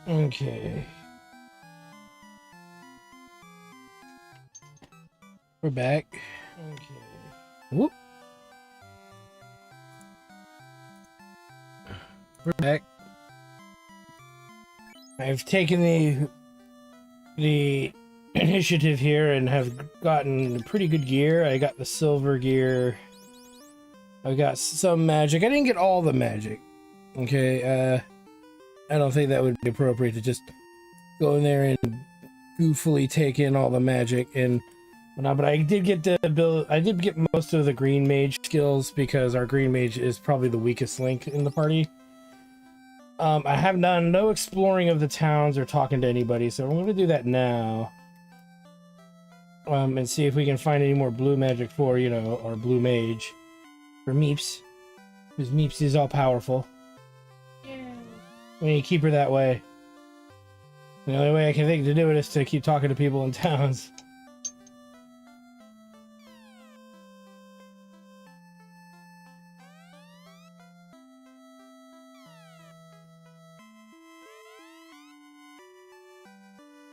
Okay. We're back. Okay. Whoop. We're back. I've taken the initiative here and have gotten pretty good gear. I got the silver gear. I got some magic. I didn't get all the magic. Okay, I don't think that would be appropriate to just go in there and goofily take in all the magic and whatnot, but I did get the ability. I did get most of the green mage skills because our green mage is probably the weakest link in the party. I have done no exploring of the towns or talking to anybody, so I'm going to do that now. And see if we can find any more blue magic for, you know, our blue mage. For Meeps. Because Meeps is all powerful. Yeah. We need to keep her that way. The only way I can think to do it is to keep talking to people in towns.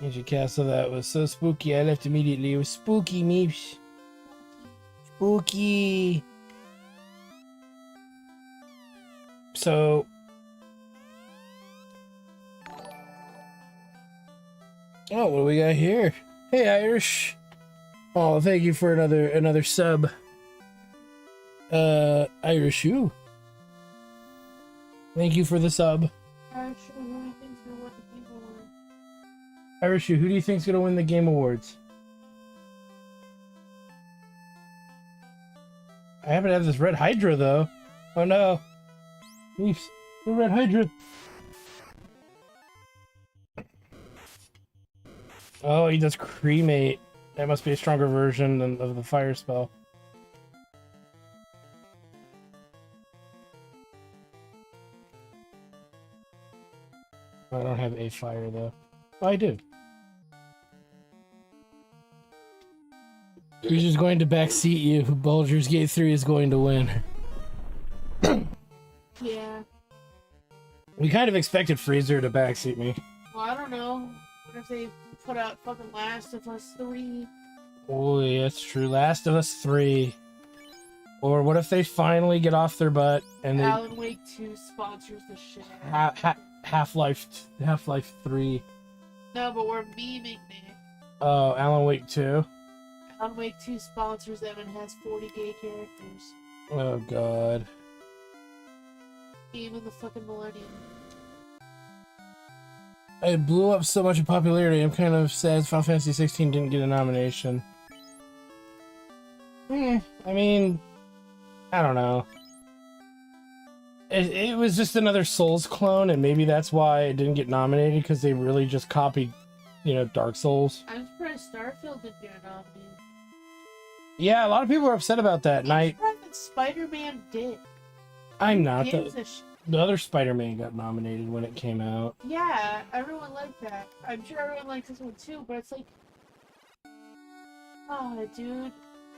Ancient castle, that was so spooky. I left immediately. It was spooky, Meeps. Spooky. So, oh, what do we got here? Hey, Irish. Oh, thank you for another sub. Irish, you. Thank you for the sub. Irish, who do you think's gonna win the Game Awards? I happen to have this red Hydra though. Oh no. Leafs, the red Hydra. Oh, he does cremate. That must be a stronger version of the fire spell. I don't have a fire though. Oh, I do. Who's just going to backseat you? Baldur's Gate 3 is going to win. Yeah. We kind of expected Freezer to backseat me. Well, I don't know. What if they put out fucking Last of Us 3? Oh, yeah, that's true. Last of Us 3. Or what if they finally get off their butt and they... Alan Wake 2 sponsors the shit. Half-Life 3. No, but we're memeing it. Oh, Alan Wake 2? Alan Wake 2 sponsors them and has 40 gay characters. Oh, God. Game of the fucking millennium. It blew up so much in popularity, I'm kind of sad Final Fantasy 16 didn't get a nomination. I mean, I don't know. It was just another Souls clone, and maybe that's why it didn't get nominated, because they really just copied, you know, Dark Souls. I'm surprised Starfield didn't get nominated. Yeah, a lot of people are upset about that. I'm surprised that Spider-Man did. I'm not. The other Spider-Man got nominated when it came out. Yeah, everyone liked that. I'm sure everyone likes this one too, but it's like... Oh, dude.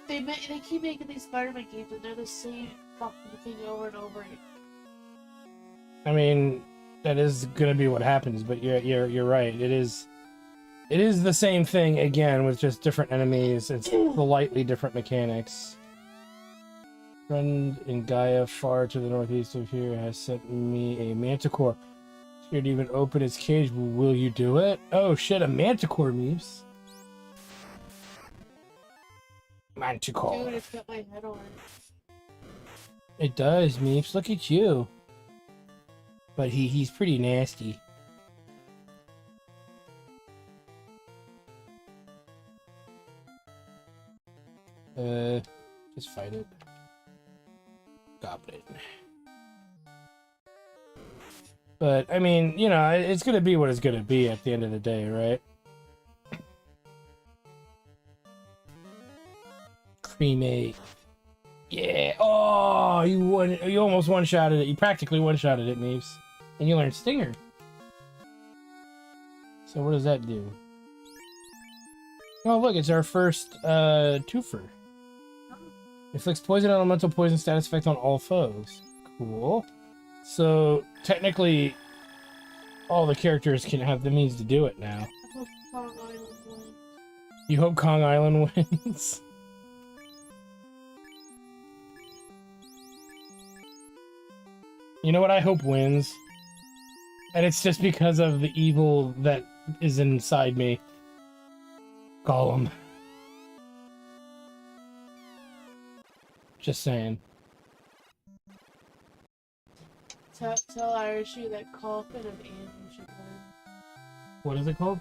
They keep making these Spider-Man games and they're the same fucking thing over and over again. I mean, that is gonna be what happens, but you're right. It is the same thing again with just different enemies. It's slightly different mechanics. Friend in Gaia, far to the northeast of here, has sent me a manticore. Scared to even open its cage. Will you do it? Oh shit, a manticore, Meeps. Manticore. Dude, it's got my head on it. It does, Meeps. Look at you. But he's pretty nasty. Just fight it. Goblin. But, I mean, you know, it's gonna be what it's gonna be at the end of the day, right? Cremate. Yeah. Oh, you almost one-shotted it. You practically one-shotted it, Neves. And you learned Stinger. So what does that do? Oh, look, it's our first twofer. Inflicts poison elemental poison status effect on all foes. Cool. So technically, all the characters can have the means to do it now. I hope Kong Island wins. You hope Kong Island wins? You know what I hope wins? And it's just because of the evil that is inside me. Gollum. Just saying. Tell Irishy that Coffin of Andy should win. What is it called?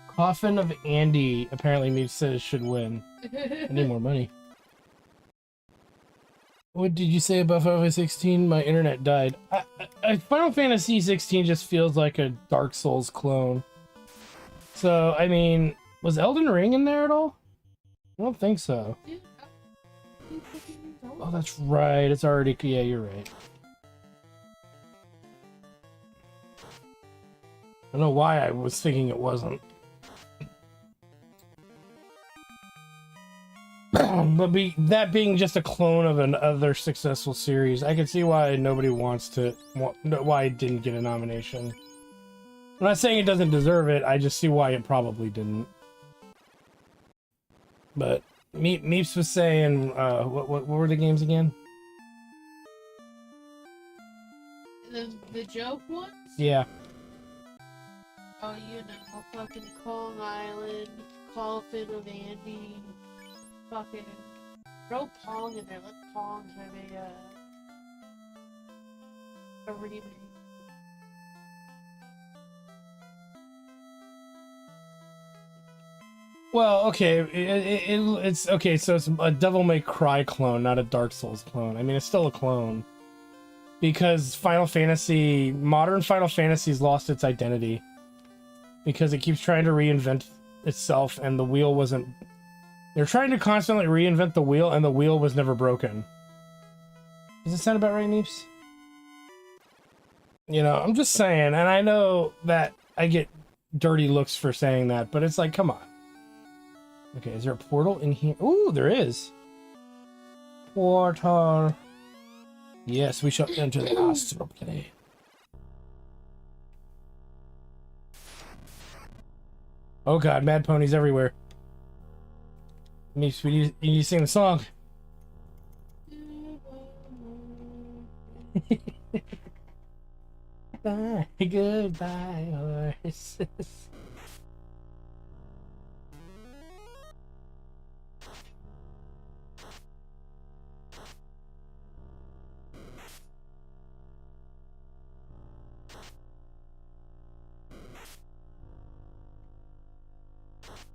Coffin of Andy apparently means says should win. I need more money. What did you say about Final Fantasy 16? My internet died. Final Fantasy 16 just feels like a Dark Souls clone. So, I mean, was Elden Ring in there at all? I don't think so. Oh, that's right. It's already... Yeah, you're right. I don't know why I was thinking it wasn't. But that being just a clone of another successful series, I can see why nobody wants to... Why it didn't get a nomination. I'm not saying it doesn't deserve it, I just see why it probably didn't. But Meeps was saying, what were the games again? The joke ones? Yeah. Oh, you know, fucking Kong Island, Coffin of Andy, fucking throw Pong in there. Let Pong have a remake. Well, okay, it's okay. So it's a Devil May Cry clone, not a Dark Souls clone. I mean, it's still a clone because modern Final Fantasy's lost its identity because it keeps trying to reinvent itself, and the wheel wasn't. They're trying to constantly reinvent the wheel, and the wheel was never broken. Does it sound about right, Neeps? You know, I'm just saying, and I know that I get dirty looks for saying that, but it's like, come on. Okay, is there a portal in here? Ooh, there is. Portal. Yes, we shall enter the astral plane. Oh god, mad ponies everywhere. Meeps, you need to sing the song. Bye, goodbye, horses.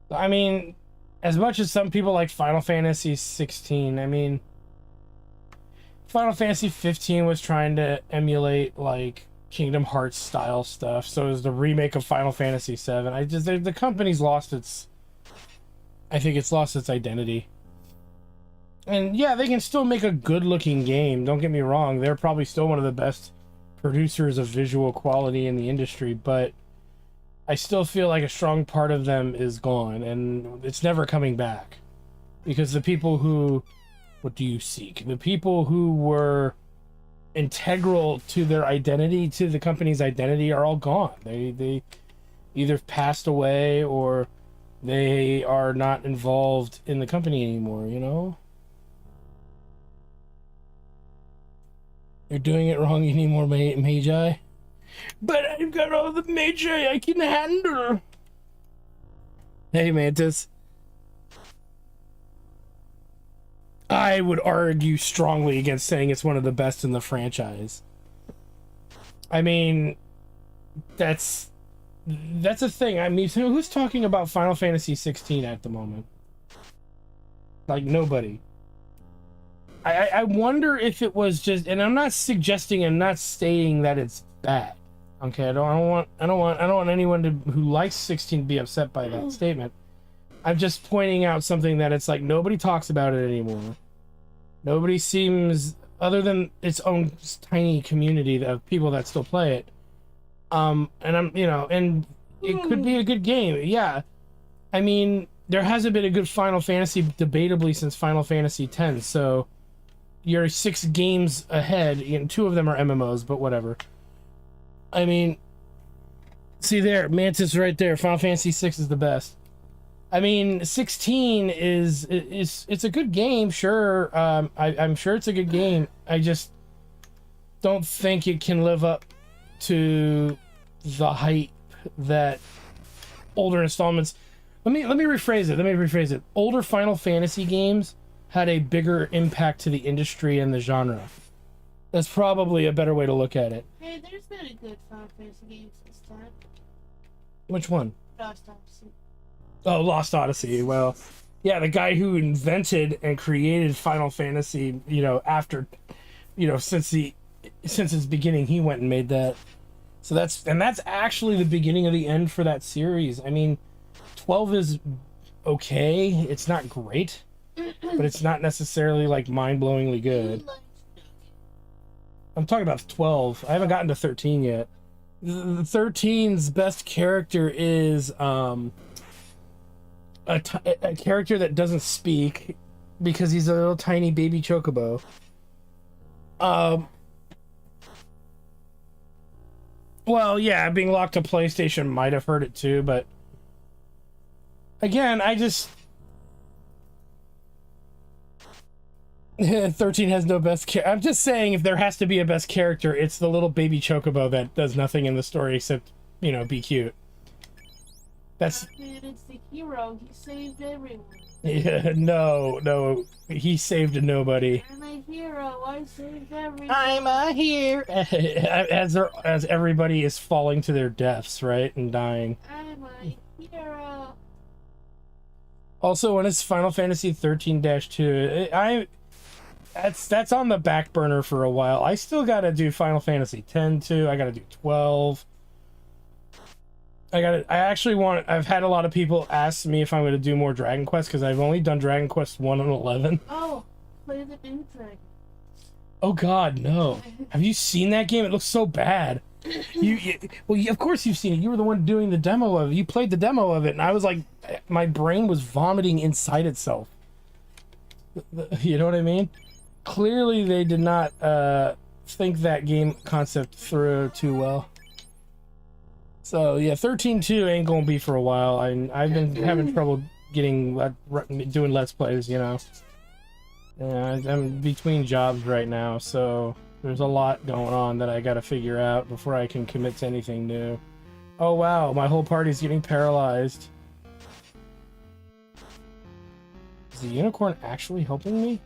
I mean, as much as some people like Final Fantasy 16, I mean, Final Fantasy 15 was trying to emulate like Kingdom Hearts style stuff. So is the remake of Final Fantasy 7. The company's lost its, I think it's lost its identity. And yeah, they can still make a good looking game. Don't get me wrong. They're probably still one of the best producers of visual quality in the industry, but I still feel like a strong part of them is gone, and it's never coming back. Because the people who... What do you seek? The people who were integral to their identity, to the company's identity, are all gone. They either passed away, or they are not involved in the company anymore, you know? You're doing it wrong, you need more magi. But I've got all the magi I can handle. Hey, Mantis. I would argue strongly against saying it's one of the best in the franchise. I mean, that's a thing. I mean, who's talking about Final Fantasy 16 at the moment? Like, nobody. I wonder if it was just, and I'm not suggesting and not stating that it's bad. Okay, I don't want anyone who likes 16 to be upset by that statement. I'm just pointing out something that it's like nobody talks about it anymore. Nobody seems, other than its own tiny community of people that still play it, And I'm, you know, and it could be a good game. Yeah. I mean, there hasn't been a good Final Fantasy debatably since Final Fantasy X, so you're 6 games ahead, and 2 of them are MMOs, but whatever. I mean, see there, Mantis right there. Final Fantasy 6 is the best. I mean, 16 is it's a good game, sure. I'm sure it's a good game. I just don't think it can live up to the hype that older installments. Let me rephrase it. Let me rephrase it. Older Final Fantasy games had a bigger impact to the industry and the genre. That's probably a better way to look at it. Hey, there's been a good Final Fantasy game this time. Which one? Lost Odyssey. Oh, Lost Odyssey. Well, yeah, the guy who invented and created Final Fantasy, you know, after, you know, since its beginning, he went and made that. So that's actually the beginning of the end for that series. I mean, 12 is okay. It's not great, but it's not necessarily like mind-blowingly good. I'm talking about 12. I haven't gotten to 13 yet. 13's best character is a character that doesn't speak because he's a little tiny baby chocobo. Well, yeah, being locked to PlayStation might have hurt it too, but again, 13 has no best character. I'm just saying, if there has to be a best character, it's the little baby chocobo that does nothing in the story except, you know, be cute. That's. It's the hero. He saved everyone. Yeah, no, he saved nobody. I'm a hero. I saved everyone. I'm a hero. As everybody is falling to their deaths, right, and dying. I'm a hero. Also, when it's Final Fantasy 13-2, that's on the back burner for a while. I still gotta do Final Fantasy 10 too. I gotta do 12. I've had a lot of people ask me if I'm gonna do more Dragon Quest because I've only done Dragon Quest 1 and 11. Oh, play the new Dragon. Oh God, no! Have you seen that game? It looks so bad. Of course you've seen it. You were the one doing the demo of it. You played the demo of it, and I was like, my brain was vomiting inside itself. You know what I mean? Clearly, they did not think that game concept through too well. So yeah, 13-2 ain't gonna be for a while. I've been having trouble doing Let's Plays, you know. Yeah, I'm between jobs right now, so there's a lot going on that I gotta figure out before I can commit to anything new. Oh wow, my whole party's getting paralyzed. Is the unicorn actually helping me?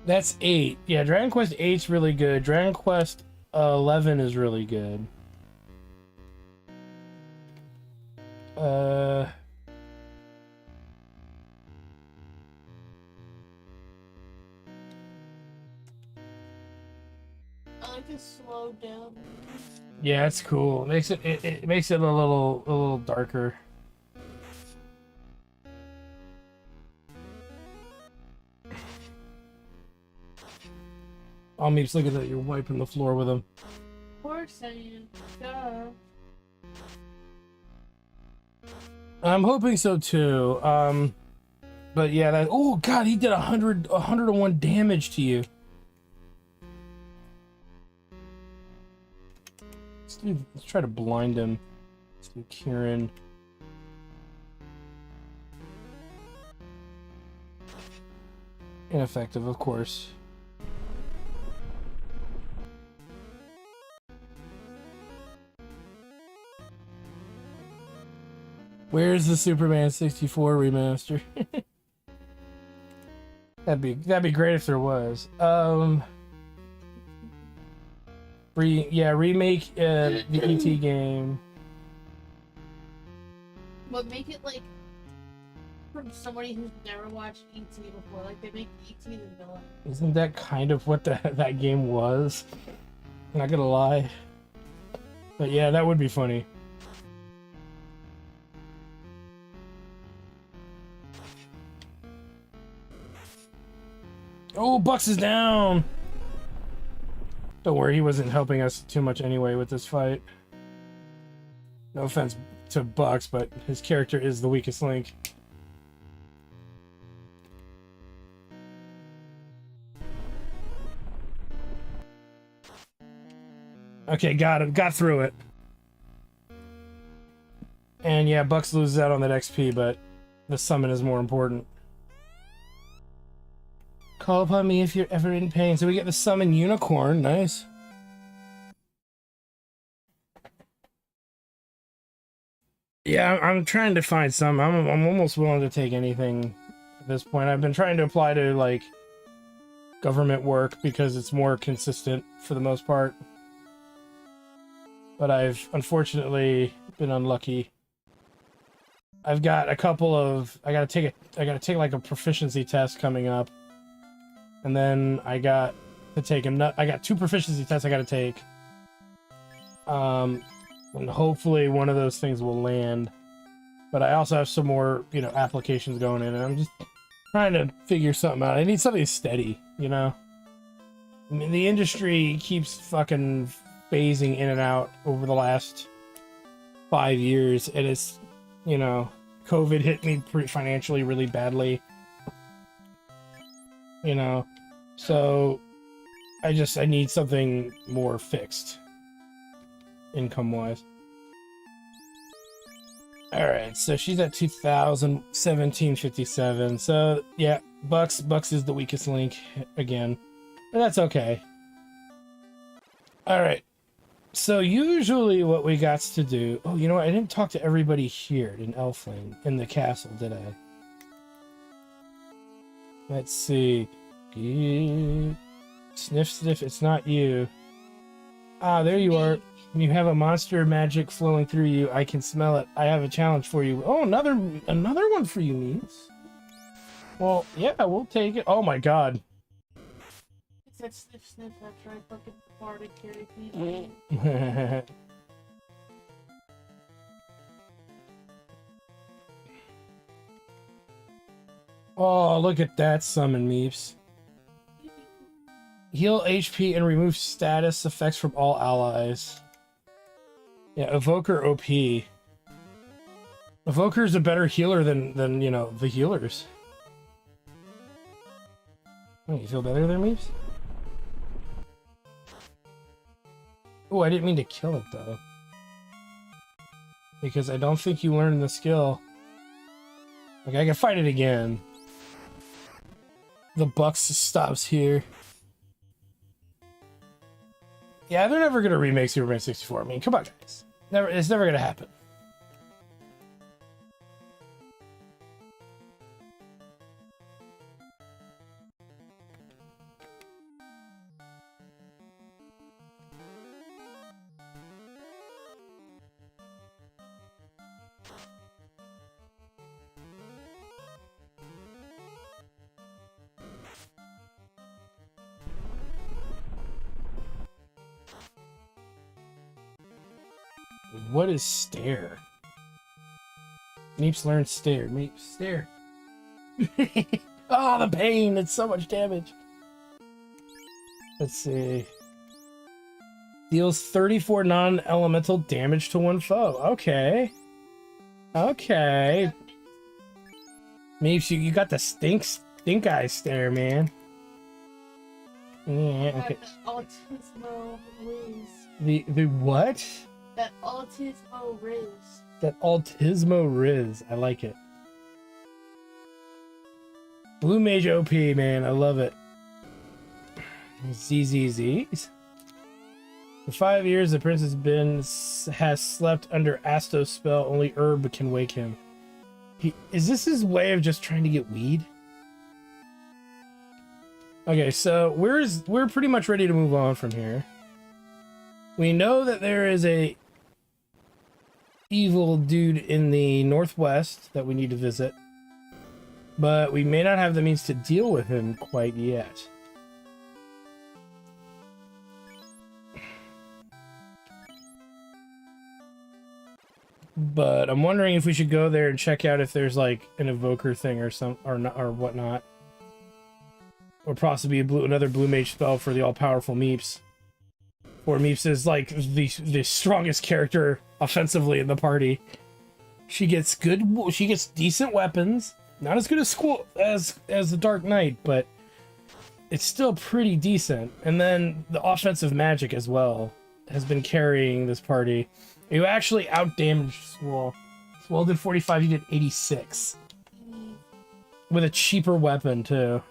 That's 8. Yeah, Dragon Quest 8's really good. Dragon Quest 11 is really good. I like to slow down. Yeah, it's cool. It makes it a little darker. Oh, Meeps, look at that. You're wiping the floor with him. Of course I am. Duh. I'm hoping so too. But yeah, that. Oh God, he did 101 damage to you. Let's try to blind him. Let's do Kieran. Ineffective, of course. Where's the Superman 64 remaster? That'd be great if there was. Remake the ET game. But make it like from somebody who's never watched ET before. Like they make ET the villain. Isn't that kind of what that game was? I'm not gonna lie. But yeah, that would be funny. Oh, Bucks is down. Don't worry, he wasn't helping us too much anyway with this fight. No offense to Bucks, but his character is the weakest link. Okay, got him. Got through it. And yeah, Bucks loses out on that XP, but the summon is more important. Call upon me if you're ever in pain. So we get the summon unicorn. Nice. Yeah, I'm trying to find some. I'm almost willing to take anything at this point. I've been trying to apply to like government work because it's more consistent for the most part. But I've unfortunately been unlucky. I've got a couple of I gotta take like a proficiency test coming up. And then I got to take I got 2 proficiency tests I gotta take. And hopefully one of those things will land. But I also have some more, you know, applications going in, and I'm just trying to figure something out. I need something steady, you know? I mean, the industry keeps fucking phasing in and out over the last 5 years, and it's, you know, COVID hit me pretty financially really badly. You know? So I need something more fixed. Income-wise. Alright, so she's at 2,017.57. So, yeah, Bucks is the weakest link again. But that's okay. Alright. So usually what we got to do... Oh, you know what? I didn't talk to everybody here in Elfling, in the castle, did I? Let's see. Sniff, sniff, it's not you. Ah, there you are. You have a monster magic flowing through you. I can smell it. I have a challenge for you. Oh, another one for you, Means. Well, yeah, we'll take it. Oh my god. It's that sniff sniff after I fucking farted carry people. Oh, look at that summon, Meeps. Heal HP and remove status effects from all allies. Yeah, Evoker OP. Evoker is a better healer than you know, the healers. Oh, you feel better there, Meeps? Oh, I didn't mean to kill it, though. Because I don't think you learned the skill. Okay, I can fight it again. The Bucks stops here. Yeah, they're never gonna remake Superman 64. I mean, come on, guys. It's never gonna happen. What is stare? Meeps learned stare. Meeps stare. Oh, the pain! It's so much damage. Let's see. Deals 34 non-elemental damage to one foe. Okay. Okay. Meeps, you got the stink eye stare, man. Yeah. Okay. Autismo Riz. The what? That Autismo Riz. That Autismo Riz. I like it. Blue Mage OP, man. I love it. ZZZs. For 5 years, the prince has slept under Astos spell. Only herb can wake him. Is this his way of just trying to get weed? Okay, so we're pretty much ready to move on from here. We know that there is a evil dude in the northwest that we need to visit, but we may not have the means to deal with him quite yet. But I'm wondering if we should go there and check out if there's like an evoker thing or whatnot. or possibly another blue mage spell for the all-powerful Meeps. Or Meeps is like the strongest character offensively in the party. She gets decent weapons. Not as good as the Dark Knight, but it's still pretty decent. And then the offensive magic as well has been carrying this party. You actually outdamaged Swole. Swole did 45, you did 86. With a cheaper weapon too.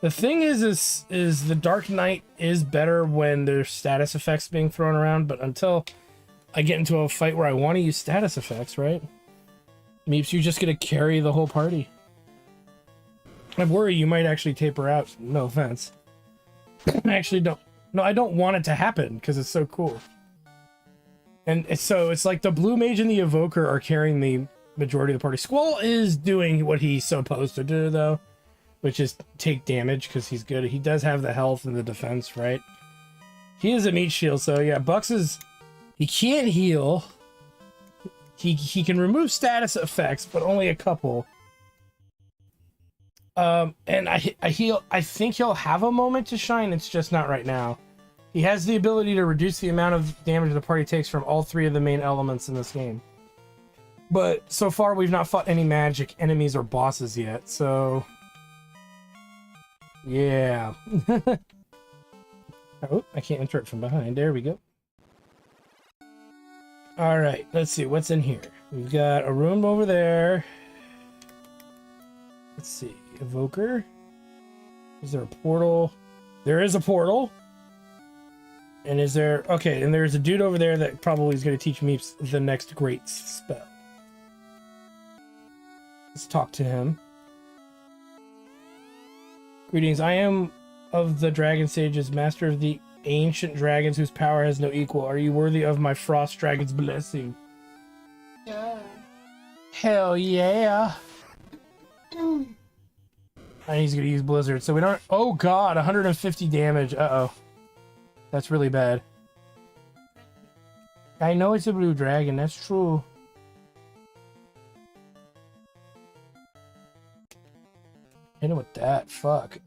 The thing is the Dark Knight is better when there's status effects being thrown around, but until I get into a fight where I want to use status effects, right? Meeps, you're just gonna carry the whole party. I worry you might actually taper out. No offense. I actually don't. No, I don't want it to happen because it's so cool. And it's like the Blue Mage and the Evoker are carrying the majority of the party. Squall is doing what he's supposed to do, though, which is take damage because he's good. He does have the health and the defense, right? He is a meat shield, so yeah, Bucks is... He can't heal. He can remove status effects, but only a couple. And I think he'll have a moment to shine, it's just not right now. He has the ability to reduce the amount of damage the party takes from all three of the main elements in this game. But so far we've not fought any magic enemies or bosses yet, so... Yeah. Oh, I can't enter it from behind. There we go. Alright, let's see, what's in here? We've got a room over there. Let's see, Evoker. Is there a portal? There is a portal. And is there... Okay, and there's a dude over there that probably is going to teach Meeps the next great spell. Let's talk to him. Greetings, I am of the Dragon Sages, master of the ancient dragons whose power has no equal. Are you worthy of my Frost Dragon's blessing? Yeah. Hell yeah. And he's going to use Blizzard, so we don't... Oh god, 150 damage. Uh-oh. That's really bad. I know it's a blue dragon, that's true. Hit him with that, fuck.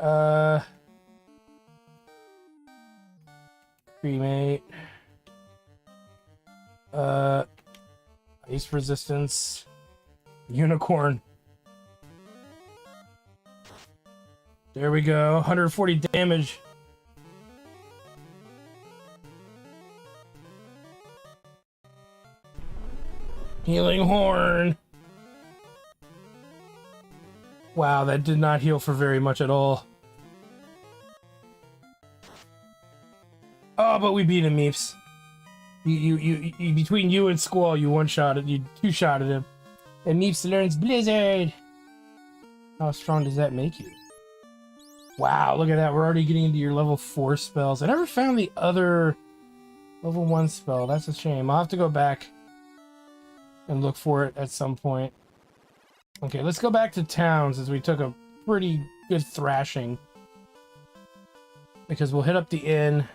Cremate. Ice resistance. Unicorn. There we go, 140 damage. Healing Horn. Wow, that did not heal for very much at all. Oh, but we beat him, Meeps. You between you and Squall, you one-shotted, you two-shotted him. And Meeps learns Blizzard. How strong does that make you? Wow, look at that. We're already getting into your level 4 spells. I never found the other level 1 spell. That's a shame. I'll have to go back and look for it at some point. Okay, let's go back to town since we took a pretty good thrashing. Because we'll hit up the inn.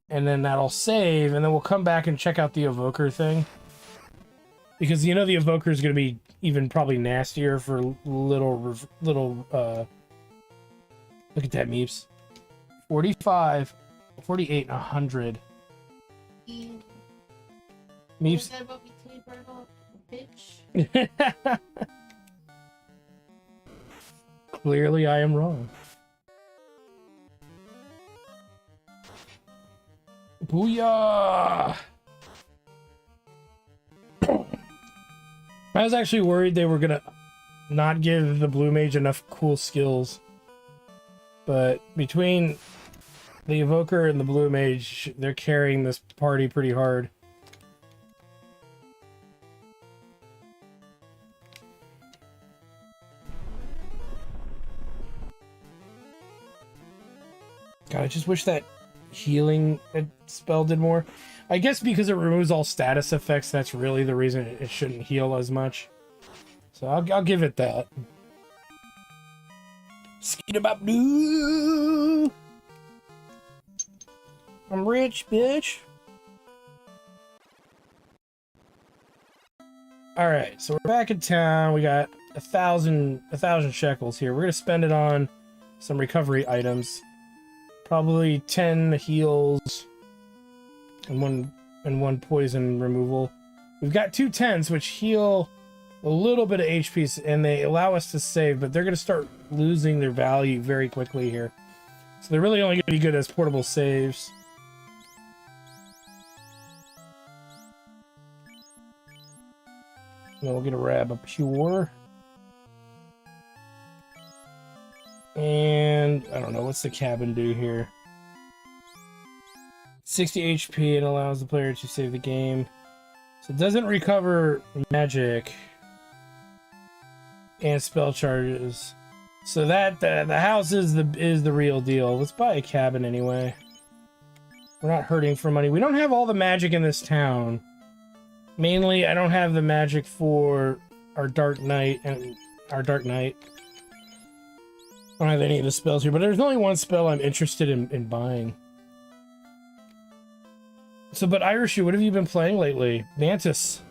And then that'll save. And then we'll come back and check out the Evoker thing. Because you know the Evoker is going to be even probably nastier for little look at that, Meeps. 45, 48, and 100. Meeps. Bitch. Clearly I am wrong. Booyah! I was actually worried they were gonna not give the Blue Mage enough cool skills. But between the Evoker and the Blue Mage, they're carrying this party pretty hard. God, I just wish that healing spell did more. I guess because it removes all status effects, that's really the reason it shouldn't heal as much. So I'll give it that. Skidababdoo! I'm rich, bitch. Alright, so we're back in town. We got a thousand shekels here. We're gonna spend it on some recovery items. Probably 10 heals and one poison removal. We've got 2 10s which heal a little bit of HP and they allow us to save, but they're going to start losing their value very quickly here. So they're really only going to be good as portable saves. Then we'll get a grab a pure. And I don't know, what's the cabin do here? 60 HP and allows the player to save the game. So it doesn't recover magic and spell charges. So that the house is the real deal. Let's buy a cabin anyway. We're not hurting for money. We don't have all the magic in this town. Mainly, I don't have the magic for our Dark Knight and our Dark Knight. I don't have any of the spells here, but there's only one spell I'm interested in buying. So, but Irishu, what have you been playing lately? Mantis,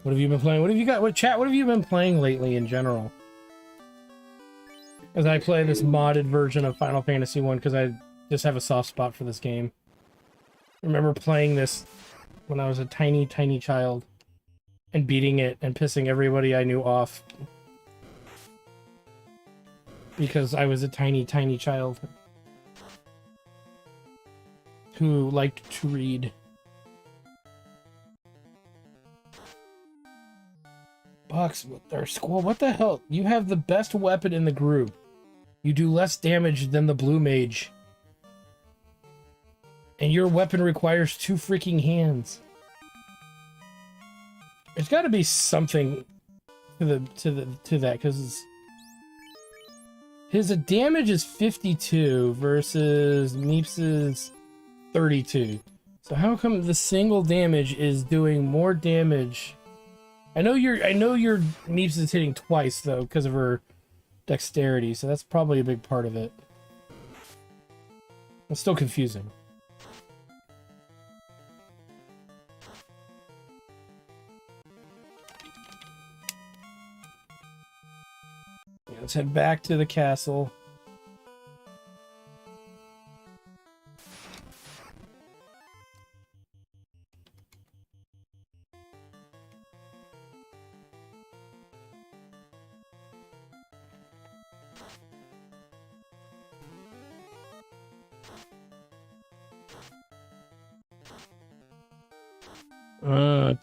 what have you been playing? What have you got? What chat? What have you been playing lately in general? As I play this modded version of Final Fantasy 1 because I just have a soft spot for this game. I remember playing this when I was a tiny child and beating it and pissing everybody I knew off because I was a tiny child who liked to read. Bucks with their school. What the hell? You have the best weapon in the group. You do less damage than the blue mage. And your weapon requires 2 freaking hands. There's got to be something to that because his damage is 52 versus Meeps's 32. So how come the single damage is doing more damage? I know your Meeps is hitting twice though because of her dexterity, so that's probably a big part of it. It's still confusing. Yeah, let's head back to the castle.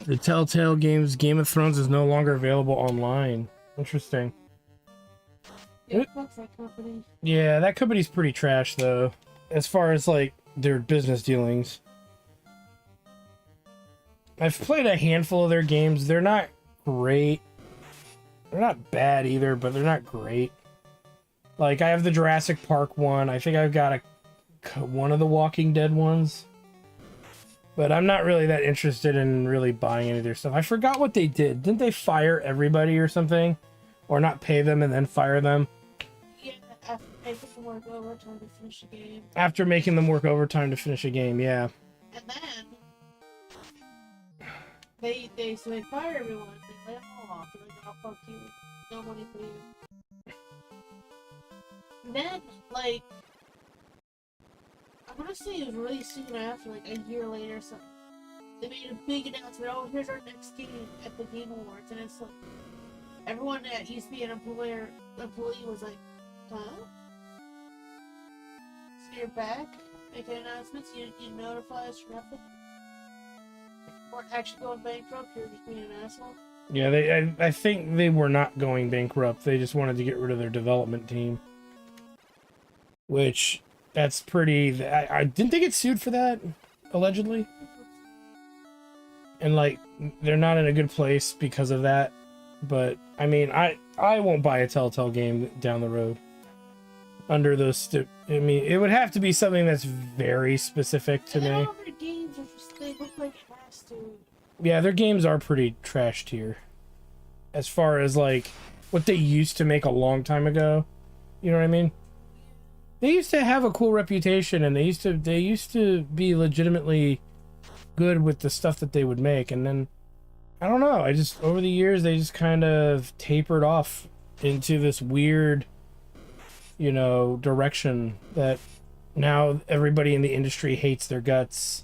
The Telltale Games Game of Thrones is no longer available online. Interesting. Yeah, fuck that company. Yeah, that company's pretty trash though, as far as like their business dealings. I've played a handful of their games. They're not great. They're not bad either, but they're not great. Like I have the Jurassic Park one. I think I've got one of the Walking Dead ones. But I'm not really that interested in really buying any of their stuff. I forgot what they did. Didn't they fire everybody or something? Or not pay them and then fire them? Yeah, after making them work overtime to finish a game. After making them work overtime to finish a game, yeah. And then they fire everyone. They lay them all off. They're like, oh, fuck you. No money for you. And then, like, I'm gonna say it was really soon after, like a year later or something. They made a big announcement, oh, here's our next game at the Game Awards, and it's like, everyone that used to be an employee was like, huh? So you're back? Making announcements? You notify us for nothing? Or actually going bankrupt, you're just being an asshole? Yeah, I think they were not going bankrupt. They just wanted to get rid of their development team. Which... that's pretty... I didn't they get sued for that, allegedly? And, like, they're not in a good place because of that. But, I mean, I won't buy a Telltale game down the road. Under those... I mean, it would have to be something that's very specific to me. All their games are just... they look like it has to... Yeah, their games are pretty trash tier. As far as, like, what they used to make a long time ago. You know what I mean? They used to have a cool reputation, and they used to be legitimately good with the stuff that they would make, and then I don't know, over the years they just kind of tapered off into this weird you know, direction that now everybody in the industry hates their guts.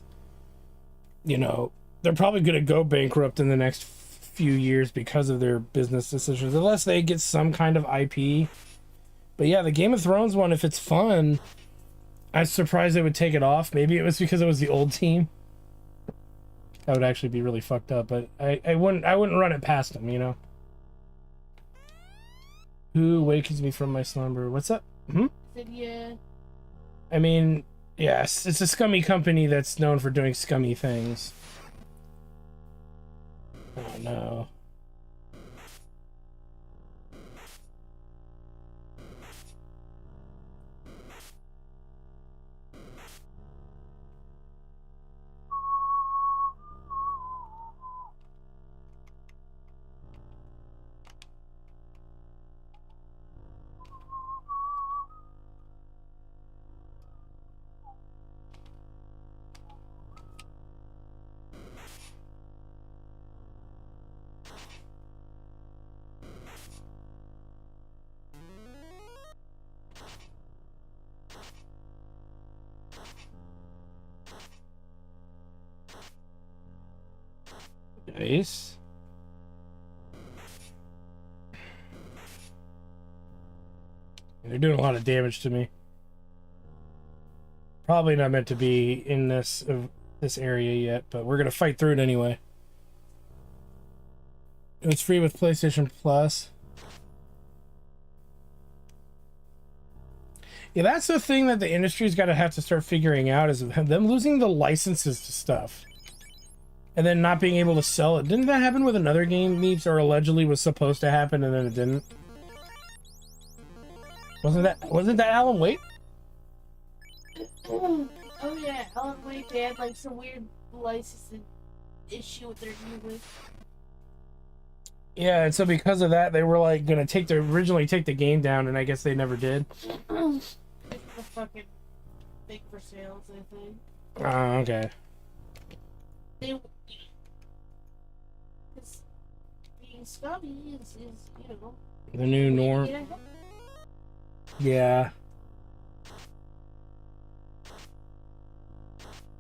You know, they're probably going to go bankrupt in the next few years because of their business decisions, unless they get some kind of IP. But yeah, the Game of Thrones one, if it's fun, I'm surprised they would take it off. Maybe it was because it was the old team. That would actually be really fucked up, but I wouldn't run it past them, you know. Who wakens me from my slumber? What's up? Yeah. I mean, yes, it's a scummy company that's known for doing scummy things. Oh no. Nice. They're doing a lot of damage to me. Probably not meant to be in this area yet, but we're gonna fight through it anyway. It's free with PlayStation Plus. Yeah, that's the thing that the industry's got to have to start figuring out, is them losing the licenses to stuff. And then not being able to sell it. Didn't that happen with another game, Meeps, or allegedly was supposed to happen and then it didn't? Wasn't that Alan Wake? Oh yeah, Alan Wake, they had like some weird licensing issue with their music. Yeah, and so because of that, they were like gonna originally take the game down, and I guess they never did. It's a fucking thing for sales, I think. Oh, okay. They, because being scummy is, you know, The new norm. Yeah.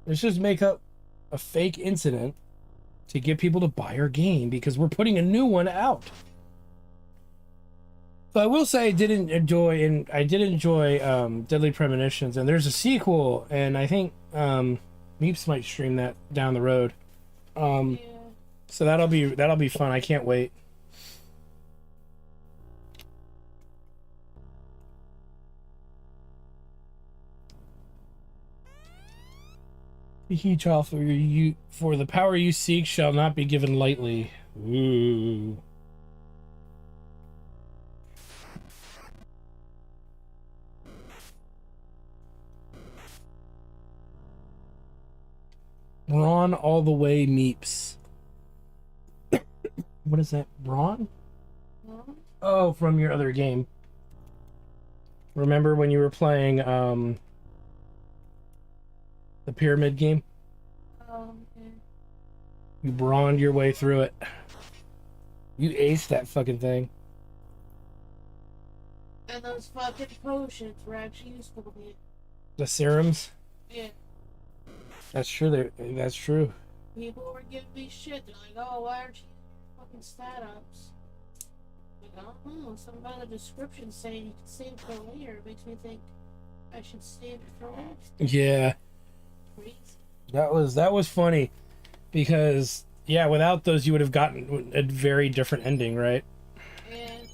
Let's just make up a fake incident to get people to buy our game, because we're putting a new one out. So I will say I did enjoy Deadly Premonitions, and there's a sequel, and I think Meeps might stream that down the road. Yeah. So that'll be fun. I can't wait. He child for the power you seek shall not be given lightly. Ooh. Brawn all the way, Meeps. What is that? Brawn? Huh? Oh, from your other game. Remember when you were playing the pyramid game? Yeah. You brawned your way through it. You aced that fucking thing. And those fucking potions were actually useful to me. The serums? Yeah. That's true. That's true. People were giving me shit. They're like, oh, why aren't you using fucking stat ups? Like, I don't know. Something about the description saying you can save for later makes me think I should save it for later. Yeah. Crazy. That was funny, because yeah, without those you would have gotten a very different ending, right? And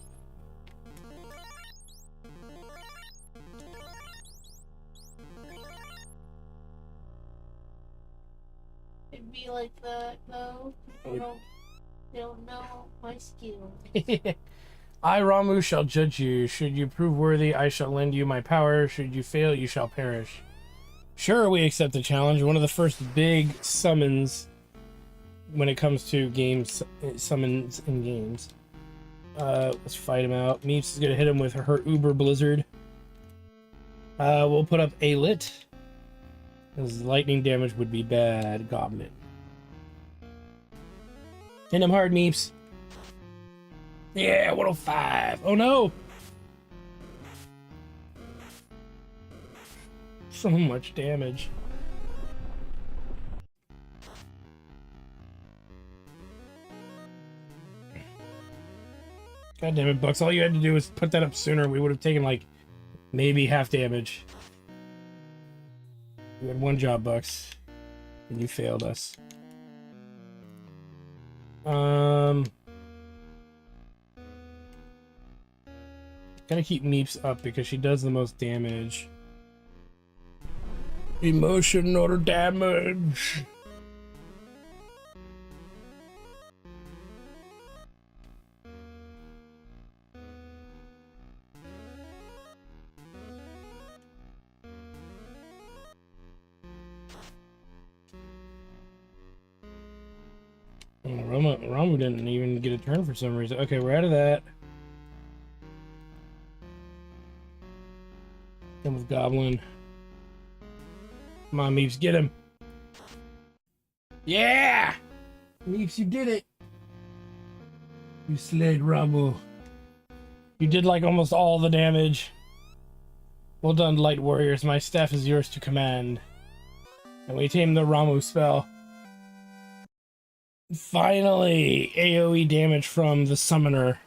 it'd be like that though. People don't know my skills. I, Ramu, shall judge you. Should you prove worthy, I shall lend you my power. Should you fail, you shall perish. Sure, we accept the challenge. One of the first big summons when it comes to games, summons in games. Let's fight him out. Meeps is gonna hit him with her Uber Blizzard. We'll put up a lit, because lightning damage would be bad. Goblin. Hit him hard, Meeps. Yeah, 105. Oh no! So much damage. God damn it, Bucks. All you had to do was put that up sooner. We would have taken, like, maybe half damage. You had one job, Bucks. And you failed us. Gotta keep Meeps up because she does the most damage. Emotional damage. Ramu didn't even get a turn for some reason. Okay, we're out of that. Come with Goblin. Come on, Meeps, get him. Yeah! Meeps, you did it. You slayed Ramu. You did like almost all the damage. Well done, light warriors. My staff is yours to command. And we tamed the Ramu spell. Finally, AoE damage from the summoner.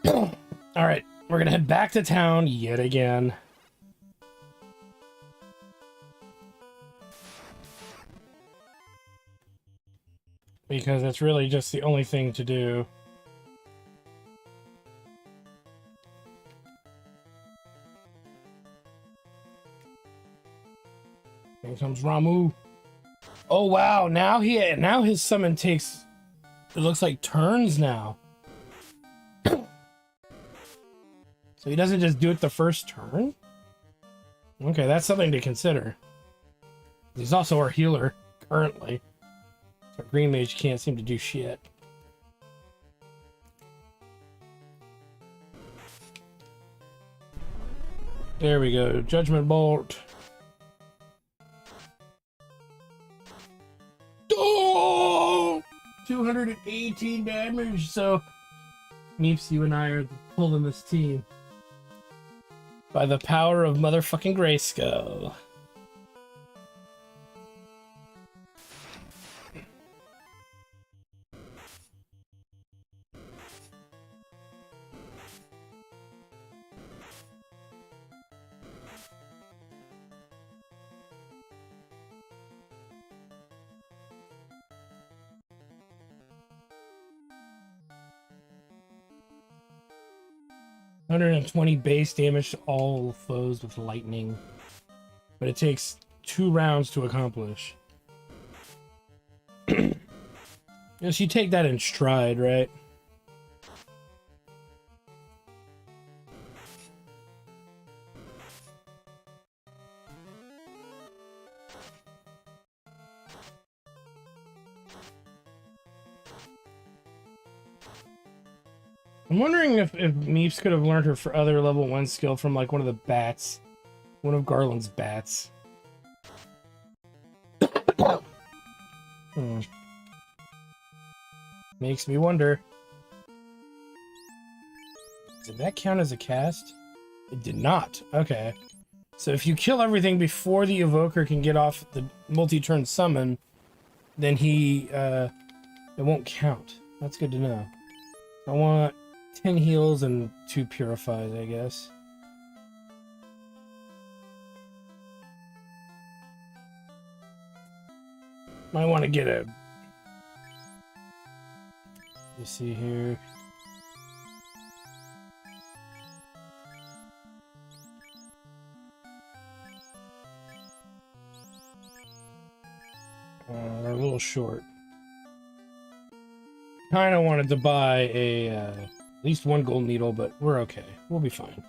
Alright, we're gonna head back to town yet again. Because that's really just the only thing to do. Here comes Ramu. Oh wow, now his summon takes, it looks like, turns now. So he doesn't just do it the first turn? Okay, that's something to consider. He's also our healer currently. So Green Mage can't seem to do shit. There we go, Judgment Bolt. Oh! 218 damage, so Meeps, you and I are pulling this team. By the power of motherfucking Grayskull. $120 base damage to all foes with lightning, but it takes 2 rounds to accomplish. Yes, you take that in stride, right? I'm wondering if Meeps could have learned her for other level 1 skill from like one of the bats. One of Garland's bats. Makes me wonder. Did that count as a cast? It did not. Okay. So if you kill everything before the evoker can get off the multi-turn summon, then it won't count. That's good to know. I want 10 heals and 2 purifies, I guess. Might want to get a... You see here. We're a little short. Kind of wanted to buy a at least 1 gold needle, but we're okay. We'll be fine.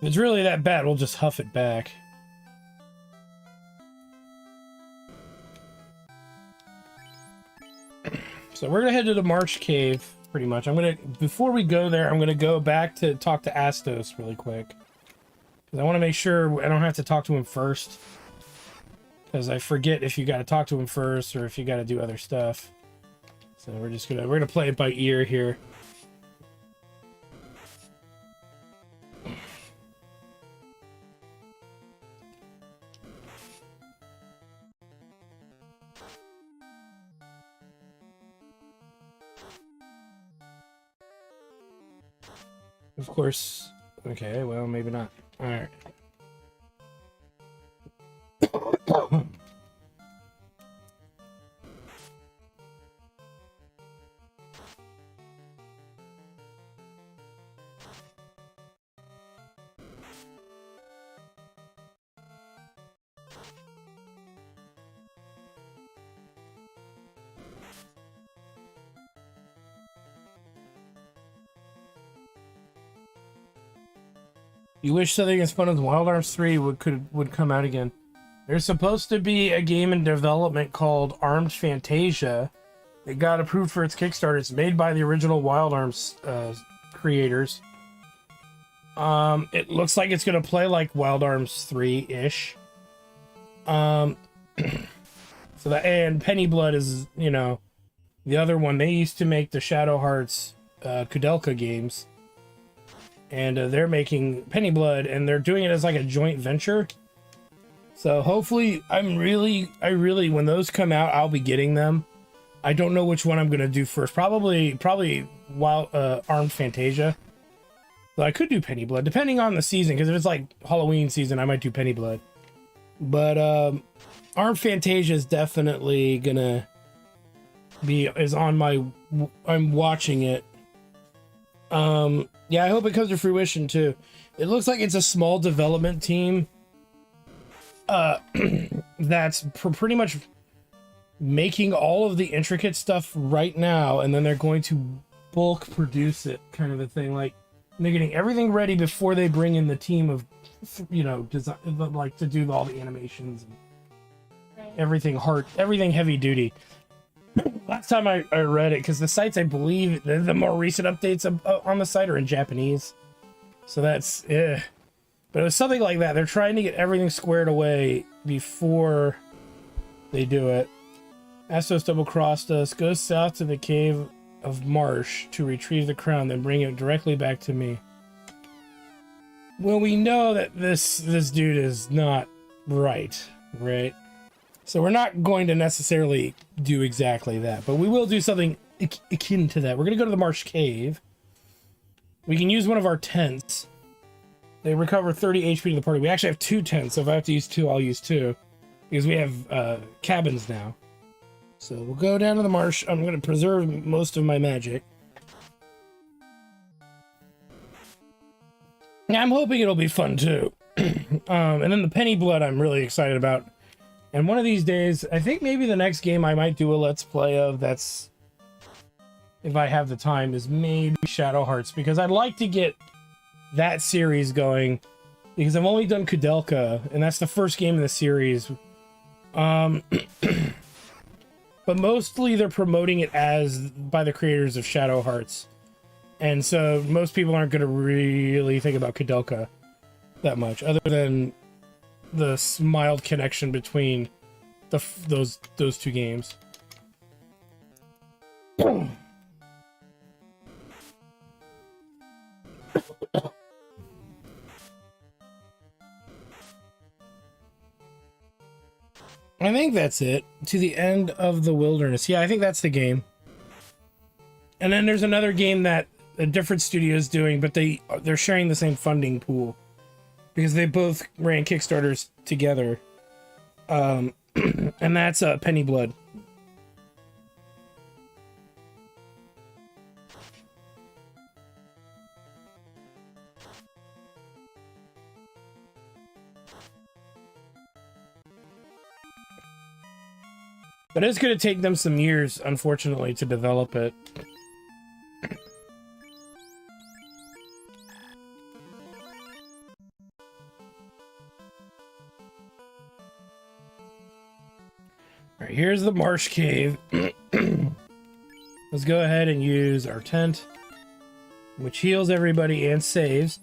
If it's really that bad, we'll just huff it back. So we're gonna head to the March Cave, pretty much. Before we go there, I'm gonna go back to talk to Astos really quick. Because I want to make sure I don't have to talk to him first. Because I forget if you gotta talk to him first, or if you gotta do other stuff. So we're gonna play it by ear here. Of course. Okay, well, maybe not. Alright. You wish something as fun as Wild Arms 3 would come out again. There's supposed to be a game in development called Armed Fantasia. It got approved for its Kickstarter. It's made by the original Wild Arms creators. It looks like it's gonna play like Wild Arms 3-ish. So that, and Penny Blood is, you know, the other one. They used to make the Shadow Hearts Kudelka games. And they're making Penny Blood, and they're doing it as like a joint venture. So hopefully, I really, when those come out, I'll be getting them. I don't know which one I'm gonna do first. Probably Wild Armed Fantasia. So I could do Penny Blood, depending on the season. Because if it's like Halloween season, I might do Penny Blood. But Armed Fantasia is definitely gonna is on my. I'm watching it. Yeah, I hope it comes to fruition too. It looks like it's a small development team that's pretty much making all of the intricate stuff right now, and then they're going to bulk produce it, kind of a thing. Like, they're getting everything ready before they bring in the team of, you know, design, like, to do all the animations and everything heavy duty. Last time I read it, because the sites, I believe, the more recent updates on the site are in Japanese. So that's, But it was something like that. They're trying to get everything squared away before they do it. Astos double-crossed us. Go south to the Cave of Marsh to retrieve the crown, then bring it directly back to me. Well, we know that this dude is not right? So we're not going to necessarily do exactly that, but we will do something akin to that. We're going to go to the Marsh Cave. We can use one of our tents. They recover 30 HP to the party. We actually have 2 tents, so if I have to use 2, I'll use 2. Because we have cabins now. So we'll go down to the marsh. I'm going to preserve most of my magic. I'm hoping it'll be fun too. And then the Penny Blood I'm really excited about. And one of these days, I think maybe the next game I might do a Let's Play of, that's, if I have the time, is maybe Shadow Hearts. Because I'd like to get that series going. Because I've only done Kudelka, and that's the first game in the series. But mostly they're promoting it as by the creators of Shadow Hearts. And so most people aren't going to really think about Kudelka that much, other than the mild connection between those 2 games. I think that's it. To the End of the Wilderness. Yeah, I think that's the game. And then there's another game that a different studio is doing, but they're sharing the same funding pool. Because they both ran Kickstarters together. And that's Penny Blood. But it's going to take them some years, unfortunately, to develop it. Alright, here's the Marsh Cave. Let's go ahead and use our tent, which heals everybody and saves.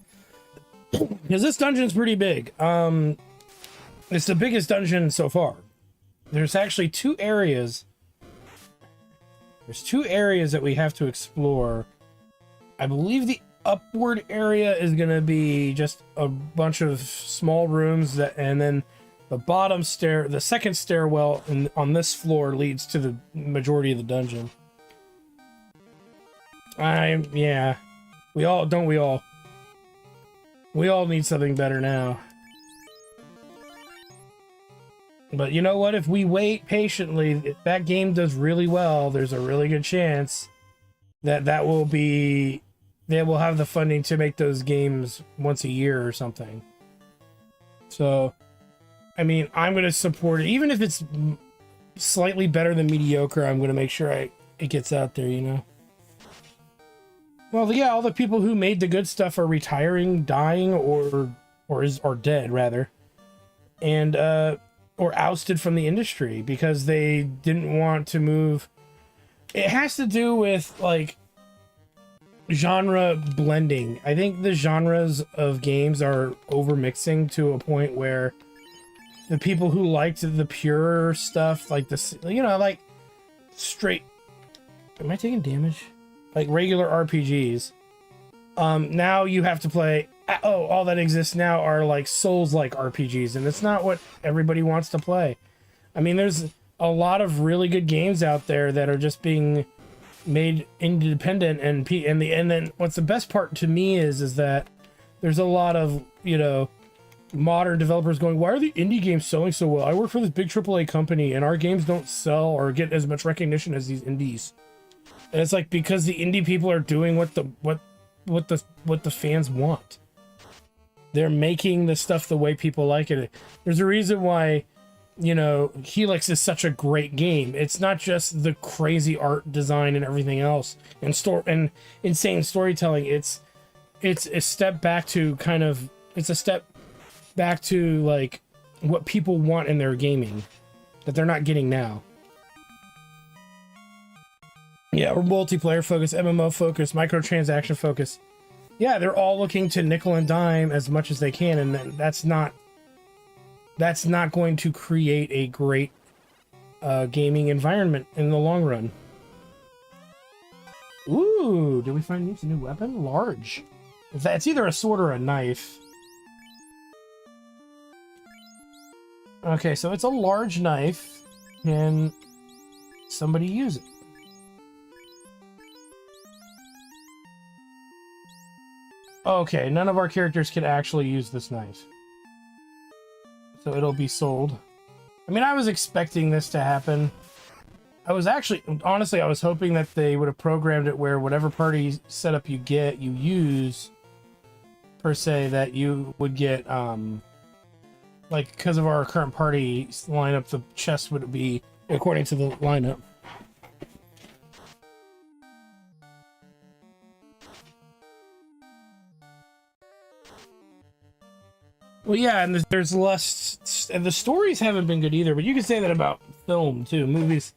Because this dungeon's pretty big. It's the biggest dungeon so far. There's actually 2 areas. There's 2 areas that we have to explore. I believe the upward area is going to be just a bunch of small rooms, and then the bottom the second stairwell on this floor leads to the majority of the dungeon. Yeah. We all. We all need something better now. But you know what? If we wait patiently, if that game does really well, there's a really good chance that they will have the funding to make those games once a year or something. So, I mean, I'm going to support it. Even if it's slightly better than mediocre, I'm going to make sure it gets out there, you know? Well, yeah, all the people who made the good stuff are retiring, dying, or dead, rather. And, or ousted from the industry because they didn't want to move. It has to do with, like, genre blending. I think the genres of games are overmixing to a point where the people who liked the pure stuff, like this, you know, like straight. Am I taking damage? Like regular RPGs. Now you have to play. Oh, all that exists now are like Souls-like RPGs, and it's not what everybody wants to play. I mean, there's a lot of really good games out there that are just being made independent, and then what's the best part to me is that there's a lot of, you know, modern developers going, why are the indie games selling so well? I work for this big AAA company and our games don't sell or get as much recognition as these indies. And it's like, because the indie people are doing what the fans want. They're making the stuff the way people like it. There's a reason why, you know, Helix is such a great game. It's not just the crazy art design and everything else and insane storytelling. It's a step back to like what people want in their gaming that they're not getting now. Yeah, we're multiplayer focused, MMO focused, microtransaction focused. Yeah, they're all looking to nickel and dime as much as they can, and that's not going to create a great gaming environment in the long run. Ooh, did we find a new weapon? Large. It's either a sword or a knife. Okay, so it's a large knife. Can somebody use it? Okay, none of our characters can actually use this knife. So it'll be sold. I mean, I was expecting this to happen. Honestly, I was hoping that they would have programmed it where whatever party setup you use, per se, that you would get, like, because of our current party lineup, the chest would be according to the lineup. Well, yeah, and there's less, and the stories haven't been good either, but you can say that about film, too. Movies,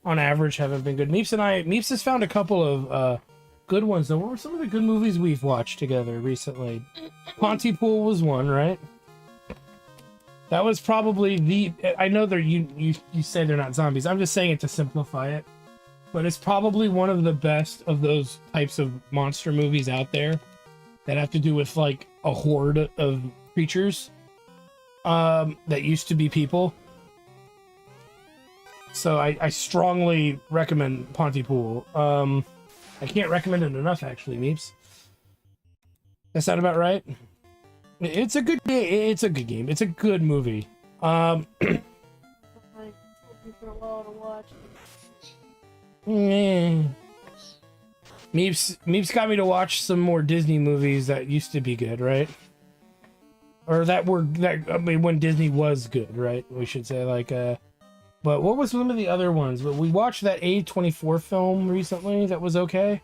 on average, haven't been good. Meeps has found a couple of good ones, though. What were some of the good movies we've watched together recently? Pontypool was one, right? That was probably I know you say they're not zombies. I'm just saying it to simplify it. But it's probably one of the best of those types of monster movies out there that have to do with, like, a horde of creatures that used to be people. So I strongly recommend Pontypool. I can't recommend it enough, actually, Meeps. That sound about right? It's a good game. It's a good game. It's a good movie. Meeps got me to watch some more Disney movies that used to be good, right? Or when Disney was good, right? We should say, like, but what was some of the other ones? We watched that A24 film recently that was okay.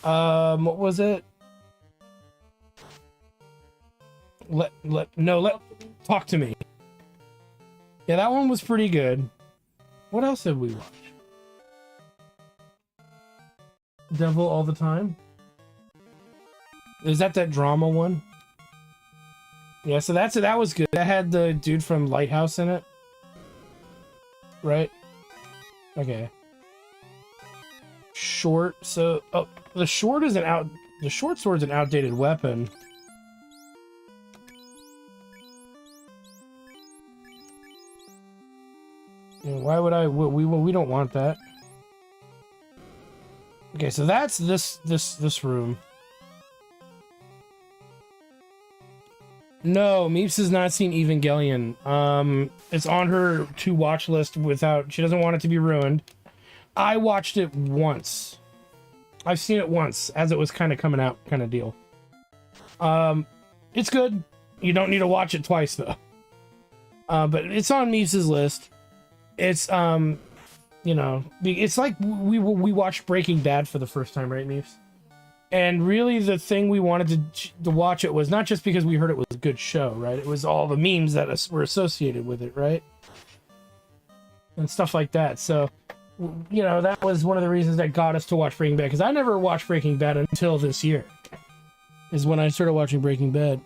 What was it? Talk to me. Yeah, that one was pretty good. What else did we watch? Devil All the Time? Is that drama one? Yeah, so that was good. That had the dude from Lighthouse in it. Right? Okay. Short, so the short sword's an outdated weapon. Why would we don't want that. Okay, so that's this room. No, Meeps has not seen Evangelion. It's on her to watch list without. She doesn't want it to be ruined. I watched it once. I've seen it once as it was kind of coming out, kind of deal. It's good. You don't need to watch it twice though. But it's on Meeps' list. It's you know, it's like we watched Breaking Bad for the first time, right, Meeps? And really, the thing we wanted to watch it was not just because we heard it was a good show, right? It was all the memes that were associated with it, right? And stuff like that. So, you know, that was one of the reasons that got us to watch Breaking Bad. Because I never watched Breaking Bad until this year. Is when I started watching Breaking Bad.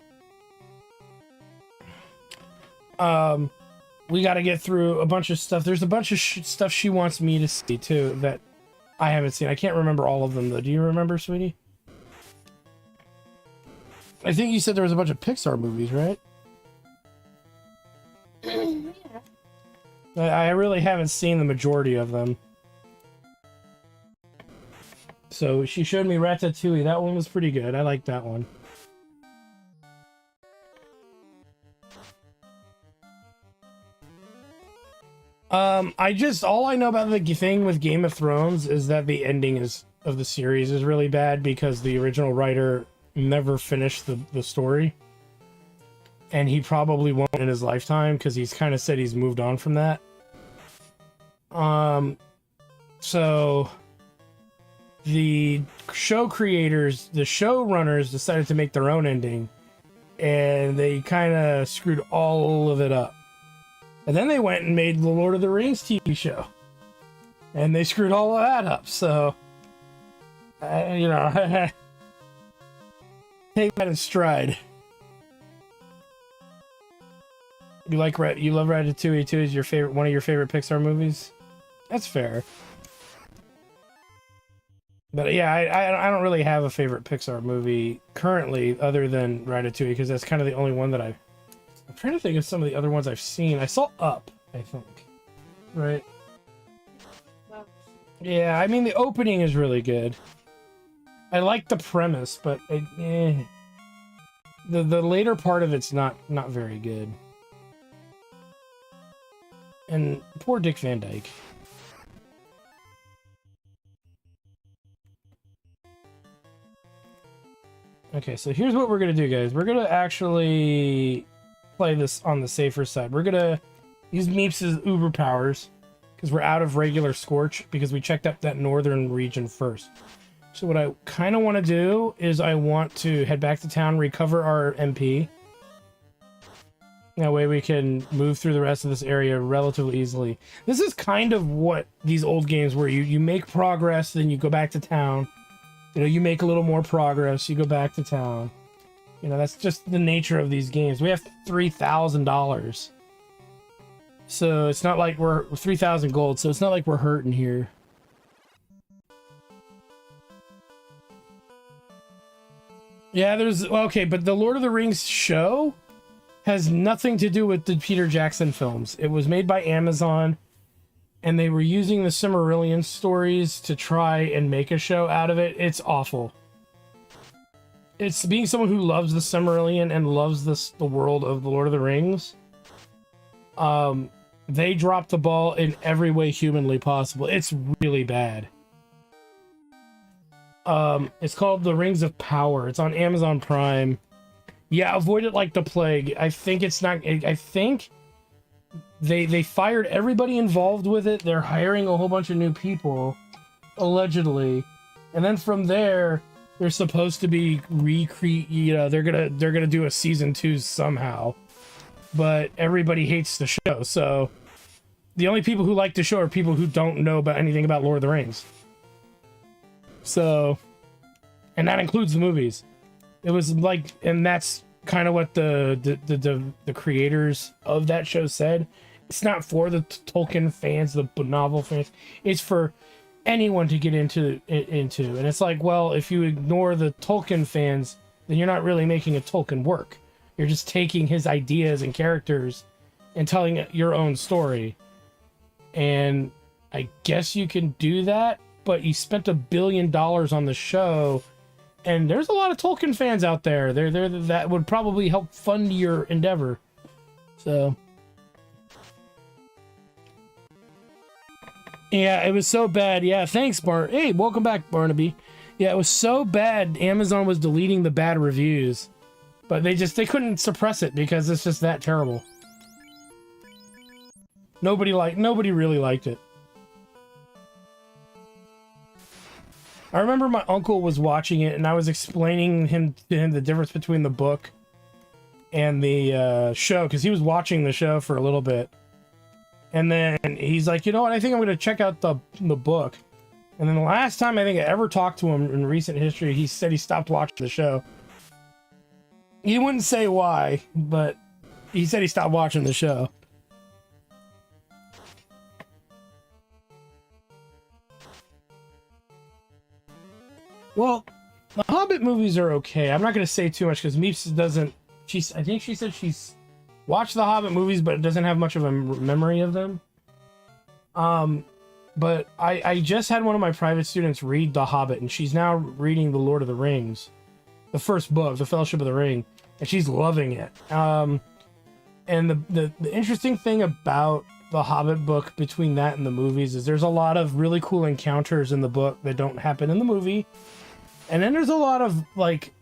We got to get through a bunch of stuff. There's a bunch of stuff she wants me to see, too, that I haven't seen. I can't remember all of them, though. Do you remember, sweetie? I think you said there was a bunch of Pixar movies, right? Yeah. I really haven't seen the majority of them. So she showed me Ratatouille. That one was pretty good. I like that one. All I know about the thing with Game of Thrones is that the ending of the series is really bad because the original writer never finished the story. And he probably won't in his lifetime because he's kind of said he's moved on from that. So the show creators, the showrunners decided to make their own ending and they kind of screwed all of it up. And then they went and made the Lord of the Rings TV show. And they screwed all of that up. So, you know, take that in stride. You love Ratatouille too? Is one of your favorite Pixar movies? That's fair. But yeah, I don't really have a favorite Pixar movie currently other than Ratatouille because that's kind of the only one that I'm trying to think of some of the other ones I've seen. I saw Up, I think. Right? Yeah, I mean the opening is really good. I like the premise, but the later part of it's not very good. And poor Dick Van Dyke. Okay, so here's what we're gonna do, guys. We're gonna actually play this on the safer side. We're gonna use Meeps' Uber powers because we're out of regular Scorch because we checked up that northern region first. So what I kind of want to do is I want to head back to town, recover our MP. That way we can move through the rest of this area relatively easily. This is kind of what these old games were. You make progress, then you go back to town. You know, you make a little more progress, you go back to town. You know, that's just the nature of these games. We have $3,000. So it's not like we're 3,000 gold, so it's not like we're hurting here. Yeah, okay, but the Lord of the Rings show has nothing to do with the Peter Jackson films. It was made by Amazon, and they were using the Silmarillion stories to try and make a show out of it. It's awful. It's being someone who loves the Silmarillion and loves the world of the Lord of the Rings. They dropped the ball in every way humanly possible. It's really bad. It's called The Rings of Power. It's on Amazon Prime. Yeah, avoid it like the plague. I think they fired everybody involved with it. They're hiring a whole bunch of new people, allegedly. And then from there, they're supposed to be they're gonna do a season 2 somehow. But everybody hates the show, so the only people who like the show are people who don't know about anything about Lord of the Rings. So, and that includes the movies. It was like, and that's kind of what the creators of that show said. It's not for the Tolkien fans, the novel fans. It's for anyone to get into. And it's like, well, if you ignore the Tolkien fans, then you're not really making a Tolkien work. You're just taking his ideas and characters and telling your own story. And I guess you can do that, but you spent $1 billion on the show And there's a lot of Tolkien fans out there. That would probably help fund your endeavor. So, yeah, it was so bad. Yeah, thanks, Hey, welcome back, Barnaby. Yeah, it was so bad. Amazon was deleting the bad reviews, but they couldn't suppress it because it's just that terrible. Nobody really liked it. I remember my uncle was watching it, and I was explaining to him the difference between the book and the show, because he was watching the show for a little bit. And then he's like, you know what, I think I'm going to check out the book. And then the last time I think I ever talked to him in recent history, he said he stopped watching the show. He wouldn't say why, but he said he stopped watching the show. Well, the Hobbit movies are okay. I'm not going to say too much because Meeps doesn't... I think she said she's watched the Hobbit movies, but doesn't have much of a memory of them. But I just had one of my private students read The Hobbit, and she's now reading The Lord of the Rings. The first book, The Fellowship of the Ring, and she's loving it. And the interesting thing about the Hobbit book between that and the movies is there's a lot of really cool encounters in the book that don't happen in the movie. And then there's a lot of, like,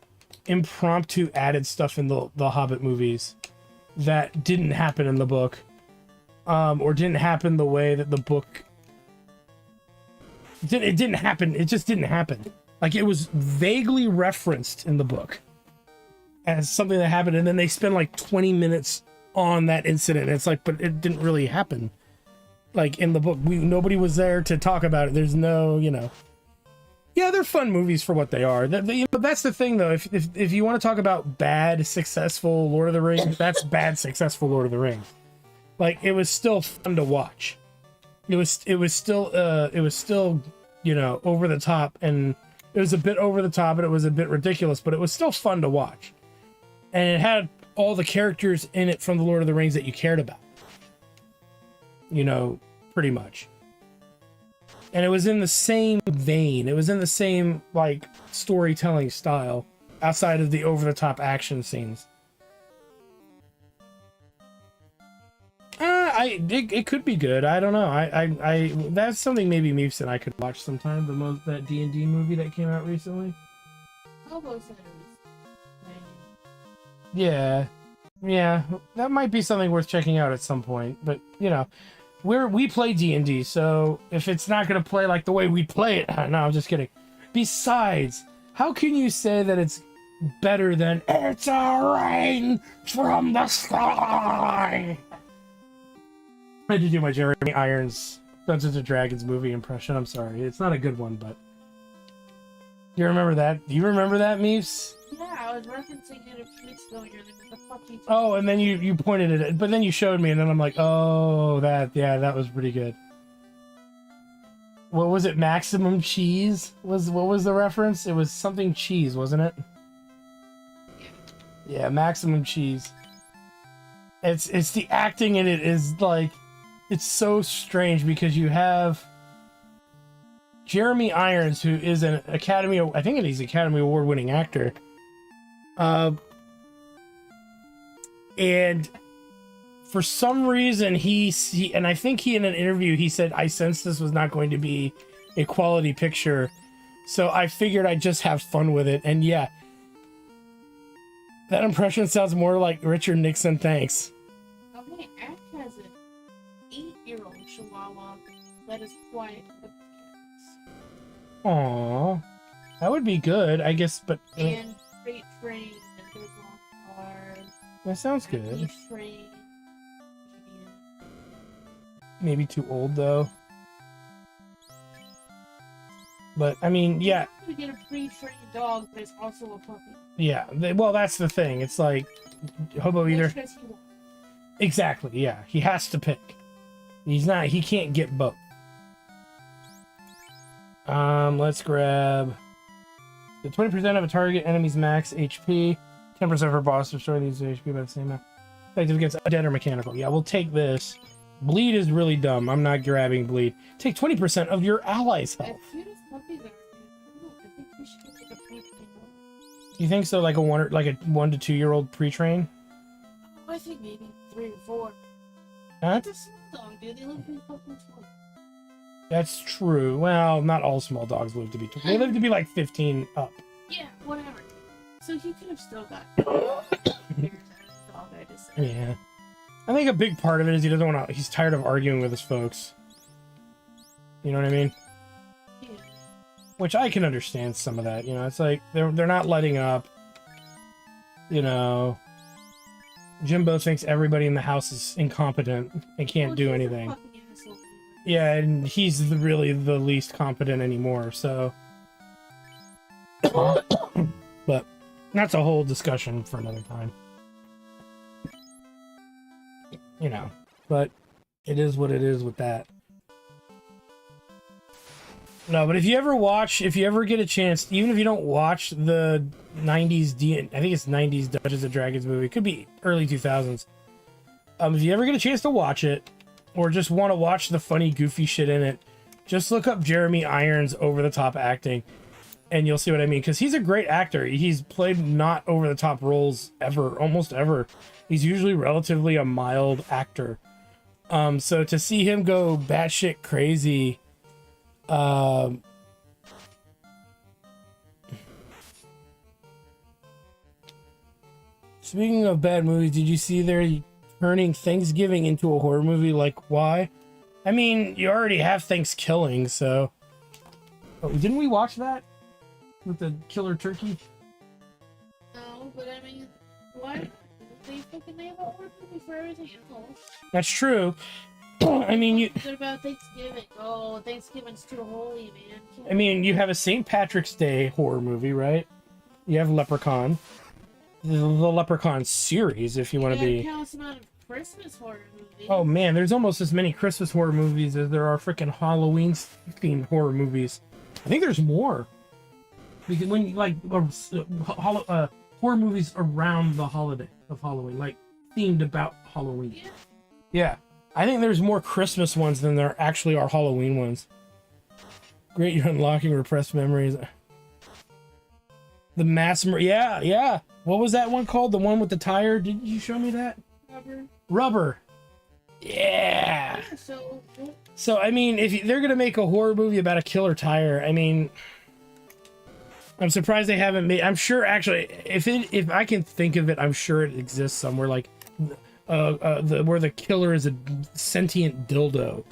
impromptu added stuff in the Hobbit movies that didn't happen in the book. Or didn't happen the way that the book... It didn't happen. It just didn't happen. Like, it was vaguely referenced in the book as something that happened, and then they spend, like, 20 minutes on that incident. It's like, but it didn't really happen. Like, in the book, nobody was there to talk about it. There's no, you know... Yeah, they're fun movies for what they are. But that's the thing, though. If you want to talk about bad, successful Lord of the Rings, that's bad, successful Lord of the Rings. Like, it was still fun to watch. It was still, you know, over the top, and it was a bit over the top, and it was a bit ridiculous, but it was still fun to watch. And it had all the characters in it from the Lord of the Rings that you cared about. You know, pretty much. And it was in the same vein. It was in the same, like, storytelling style, outside of the over-the-top action scenes. It could be good. I don't know. I that's something maybe Meeps and I could watch sometime. That D&D movie that came out recently. Yeah, that might be something worth checking out at some point. But you know, we play D&D, so if it's not gonna play like the way we play it, no, I'm just kidding. Besides, how can you say that it's better than "It's a rain from the sky"? I had to do my Jeremy Irons Dungeons and Dragons movie impression. I'm sorry, it's not a good one, but you remember that? Do you remember that, Meeps? Yeah, I was referencing it a few weeks ago. You're like, what the fuck you? Oh, and then you pointed it, but then you showed me, and then I'm like, oh, that was pretty good. What was it? Maximum cheese what was the reference? It was something cheese, wasn't it? Yeah, maximum cheese. It's the acting in it is like, it's so strange because you have Jeremy Irons, who is an Academy Award-winning actor. And for some reason he and I think he in an interview he said, I sensed this was not going to be a quality picture, so I figured I'd just have fun with it. And yeah, that impression sounds more like Richard Nixon. Thanks. Okay, Act has an 8-year-old Chihuahua that is quiet with cats. Aww, that would be good, I guess. But and freight train and those long cars. That sounds good. Train. Maybe too old though. But I mean, yeah. You get a pre-trained dog, but it's also a puppy. Yeah, well, that's the thing. It's like Hobo either. Exactly. Yeah, he has to pick. He can't get both. Let's grab the 20% of a target enemy's max HP, 10% for boss destroy these HP by the same amount. Effective against undead or mechanical. Yeah, we'll take this. Bleed is really dumb. I'm not grabbing bleed. Take 20% of your allies' health. As cute as puppies are, I think we should get a pre-trained dog. You think so? Like a 1 to 2 year old pre-train? I think maybe 3 or 4. Huh? It's a small dog, dude. They live pretty fucking small. That's true. Well, not all small dogs live to be. They live to be like 15 up. Yeah, whatever. So he could have still got dog. I just said. Yeah. I think a big part of it is he doesn't want to. He's tired of arguing with his folks. You know what I mean? Yeah. Which I can understand some of that. You know, it's like they're not letting up. You know, Jimbo thinks everybody in the house is incompetent and can't do anything. Yeah, and he's really the least competent anymore. So, but that's a whole discussion for another time. You know, but it is what it is with that. No, but if you ever get a chance, even if you don't watch the 90s, I think it's 90s Dungeons and Dragons movie, it could be early 2000s. If you ever get a chance to watch it, or just want to watch the funny, goofy shit in it, just look up Jeremy Irons' over-the-top acting, and you'll see what I mean. Because he's a great actor. He's played not over-the-top roles ever, almost ever. He's usually relatively a mild actor. So to see him go batshit crazy, speaking of bad movies, did you see they're turning Thanksgiving into a horror movie? Like, why? I mean, you already have Thanksgiving, so... Oh, didn't we watch that? With the killer turkey? No, but I mean, why? They fucking have a horror movie for everything else. That's true. I mean, you... What about Thanksgiving? Oh, Thanksgiving's too holy, man. I mean, you have a St. Patrick's Day horror movie, right? You have Leprechaun. The Leprechaun series, if you want to be... Countless amount of Christmas horror movies. Oh man, there's almost as many Christmas horror movies as there are freaking Halloween-themed horror movies. I think there's more. Because when like horror movies around the holiday of Halloween, like themed about Halloween. Yeah. Yeah. I think there's more Christmas ones than there actually are Halloween ones. Great, you're unlocking repressed memories. The yeah. What was that one called? The one with the tire? Did you show me that? Rubber. Yeah. So I mean, if they're gonna make a horror movie about a killer tire, I mean, I'm surprised they haven't made. I'm sure actually, if I can think of it, I'm sure it exists somewhere. Like, where the killer is a sentient dildo.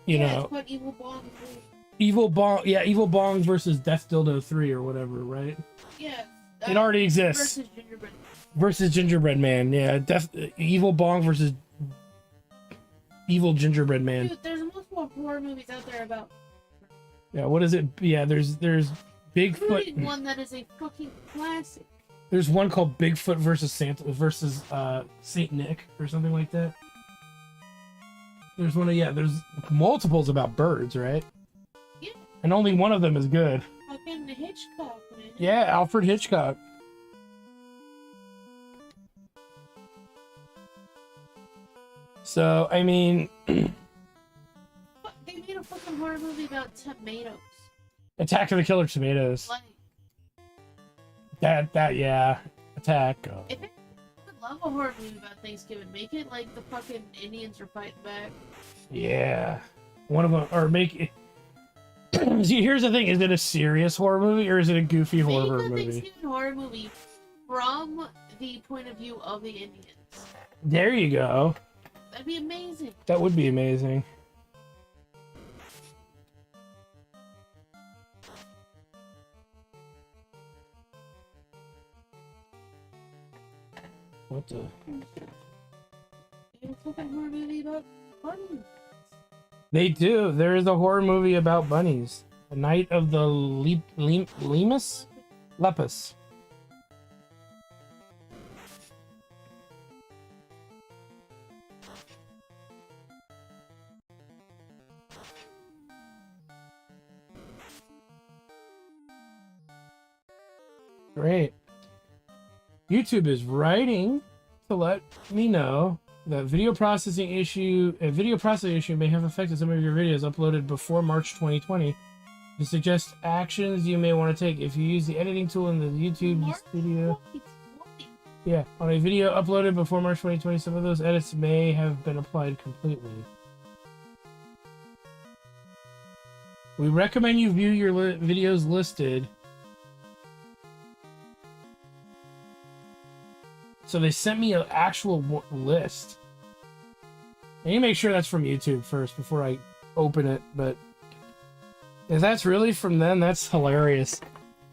You know. It's called Evil Bong. Evil Bong, yeah, Evil Bong versus Death Dildo 3 or whatever, right? Yeah. It already exists. Versus Gingerbread Man, yeah. Evil Bong versus Evil Gingerbread Man. Dude, there's multiple horror movies out there about. Yeah, what is it? Yeah, there's Bigfoot. One that is a fucking classic. There's one called Bigfoot versus Santa versus Saint Nick or something like that. There's one there's multiples about birds, right? Yeah. And only one of them is good. Fucking Hitchcock, man. Yeah, Alfred Hitchcock. So, I mean... They made a fucking horror movie about tomatoes. Attack of the Killer Tomatoes. Like... Yeah. Attack. If it would love a horror movie about Thanksgiving, make it like the fucking Indians are fighting back. Yeah. One of them... Or make it... See, here's the thing. Is it a serious horror movie or is it a goofy horror movie? Make a Thanksgiving horror movie from the point of view of the Indians. There you go. That'd be amazing. That would be amazing. What the? Horror movie about bunnies. They do. There is a horror movie about bunnies. The Night of the Lepus. Great. YouTube is writing to let me know that a video processing issue may have affected some of your videos uploaded before March 2020. To suggest actions you may want to take if you use the editing tool in the YouTube March studio. 2020. Yeah, on a video uploaded before March 2020, some of those edits may have been applied completely. We recommend you view your videos listed. So they sent me an actual list. I need to make sure that's from YouTube first before I open it, but if that's really from them, that's hilarious.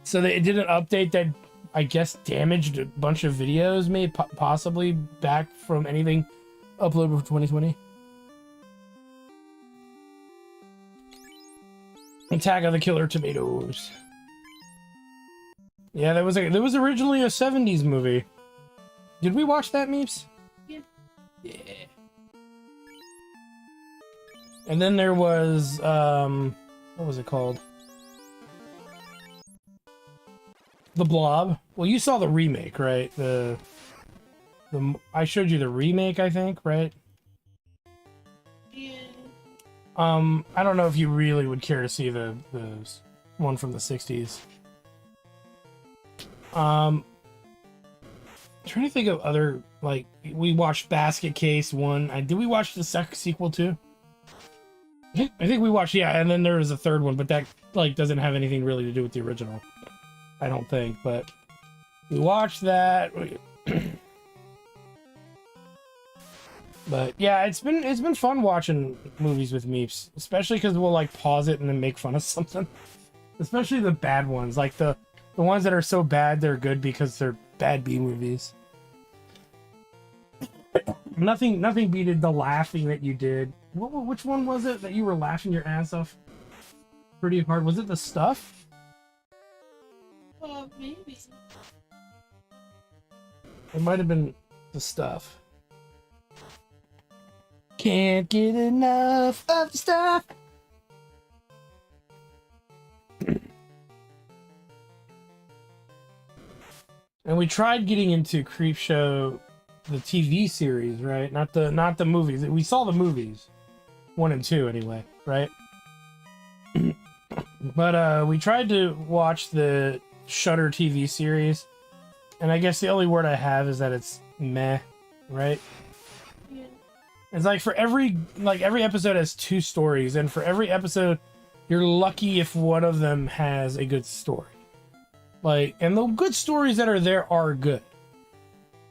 So they did an update that I guess damaged a bunch of videos, maybe possibly back from anything uploaded before 2020. Attack of the Killer Tomatoes. Yeah, there was originally a 70s movie. Did we watch that, Meeps? Yeah. Yeah. And then there was what was it called? The Blob. Well, you saw the remake, right? I showed you the remake, I think, right? Yeah. I don't know if you really would care to see the one from the 60s. Trying to think of other, like, we watched Basket Case 1. Did we watch the sequel too? I think we watched, yeah, and then there was a third one, but that, like, doesn't have anything really to do with the original. I don't think, but we watched that. But yeah, it's been fun watching movies with Meeps, especially because we'll like pause it and then make fun of something. Especially the bad ones, like the ones that are so bad they're good because they're bad B movies. Nothing beated the laughing that you did. Which one was it that you were laughing your ass off pretty hard? Was it The Stuff? Maybe. It might have been The Stuff. Can't get enough of the stuff. And we tried getting into Creepshow, the TV series, right? Not the movies. We saw the movies, 1 and 2 anyway, right? But we tried to watch the Shudder TV series, and I guess the only word I have is that it's meh, right? Yeah. It's like for every episode has 2 stories, and for every episode, you're lucky if one of them has a good story. Like, and the good stories that are there are good.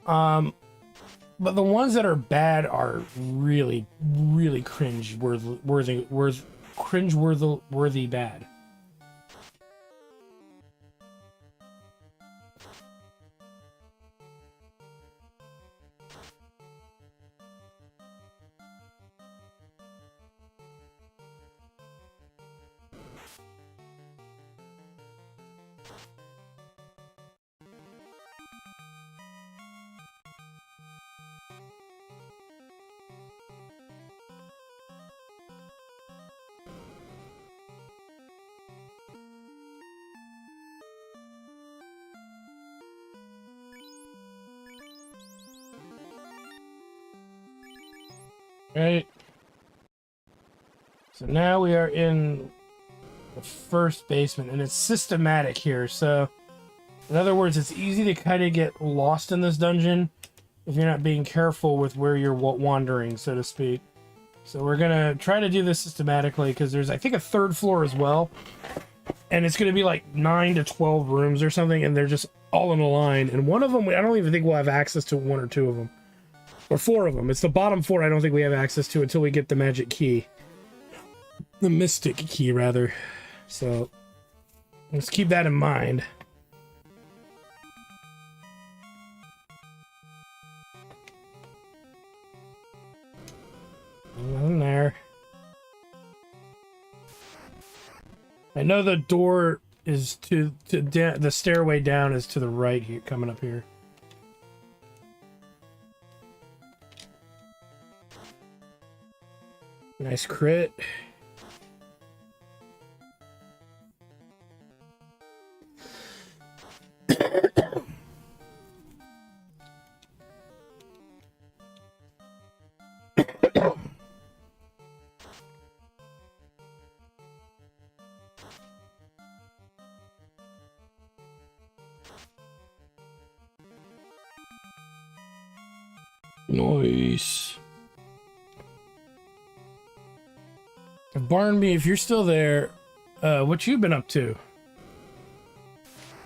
But the ones that are bad are really, really cringe-worthy bad. Right. So now we are in the first basement, and it's systematic here. So, in other words, it's easy to kind of get lost in this dungeon if you're not being careful with where you're wandering, so to speak. So we're gonna try to do this systematically because there's, I think, a 3rd floor as well, and it's gonna be like 9 to 12 rooms or something, and they're just all in a line. And one of them, I don't even think we'll have access to 1 or 2 of them. Or 4 of them. It's the bottom 4 I don't think we have access to until we get the magic key. The mystic key, rather. So, let's keep that in mind. Nothing there. I know the door is the stairway down is to the right here, coming up here. Nice crit. Nice. Barnby, if you're still there, what you been up to?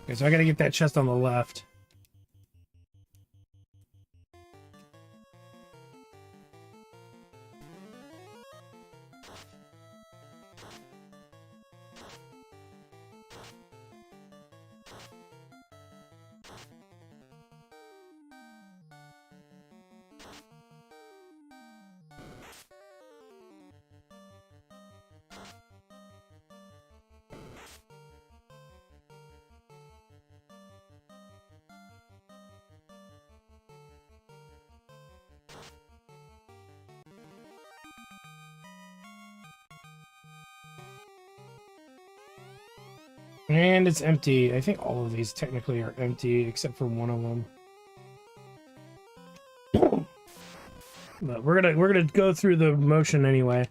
Okay, so I gotta get that chest on the left. And it's empty. I think all of these technically are empty except for one of them. But we're gonna go through the motion anyway.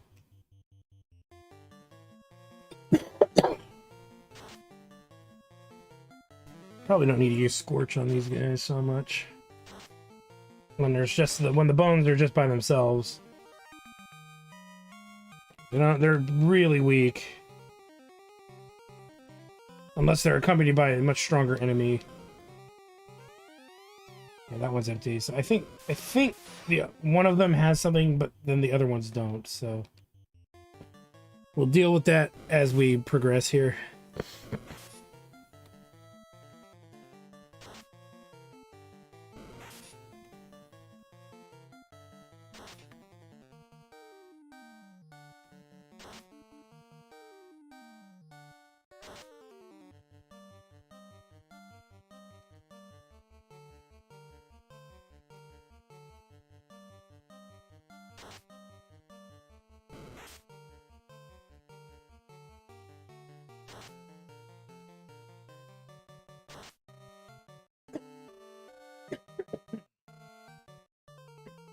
Probably don't need to use Scorch on these guys so much. When there's just when the bones are just by themselves. They're really weak. Unless they're accompanied by a much stronger enemy. Yeah, that one's empty. So I think yeah, one of them has something, but then the other ones don't. So we'll deal with that as we progress here.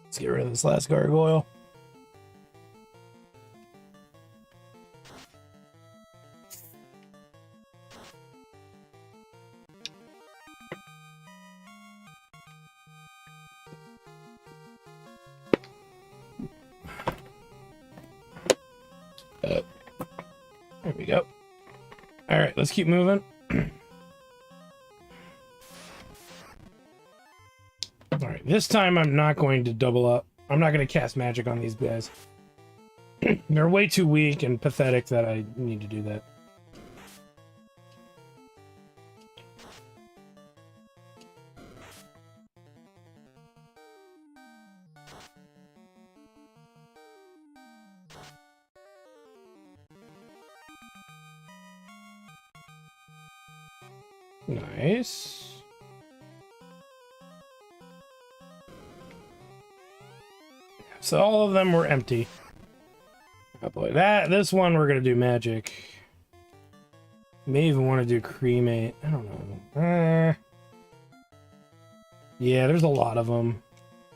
Let's get rid of this last gargoyle. There we go. All right, let's keep moving. Alright, this time I'm not going to double up. I'm not going to cast magic on these guys. They're way too weak and pathetic that I need to do that. Nice. So all of them were empty. Oh boy, this one we're gonna do magic. May even want to do cremate. I don't know. Yeah, there's a lot of them.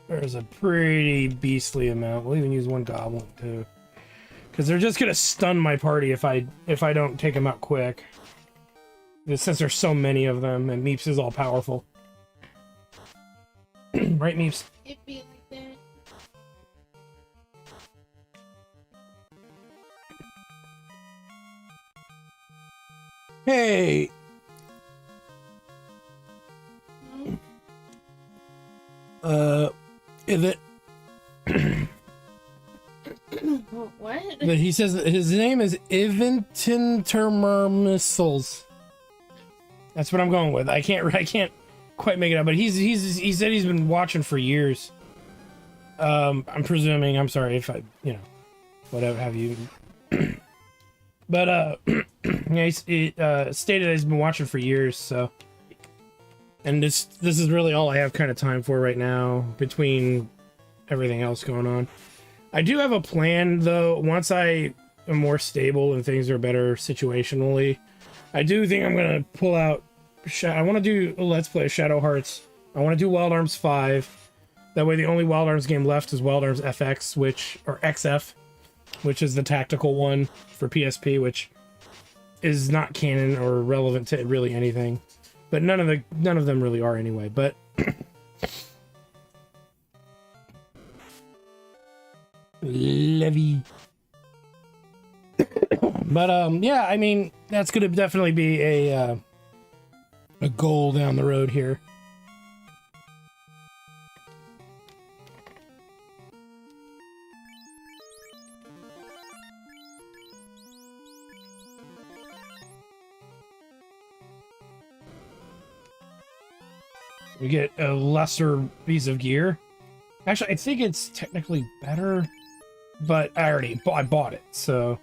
There's a pretty beastly amount. We'll even use one goblin too, because they're just gonna stun my party if I don't take them out quick. Since there's so many of them, and Meeps is all powerful. Right, Meeps? It be like that. Hey! Is it... What? He says that his name is Iventintermermissals. That's what I'm going with. I can't quite make it up, but he said he's been watching for years. I'm presuming. I'm sorry if I, whatever have you. But yeah, he stated he's been watching for years. So, and this is really all I have kind of time for right now between everything else going on. I do have a plan though. Once I am more stable and things are better situationally, I do think I'm gonna pull out. I want to do a Let's Play Shadow Hearts. I want to do Wild Arms 5. That way, the only Wild Arms game left is Wild Arms FX, or XF, which is the tactical one for PSP, which is not canon or relevant to really anything. But none of them really are anyway. But Levy. But yeah, I mean that's gonna definitely be a goal down the road here. We get a lesser piece of gear. Actually, I think it's technically better, but I bought it, so.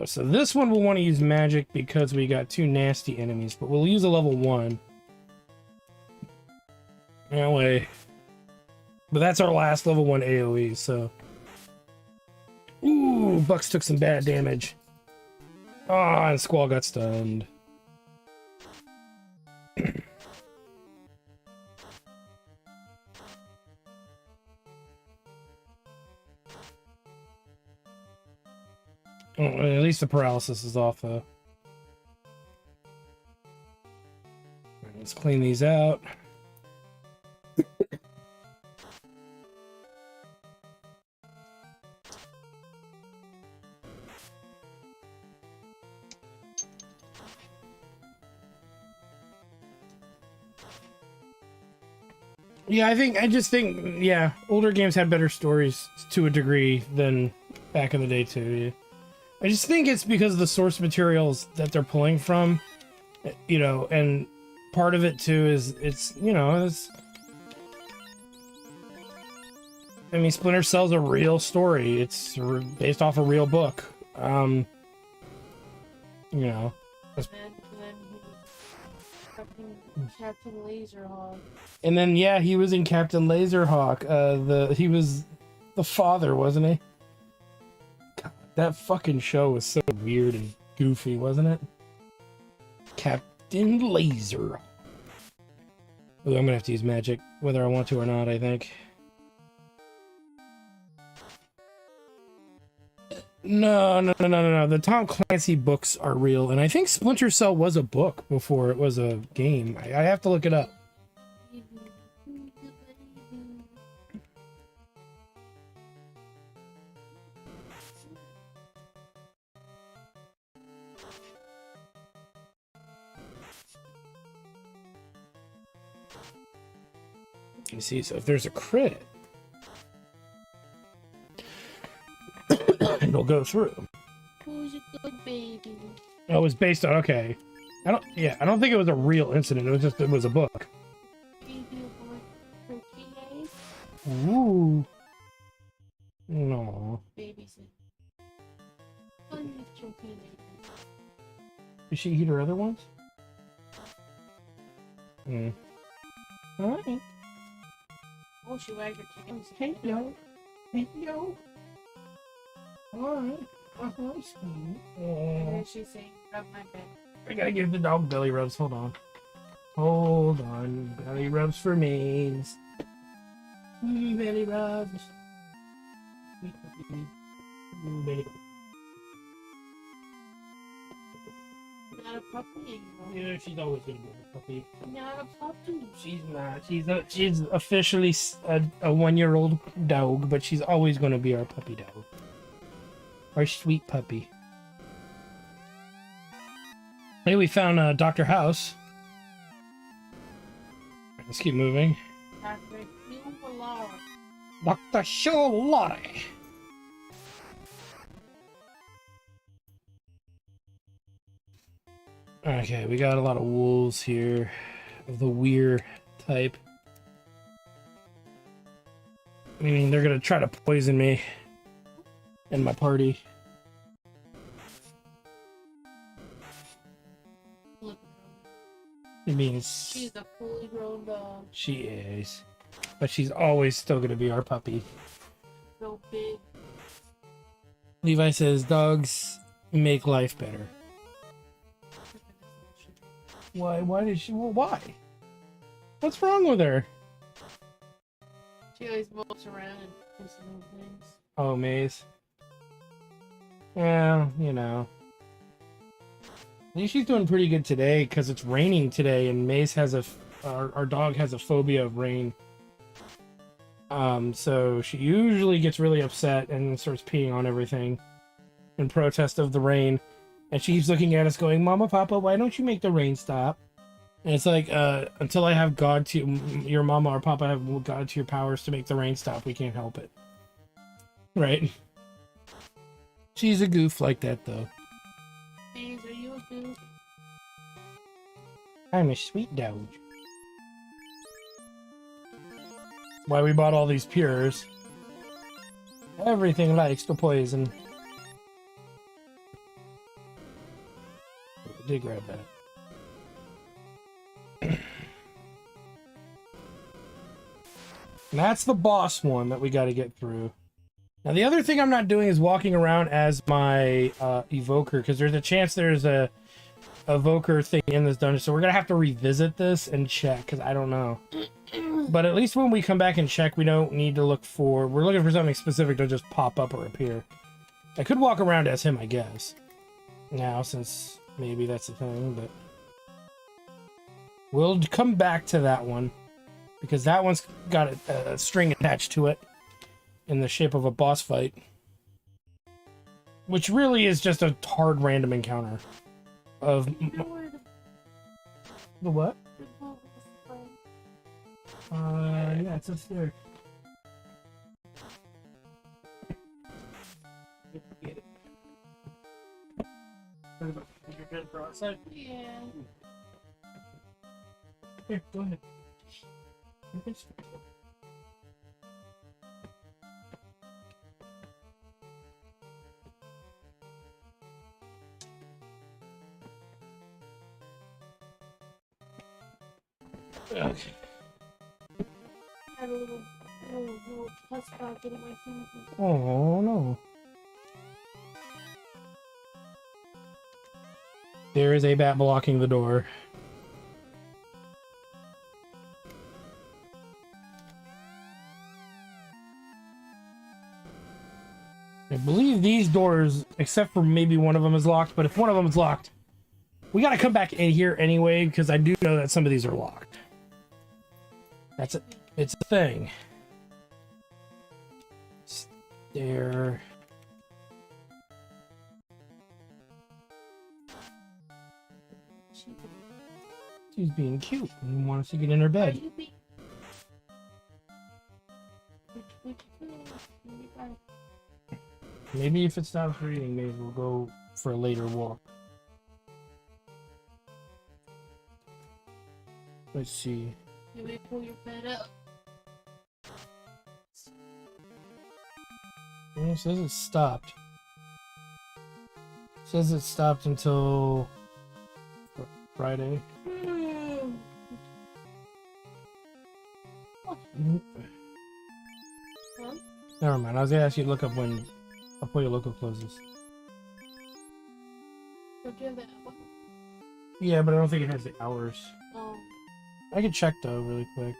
So this one we'll want to use magic because we got 2 nasty enemies, but we'll use a level 1. Anyway. But that's our last level 1 AoE, so. Ooh, Bucks took some bad damage. Ah, and Squall got stunned. Oh, at least the paralysis is off, though. Right, let's clean these out. Yeah, I just think, yeah, older games had better stories to a degree than back in the day, too. Yeah. I just think it's because of the source materials that they're pulling from, you know, and part of it, too, is it's, you know, it's... I mean, Splinter Cell's a real story. It's based off a real book. You know. Captain Laserhawk. And then, yeah, he was in Captain Laserhawk. He was the father, wasn't he? God, that fucking show was so weird and goofy, wasn't it? Captain Laserhawk. Ooh, I'm gonna have to use magic, whether I want to or not, I think. No. The Tom Clancy books are real, and I think Splinter Cell was a book before it was a game. I have to look it up. You see, so if there's a crit, it'll go through. Who's a good baby? Oh, it was based on, okay. I don't think it was a real incident. It was a book. Baby boy for teenage? Ooh. No. Babysit. Fun with your teenagers. Did she eat her other ones? Hmm. Alright. Oh, she wagged her tail. Hey, yo. Hey, yo. Alright. That's And cool. then she's saying, rub my back. I gotta give the dog belly rubs. Hold on. Hold on. Belly rubs for me. Belly rubs. Belly. Not a puppy anymore. Yeah, she's always gonna be a puppy. Not a puppy. She's not. She's officially a 1-year-old dog, but she's always gonna be our puppy dog. Our sweet puppy. Hey, we found Dr. House. Let's keep moving. Dr. Sholari. Okay, we got a lot of wolves here of the weird type. I mean, they're gonna try to poison me and my party. I mean, She's a fully grown dog. she is, but she's always still gonna be our puppy. So big. Levi says dogs make life better. Why? Why did she? Well, why? What's wrong with her? She always moves around and does little things. Oh, Maze. Yeah, you know. I think she's doing pretty good today because it's raining today, and Mace has our dog has a phobia of rain. So she usually gets really upset and starts peeing on everything in protest of the rain. And she keeps looking at us going, Mama, Papa, why don't you make the rain stop? And it's like, until I have God to your mama or Papa have God to your powers to make the rain stop, we can't help it. Right? She's a goof like that, though. Maze, are you a goof? I'm a sweet dog. Why we bought all these pures. Everything likes the poison. I did grab that. And that's the boss one that we got to get through. Now the other thing I'm not doing is walking around as my evoker, because there's a chance there's a evoker thing in this dungeon, so we're gonna have to revisit this and check, because I don't know. But at least when we come back and check, we don't need to look for... We're looking for something specific to just pop up or appear. I could walk around as him, I guess. Now, since maybe that's the thing, but... We'll come back to that one. Because that one's got a string attached to it. In the shape of a boss fight. Which really is just a hard random encounter. Of... The what? Yeah, it's upstairs. Get it. You're good for outside? Yeah. Here, go ahead. You can speak. Okay. I had a little pus pocket in my finger. Oh no. There is a bat blocking the door. I believe these doors, except for maybe one of them is locked, but if one of them is locked, we gotta come back in here anyway, because I do know that some of these are locked. That's it. It's a thing. There. She's being cute and wants to get in her bed. Maybe if it stops reading, maybe we'll go for a later walk. Let's see. You may pull your bed up. It says it stopped. It says it stopped until Friday. Huh? Never mind. I was gonna ask you to look up when Apoyo Loco closes. Don't you have that one? Yeah, but I don't think it has the hours. Oh. I could check though, really quick,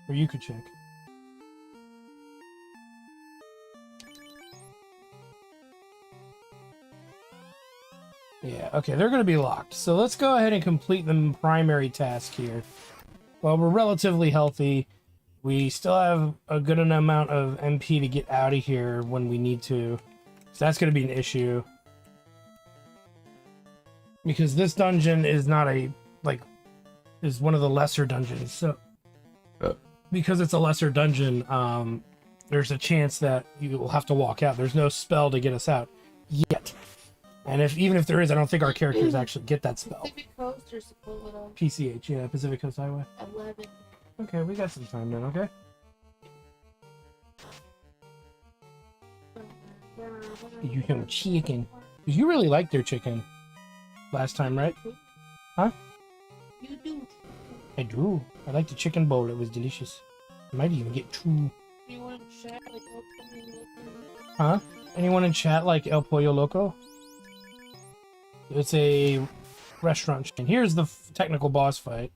or you could check. Yeah, okay, they're going to be locked. So let's go ahead and complete the primary task here. While we're relatively healthy, we still have a good amount of MP to get out of here when we need to. So that's going to be an issue. Because this dungeon is not a, like, is one of the lesser dungeons. So, because it's a lesser dungeon, there's a chance that you will have to walk out. There's no spell to get us out yet. And even if there is, I don't think our characters actually get that spell. Pacific Coast or Sepulveda? PCH, yeah, Pacific Coast Highway. 11. Okay, we got some time then, okay? You know, chicken. You really liked their chicken last time, right? Huh? You do. I do. I like the chicken bowl. It was delicious. I might even get two. You want to chat like El Pollo Loco? Huh? Anyone in chat like El Pollo Loco? It's a restaurant chain. Here's the technical boss fight.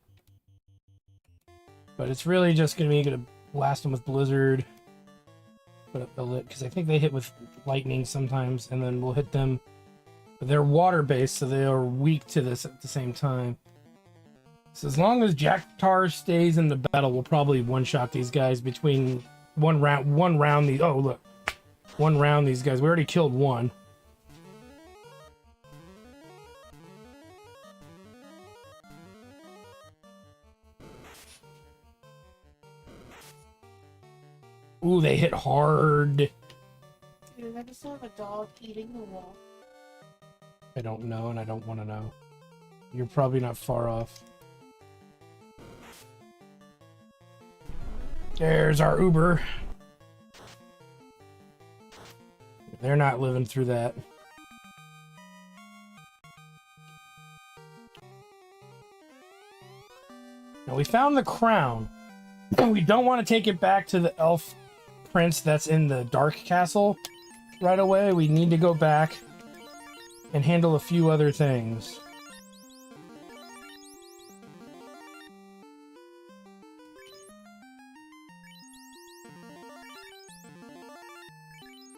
But it's really just going to be going to blast him with Blizzard. put up a lit because I think they hit with lightning sometimes, and then we'll hit them. They're water-based, so they are weak to this at the same time. So as long as Jack Tar stays in the battle, we'll probably one-shot these guys between one round. Oh look, one round these guys. We already killed one. Ooh, they hit hard. Dude, I just saw a dog eating the wall. I don't know, and I don't want to know. You're probably not far off. There's our Uber. They're not living through that. Now we found the crown. And we don't want to take it back to the elf prince that's in the dark castle right away. We need to go back and handle a few other things.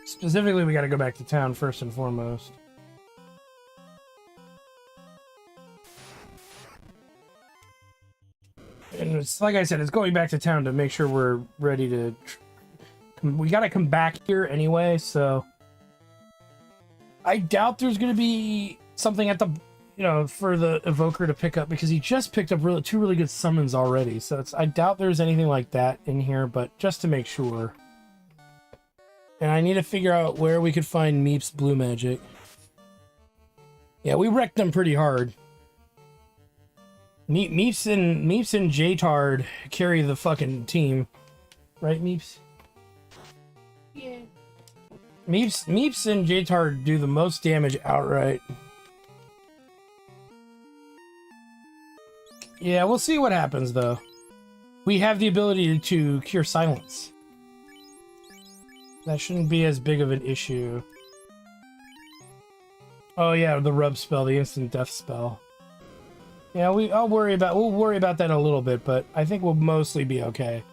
Specifically, we got to go back to town first and foremost. And it's like I said, it's going back to town to make sure we're ready to... We got to come back here anyway, so... I doubt there's going to be something at the... You know, for the evoker to pick up, because he just picked up two really good summons already. So I doubt there's anything like that in here, but just to make sure. And I need to figure out where we could find Meep's blue magic. Yeah, we wrecked them pretty hard. Meeps and J-Tard carry the fucking team. Right, Meeps? Yeah. Meeps and J-Tard do the most damage outright. Yeah, we'll see what happens, though. We have the ability to cure silence. That shouldn't be as big of an issue. Oh yeah, the rub spell, the instant death spell. Yeah, we'll worry about that a little bit, but I think we'll mostly be okay.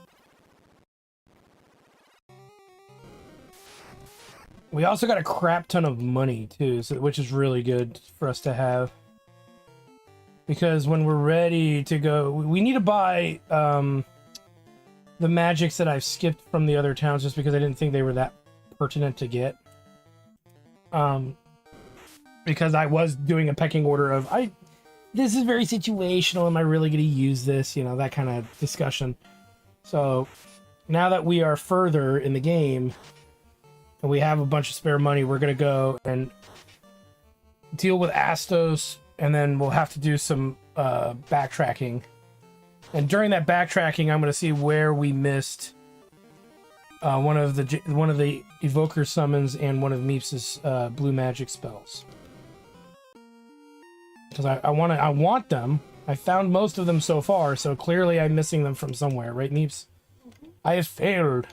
We also got a crap ton of money too, which is really good for us to have. Because when we're ready to go, we need to buy the magics that I've skipped from the other towns just because I didn't think they were that pertinent to get. Because I was doing a pecking order of, this is very situational, am I really going to use this? You know, that kind of discussion. So, now that we are further in the game, and we have a bunch of spare money, we're going to go and deal with Astos, and then we'll have to do some backtracking. And during that backtracking, I'm going to see where we missed one of the evoker summons and one of Meeps's blue magic spells. Because I want them. I found most of them so far, so clearly I'm missing them from somewhere, right, Meeps? Mm-hmm. I have failed.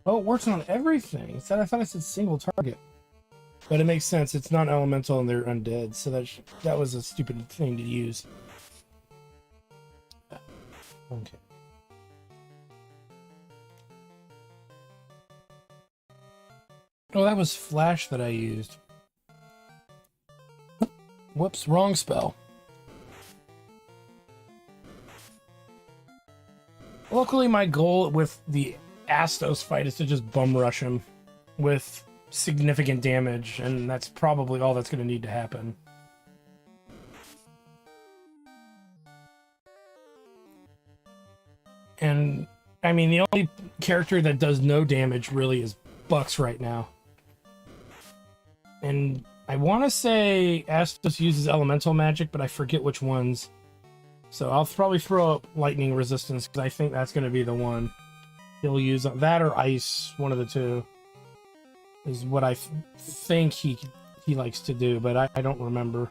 Oh, it works on everything. I thought it said single target. But it makes sense. It's not elemental and they're undead, so that was a stupid thing to use. Okay. Oh, that was Flash that I used. Whoops, wrong spell. Luckily, my goal with the Astos fight is to just bum rush him with significant damage, and that's probably all that's going to need to happen. And I mean, the only character that does no damage really is Bucks right now. And I want to say Astos uses elemental magic, but I forget which ones. So I'll probably throw up lightning resistance because I think that's going to be the one. He'll use that or ice, one of the two, is what I think he likes to do, but I don't remember.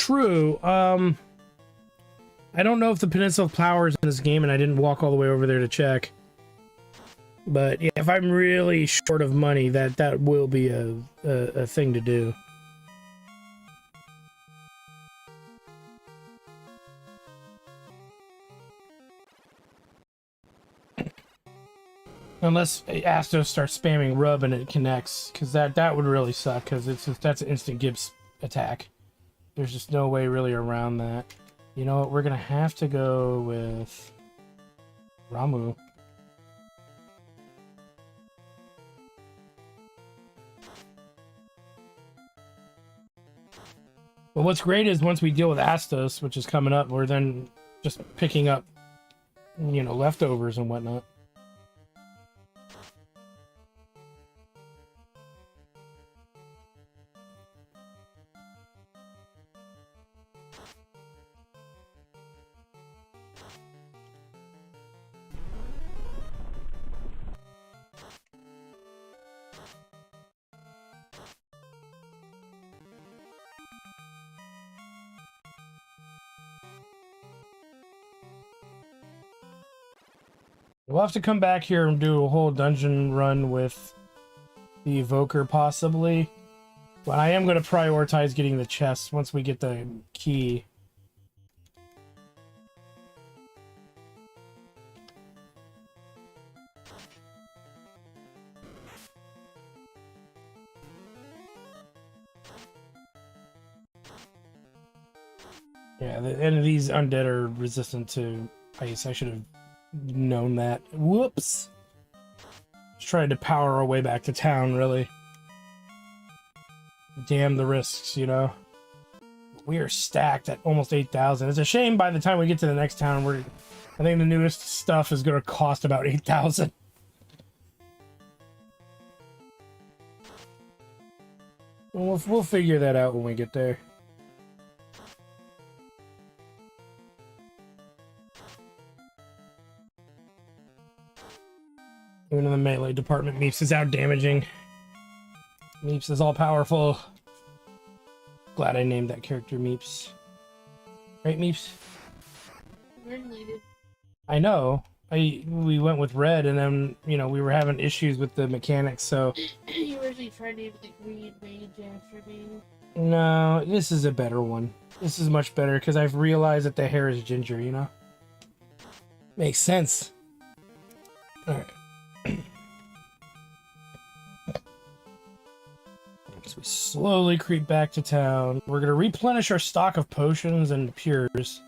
true. I don't know if the Peninsula of Power is in this game, and I didn't walk all the way over there to check. But yeah, if I'm really short of money, that will be a thing to do. Unless Astos starts spamming rub and it connects, because that would really suck, because that's an instant Gibbs attack. There's just no way really around that. You know what? We're gonna have to go with Ramu. But what's great is once we deal with Astos, which is coming up, we're then just picking up, you know, leftovers and whatnot. We'll have to come back here and do a whole dungeon run with the Evoker, possibly. But I am going to prioritize getting the chest once we get the key. Yeah, and these undead are resistant to ice. I should have known that. Whoops. Just trying to power our way back to town, really. Damn the risks, you know. We are stacked at almost 8,000. It's a shame by the time we get to the next town, I think the newest stuff is going to cost about 8,000. We'll figure that out when we get there. Even in the melee department, Meeps is out damaging. Meeps is all powerful. Glad I named that character Meeps. Right, Meeps? I know. We went with red, and then, you know, we were having issues with the mechanics, so... You originally tried to name the green mage after me. No, this is a better one. This is much better, because I've realized that the hair is ginger, you know? Makes sense. Alright. So we slowly creep back to town. We're going to replenish our stock of potions and pures.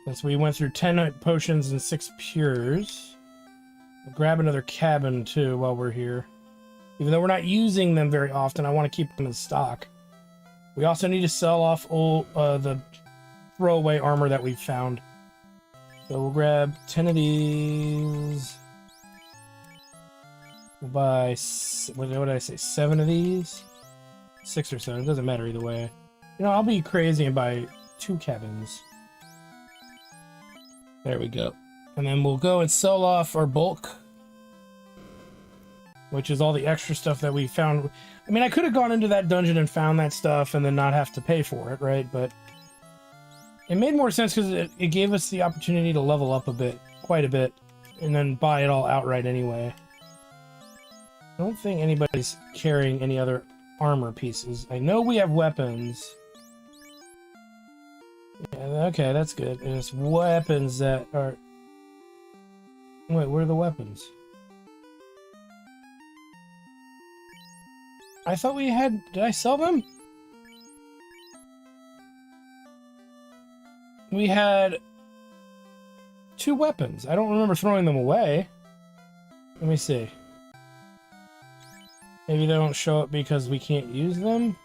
Since we went through 10 potions and 6 pures. We'll grab another cabin too while we're here. Even though we're not using them very often, I want to keep them in stock. We also need to sell off all the throwaway armor that we found. So we'll grab 10 of these. We'll buy, what did I say, 7 of these? 6 or 7, it doesn't matter either way. You know, I'll be crazy and buy 2 cabins. There we go. And then we'll go and sell off our bulk, which is all the extra stuff that we found. I mean, I could have gone into that dungeon and found that stuff and then not have to pay for it, right? But it made more sense because it gave us the opportunity to level up a bit, quite a bit, and then buy it all outright anyway. I don't think anybody's carrying any other armor pieces. I know we have weapons. Yeah, okay, that's good. And it's weapons that are... Wait, where are the weapons? I thought we had... Did I sell them? We had 2 weapons. I don't remember throwing them away. Let me see. Maybe they don't show up because we can't use them?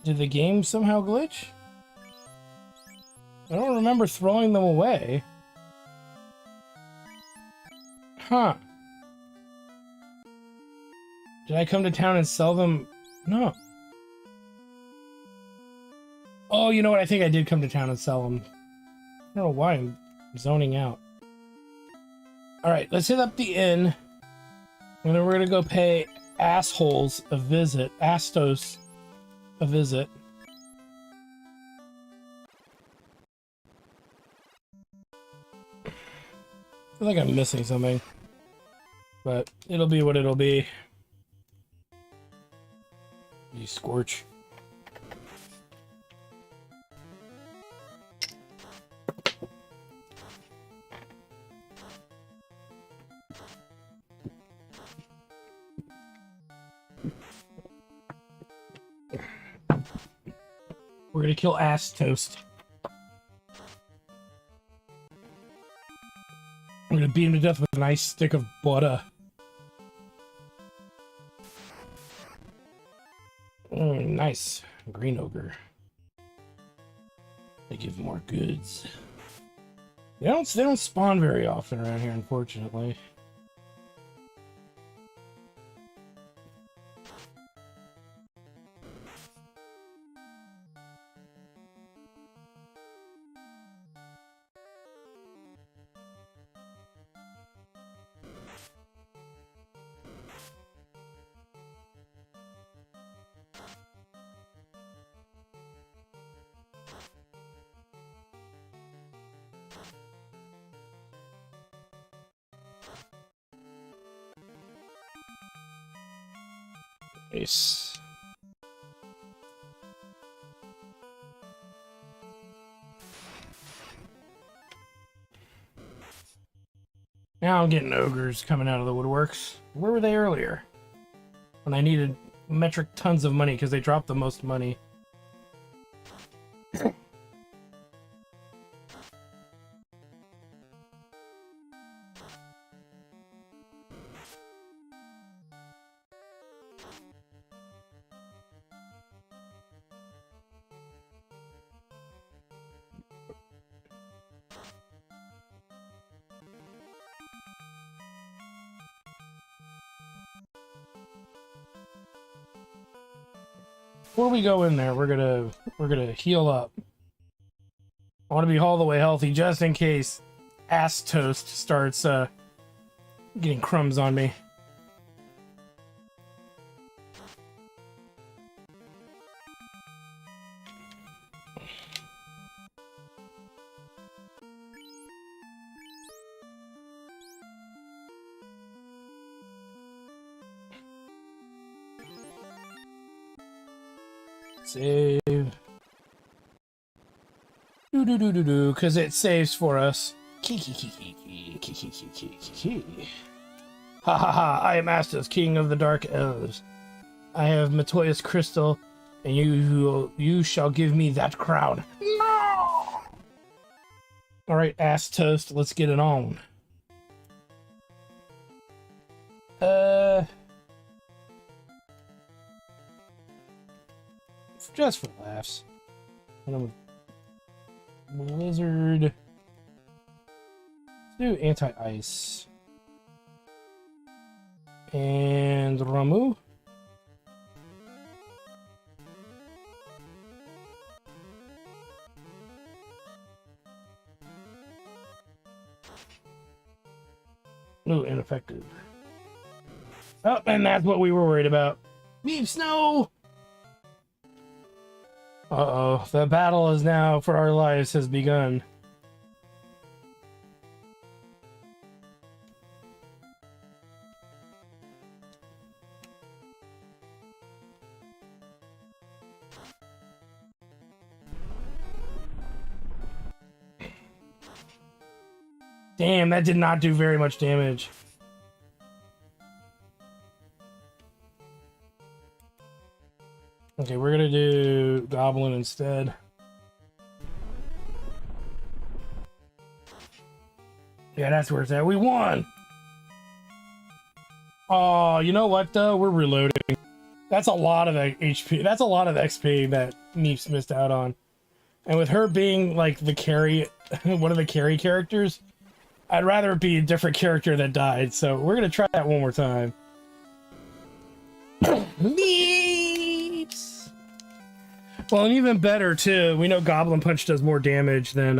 Did the game somehow glitch? I don't remember throwing them away. Huh. Did I come to town and sell them? No. Oh, you know what? I think I did come to town and sell them. I don't know why I'm zoning out. Alright, let's hit up the inn. And then we're gonna go pay assholes a visit. Astos a visit. I feel like I'm missing something. But it'll be what it'll be. You scorch. We're gonna kill ass toast. I'm gonna beat him to death with a nice stick of butter. Nice. Green ogre. They give more goods. They don't spawn very often around here, unfortunately. Nice. Now I'm getting ogres coming out of the woodworks. Where were they earlier? When I needed metric tons of money because they dropped the most money. Before we go in there, we're gonna heal up. I want to be all the way healthy just in case ass toast starts getting crumbs on me. Save. Do, because it saves for us. Ha ha ha, I am Astos, king of the dark elves. I have Matoya's crystal, and you shall give me that crown. No! Alright, ass toast, let's get it on. Just for laughs. Blizzard. Let's do anti-ice. And Ramu. Ooh, ineffective. Oh, and that's what we were worried about. Beep snow! Uh-oh, the battle is now for our lives has begun. Damn, that did not do very much damage. Okay, we're gonna do Goblin instead. Yeah, that's where it's at. We won! Oh, you know what though? We're reloading. That's a lot of HP. That's a lot of XP that Neeps missed out on. And with her being like the carry, one of the carry characters, I'd rather it be a different character that died. So we're gonna try that one more time. Neeps! Well, and even better too, we know Goblin Punch does more damage than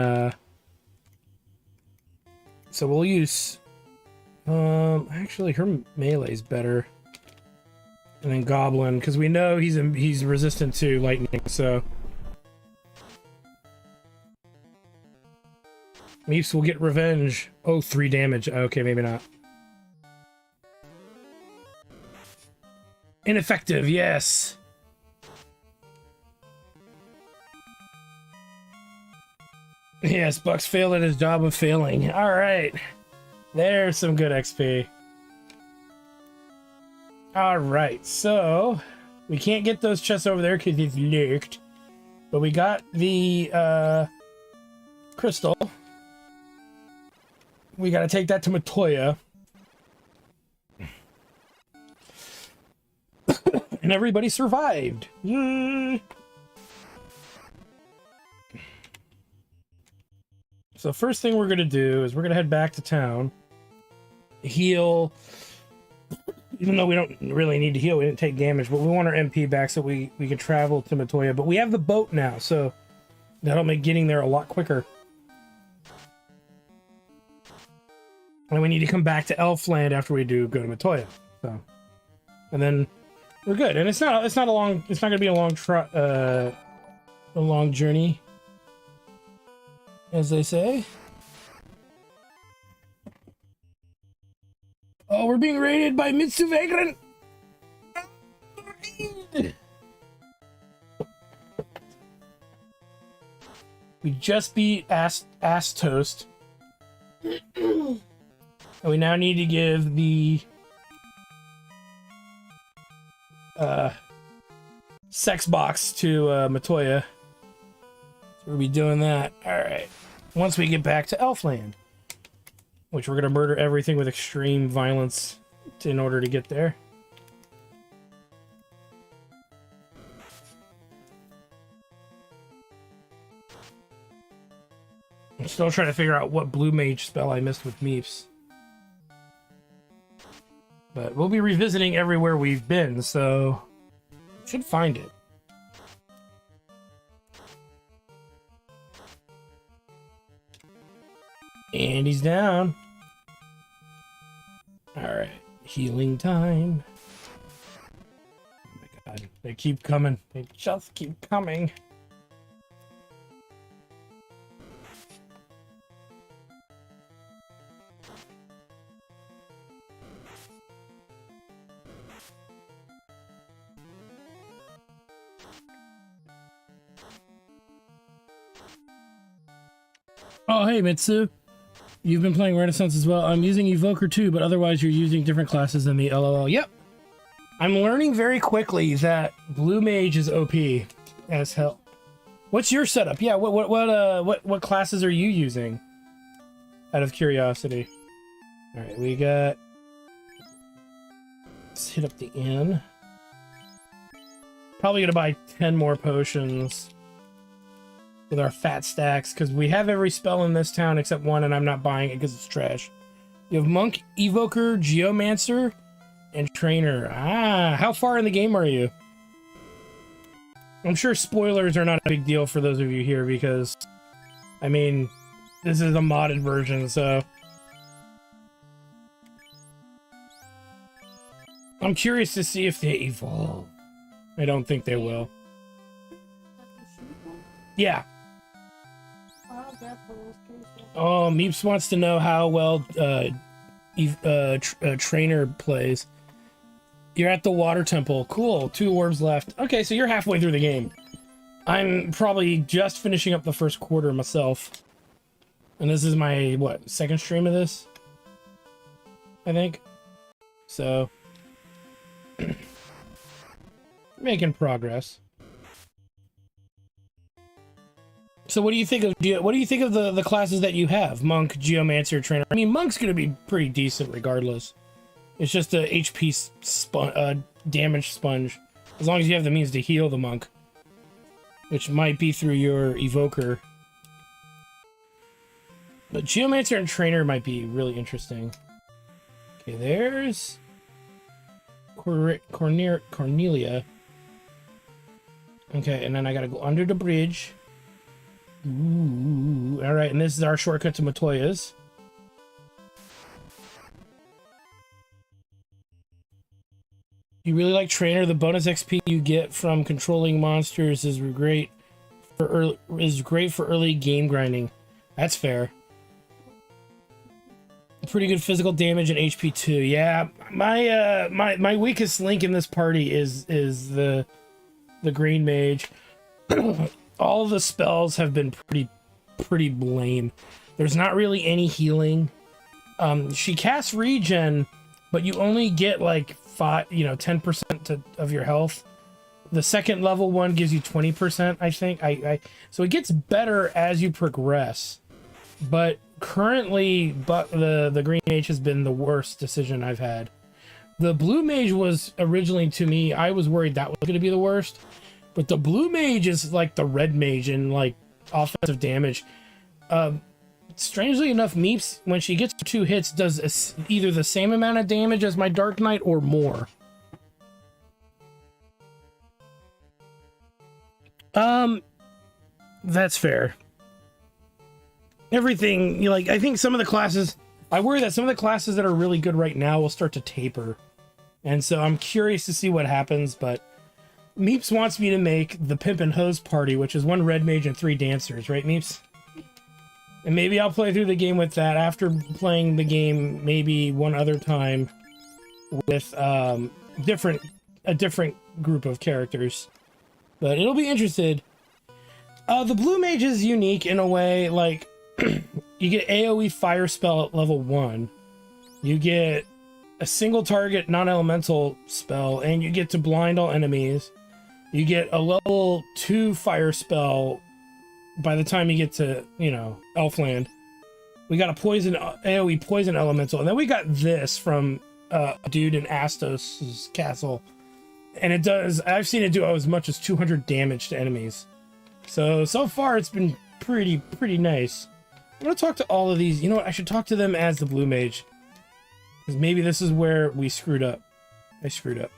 so we'll use actually her melee's better. And then Goblin, because we know he's resistant to lightning, so... Meeps will get revenge. Oh, 3 damage. Okay, maybe not. Ineffective, yes! Yes, Buck's failed at his job of failing. Alright. There's some good XP. Alright, so... We can't get those chests over there because it's locked. But we got the, crystal. We gotta take that to Matoya. And everybody survived. Yay! So first thing we're gonna do is we're gonna head back to town. Heal. Even though we don't really need to heal, we didn't take damage, but we want our MP back so we can travel to Matoya. But we have the boat now, so that'll make getting there a lot quicker. And we need to come back to Elfland after we do go to Matoya. So, and then we're good. And it's not gonna be a long journey, as they say. Oh, we're being raided by Mitsu Vagrant! We just beat Ass Toast. And we now need to give the sex box to Matoya. So we'll be doing that. Alright. Once we get back to Elfland. Which we're gonna murder everything with extreme violence in order to get there. I'm still trying to figure out what blue mage spell I missed with Meeps. But we'll be revisiting everywhere we've been, so should find it. And he's down. Alright, healing time. Oh my god, they keep coming. They just keep coming. Oh, hey, Mitsu. You've been playing Renaissance as well. I'm using Evoker too, but otherwise you're using different classes than me. LOL. Yep. I'm learning very quickly that Blue Mage is OP as hell. What's your setup? Yeah, what classes are you using? Out of curiosity. All right, we got. Let's hit up the inn. Probably gonna buy 10 more potions with our fat stacks, because we have every spell in this town except one, and I'm not buying it because it's trash. You have Monk, Evoker, Geomancer, and Trainer. Ah, how far in the game are you? I'm sure spoilers are not a big deal for those of you here, because, I mean, this is a modded version, so... I'm curious to see if they evolve. I don't think they will. Yeah. Oh, Meeps wants to know how well Trainer plays. You're at the water temple. Cool. 2 orbs left. Okay, so you're halfway through the game. I'm probably just finishing up the first quarter myself. And this is my, what, second stream of this? I think. So... making progress. So what do you think of the classes that you have? Monk, Geomancer, Trainer. I mean, Monk's gonna be pretty decent regardless. It's just a HP damage sponge, as long as you have the means to heal the Monk, which might be through your Evoker. But Geomancer and Trainer might be really interesting. Okay, there's Cornelia. Okay, and then I gotta go under the bridge. Ooh, all right, and this is our shortcut to Matoya's. You really like Trainer? The bonus XP you get from controlling monsters is great for early game grinding. That's fair. Pretty good physical damage and HP too. Yeah, my weakest link in this party is the green mage. All of the spells have been pretty lame. There's not really any healing. She casts regen, but you only get like 10% of your health. The second level one gives you 20%, I think. So it gets better as you progress. But currently, the green mage has been the worst decision I've had. The blue mage was originally, to me, I was worried that was going to be the worst. But the blue mage is like the red mage in like offensive damage. Strangely enough, Meeps, when she gets 2 hits, does either the same amount of damage as my Dark Knight or more. That's fair. Everything, I think some of the classes, I worry that some of the classes that are really good right now will start to taper. And so I'm curious to see what happens, but Meeps wants me to make the Pimp and Hose party, which is 1 red mage and 3 dancers, right, Meeps? And maybe I'll play through the game with that after playing the game maybe one other time with a different group of characters. But it'll be interesting. The blue mage is unique in a way, like you get AoE fire spell at level 1. You get a single target non-elemental spell, and you get to blind all enemies. You get a level 2 fire spell by the time you get to, Elfland. We got a AoE poison elemental, and then we got this from a dude in Astos' castle. And it does, I've seen it do as much as 200 damage to enemies. So far it's been pretty nice. I'm gonna talk to all of these. You know what? I should talk to them as the blue mage. Because maybe this is where we screwed up. I screwed up.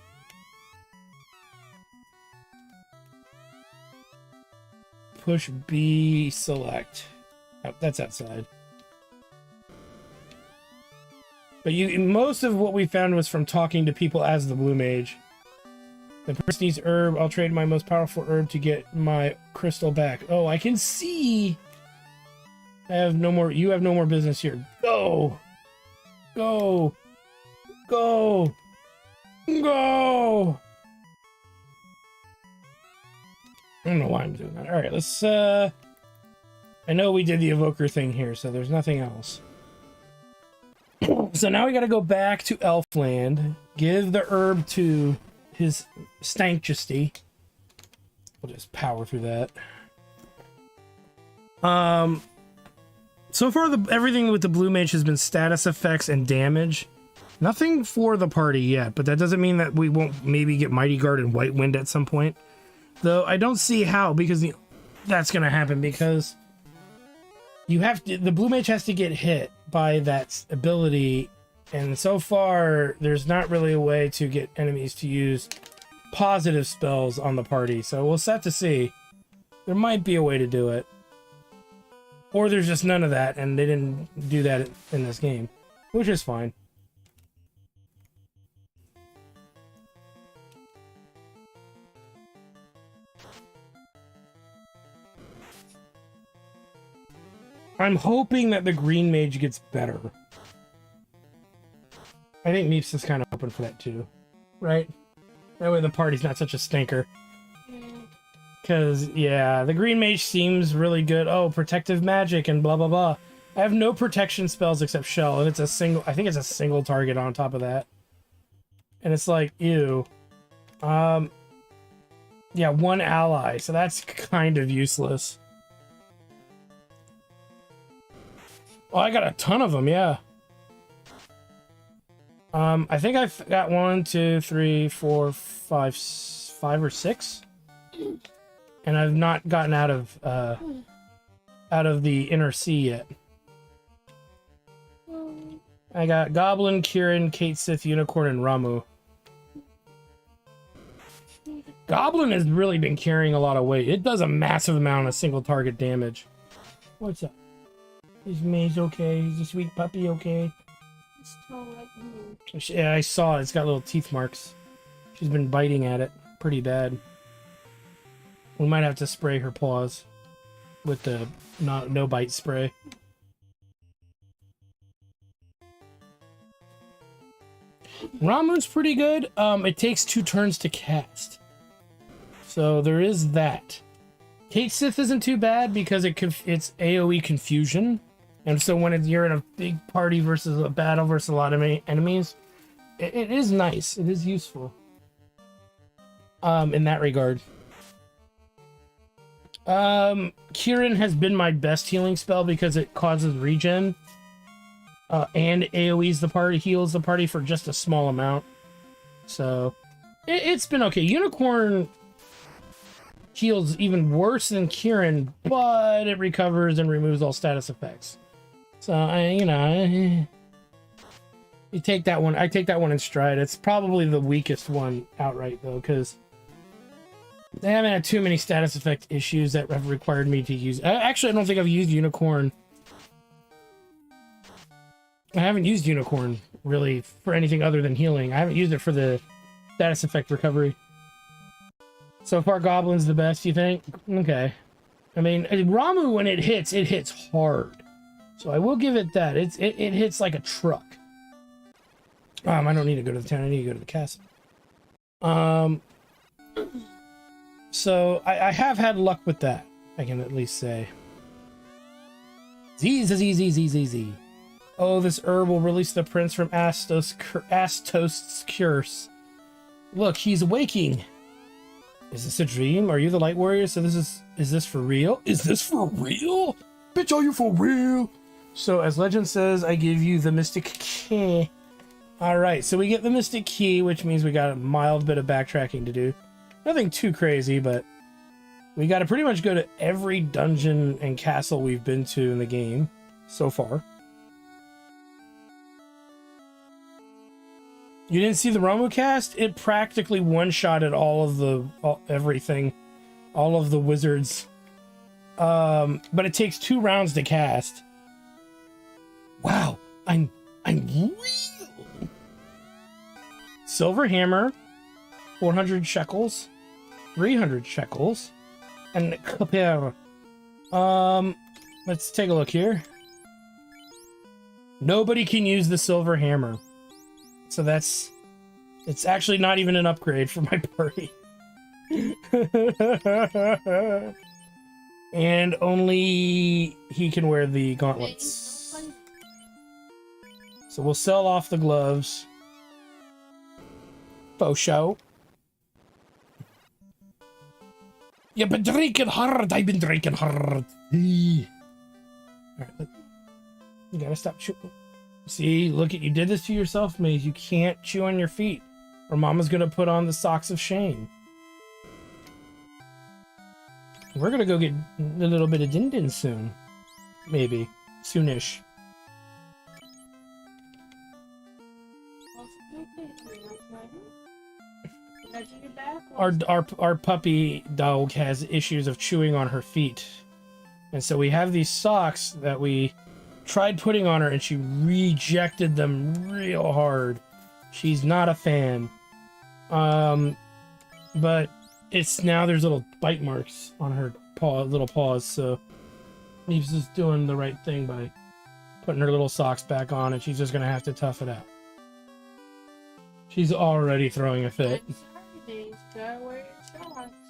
Push B, select. Oh, that's outside. But most of what we found was from talking to people as the blue mage. The person needs herb. I'll trade my most powerful herb to get my crystal back. Oh, I can see. I have no more. You have no more business here. Go. Go. Go. Go. I don't know why I'm doing that. All right, let's. I know we did the evoker thing here, so there's nothing else. So now we got to go back to Elfland. Give the herb to his Stankjesty. We'll just power through that. So far, everything with the blue mage has been status effects and damage. Nothing for the party yet, but that doesn't mean that we won't maybe get Mighty Guard and White Wind at some point. Though I don't see how, because that's going to happen, because the blue mage has to get hit by that ability. And so far, there's not really a way to get enemies to use positive spells on the party. So we'll set to see. There might be a way to do it. Or there's just none of that, and they didn't do that in this game. Which is fine. I'm hoping that the green mage gets better. I think Meeps is kind of open for that too, right? That way the party's not such a stinker. Because, yeah, the green mage seems really good. Oh, protective magic and blah, blah, blah. I have no protection spells except shell, and I think it's a single target on top of that. And it's like, ew. Yeah, 1 ally, so that's kind of useless. Oh, I got a ton of them, yeah. I think I've got 1, 2, 3, 4, 5 or 6. And I've not gotten out of the inner sea yet. I got Goblin, Kieran, Kate Sith, Unicorn, and Ramu. Goblin has really been carrying a lot of weight. It does a massive amount of single target damage. What's up? Is Maze okay? Is the sweet puppy okay? It's tall like you. Yeah, I saw it. It's got little teeth marks. She's been biting at it pretty bad. We might have to spray her paws with the no bite spray. Ramuh's pretty good. It takes 2 turns to cast. So there is that. Kate Sith isn't too bad because it's AoE confusion. And so when you're in a big party versus a battle versus a lot of enemies, it is nice. It is useful. In that regard. Kieran has been my best healing spell because it causes regen. And AoE's the party, heals the party for just a small amount. So, it's been okay. Unicorn heals even worse than Kieran, but it recovers and removes all status effects. So, you take that one. I take that one in stride. It's probably the weakest one outright, though, because they haven't had too many status effect issues that have required me to use. Actually, I don't think I've used Unicorn. I haven't used Unicorn, really, for anything other than healing. I haven't used it for the status effect recovery. So far, Goblin's the best, you think? Okay. I mean, Ramuh, when it hits hard. So I will give it that. It hits like a truck. I don't need to go to the town. I need to go to the castle. So I have had luck with that. I can at least say. Z. Oh, this herb will release the prince from Astost's curse. Look, he's waking. Is this a dream? Are you the light warrior? So is this for real? Is this for real? Bitch, are you for real? So as legend says, I give you the mystic key. Alright, so we get the mystic key, which means we got a mild bit of backtracking to do. Nothing too crazy, but we got to pretty much go to every dungeon and castle we've been to in the game so far. You didn't see the Ramuh cast? It practically one-shotted everything, all of the wizards. But it takes 2 rounds to cast. Wow, I'm real. Silver hammer, 400 shekels, 300 shekels, and kapir. Let's take a look here. Nobody can use the silver hammer. So it's actually not even an upgrade for my party. And only he can wear the gauntlets. So we'll sell off the gloves. Faux show. You've been drinking hard. I've been drinking hard. Alright, you gotta stop chewing. See, look at you did this to yourself, Maze. You can't chew on your feet, or Mama's gonna put on the socks of shame. We're gonna go get a little bit of din-din soon. Maybe. Soonish. Our puppy dog has issues of chewing on her feet. And so we have these socks that we tried putting on her and she rejected them real hard. She's not a fan. But it's now there's little bite marks on her little paws, so Eve's just doing the right thing by putting her little socks back on, and she's just gonna have to tough it out. She's already throwing a fit.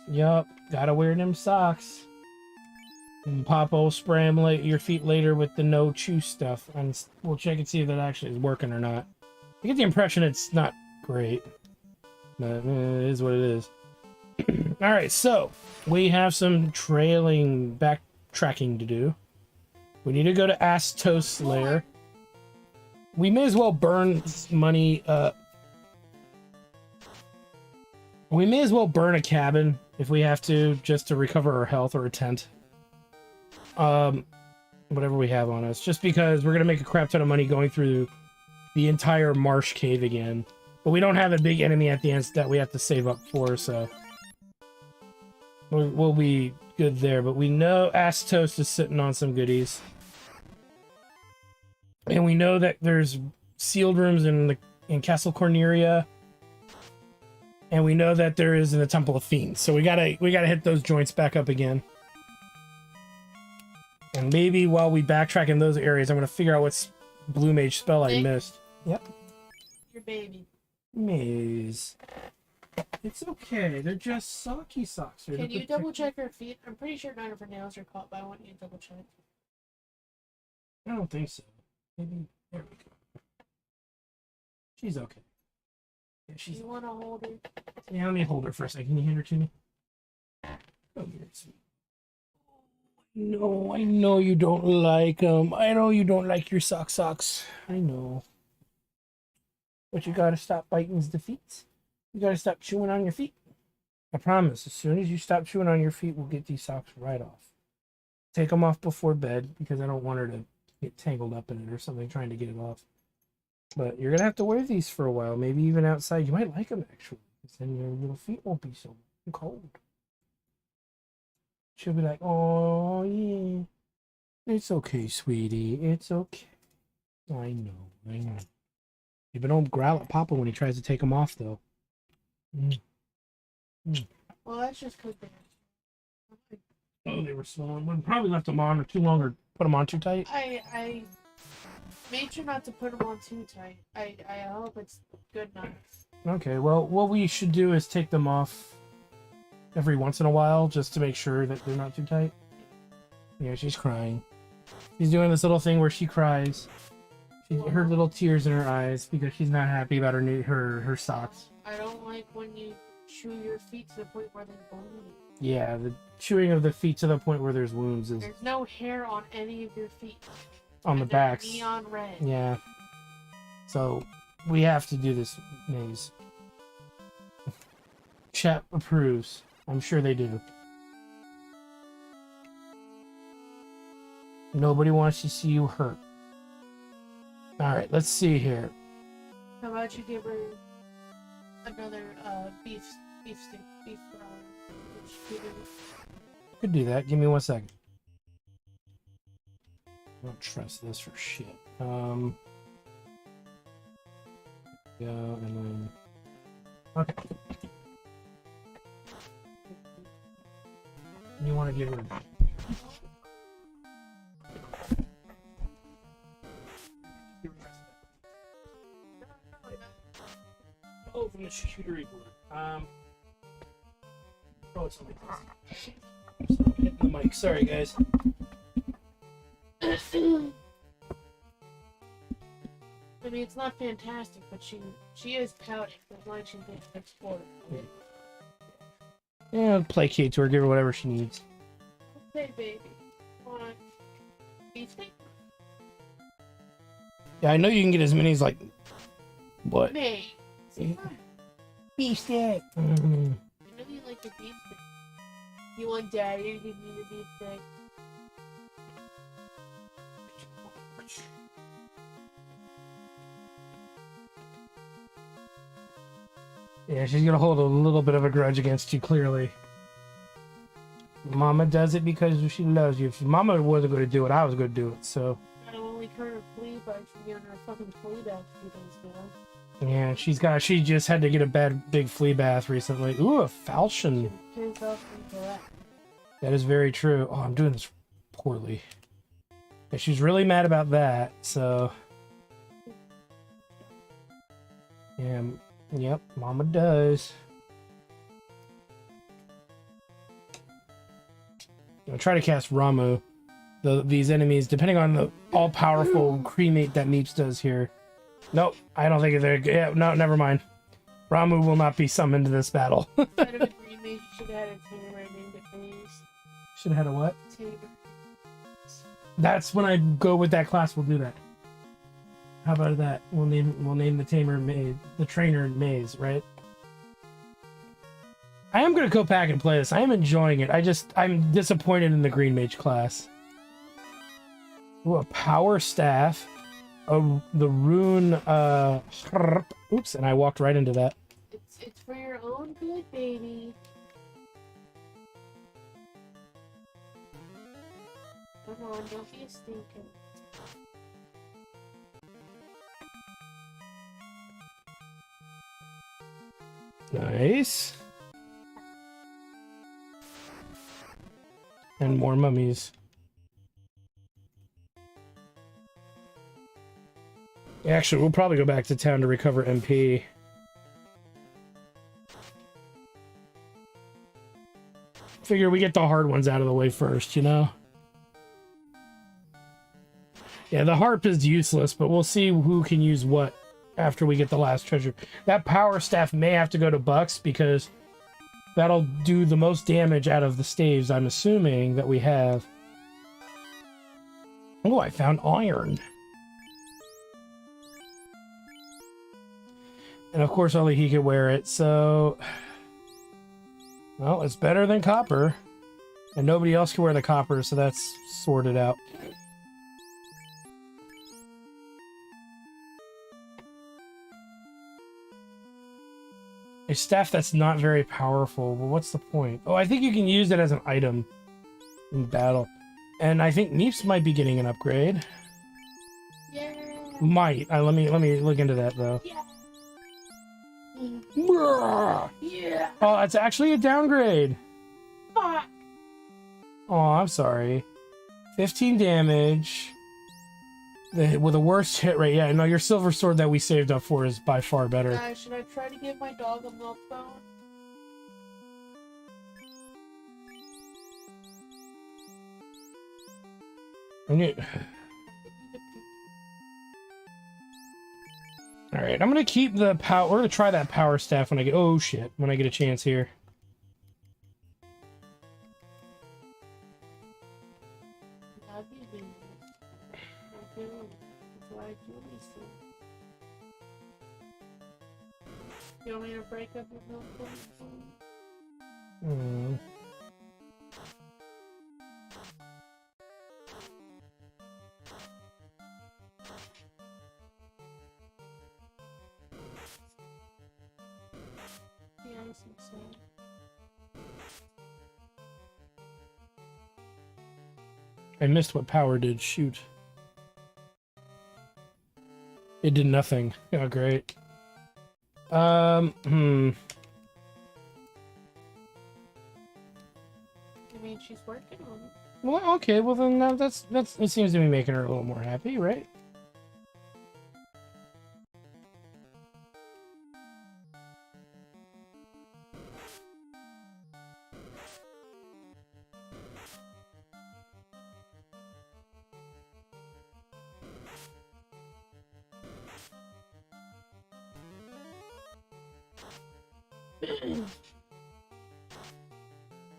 Yup, gotta wear them socks. And Papa will spray them your feet later with the no chew stuff, and we'll check and see if that actually is working or not. I get the impression it's not great, but it is what it is. Alright, so we have some trailing backtracking to do. We need to go to Astost's lair. We may as well burn money. We may as well burn a cabin if we have to, just to recover our health, or a tent. Whatever we have on us, just because we're gonna make a crap ton of money going through the entire marsh cave again. But we don't have a big enemy at the end that we have to save up for, so we'll be good there. But we know Astost is sitting on some goodies, and we know that there's sealed rooms in Castle Corneria. And we know that there is in the Temple of Fiends. So we gotta hit those joints back up again. And maybe while we backtrack in those areas, I'm gonna figure out what blue mage spell I missed. Yep. Your baby. Maze. It's okay. They're just socky socks. Can you double check her feet? I'm pretty sure none of her nails are caught, but I want you to double check. I don't think so. Maybe there we go. She's okay. Yeah, she's. You want to hold her? Yeah, let me hold her for a second. Can you hand her to me? Oh, here, sweet. No, I know you don't like them. I know you don't like your socks. I know. But you gotta stop biting the feet. You gotta stop chewing on your feet. I promise, as soon as you stop chewing on your feet, we'll get these socks right off. Take them off before bed because I don't want her to get tangled up in it or something trying to get it off. But you're gonna have to wear these for a while, maybe even outside. You might like them actually, because then your little feet won't be so cold. She'll be like, "Oh yeah, it's okay, sweetie. It's okay." I know, I know. But don't growl at Papa when he tries to take them off, though. Well, that's just because they're... Oh, they were swollen. We probably left them on too long or put them on too tight. I made sure not to put them on too tight. I hope it's good enough. Okay, well, what we should do is take them off every once in a while just to make sure that they're not too tight. Yeah, she's crying. She's doing this little thing where she cries. Her little tears in her eyes because she's not happy about her socks. I don't like when you chew your feet to the point where they're bleeding. Yeah, the chewing of the feet to the point where there's wounds is... There's no hair on any of your feet. On the backs. Neon red. Yeah. So, we have to do this maze. Chat approves. I'm sure they do. Nobody wants to see you hurt. Alright, let's see here. How about you give her another beef stick, beef Could do that. Give me 1 second. I don't trust this for shit. Go and then... Okay. You want to give her... Oh, from the charcuterie board. Oh, it's something else. Hitting the mic. Sorry, guys. I mean, it's not fantastic, but she is pouting. That's why she thinks it's for it. Yeah, placate to her, give her whatever she needs. Okay, baby. Want beef steak? Yeah, I know you can get as many as like... What? Nay. Beef steak. I know you like the beef steak. You want Daddy to give you the beef steak? Yeah, she's gonna hold a little bit of a grudge against you, clearly. Mama does it because she loves you. If Mama wasn't gonna do it, I was gonna do it, so... I only current a flea bite from getting her fucking flea back a few days ago. Yeah, she just had to get a big flea bath recently. Ooh, a falchion. That is very true. Oh, I'm doing this poorly. Yeah, she's really mad about that, so... Yeah, yep, Mama does. I'll try to cast Ramu. These enemies, depending on the all-powerful cremate that Meeps does here. Nope, I don't think they're... Yeah, no, never mind. Ramu will not be summoned to this battle. Instead of a green mage, you should have had a tamer and named it Maze. Should have had a what? Tamer. That's when I go with that class, we'll do that. How about that? We'll name the tamer Maze, the trainer Maze, right? I am gonna go back and play this. I am enjoying it. I'm disappointed in the green mage class. Ooh, a power staff. Oh, the rune, oops, and I walked right into that. It's for your own good, baby. Come on, don't be a stinker. Nice. And more mummies. Actually, we'll probably go back to town to recover MP. Figure we get the hard ones out of the way first, you know? Yeah, the harp is useless, but we'll see who can use what after we get the last treasure. That power staff may have to go to Bucks because that'll do the most damage out of the staves, I'm assuming, that we have. Oh, I found iron. And of course, only he could wear it, so... Well, it's better than copper. And nobody else can wear the copper, so that's sorted out. A staff that's not very powerful. Well, what's the point? Oh, I think you can use it as an item in battle. And I think Neeps might be getting an upgrade. Yeah. Might. Let me look into that though. Yeah. Yeah. Oh, it's actually a downgrade. Fuck. Oh, I'm sorry. 15 damage. With a worst hit rate. Yeah, no, your silver sword that we saved up for is by far better. Should I try to give my dog a milk bone? Alright, I'm gonna keep the power. We're gonna try that power staff when I get. Oh shit, when I get a chance here. You want me to break up your milk bone? Yeah, I think so. I missed what power did. Shoot. It did nothing. Oh, great. I mean, she's working on it. Well, okay. Well, then that's it seems to be making her a little more happy, right?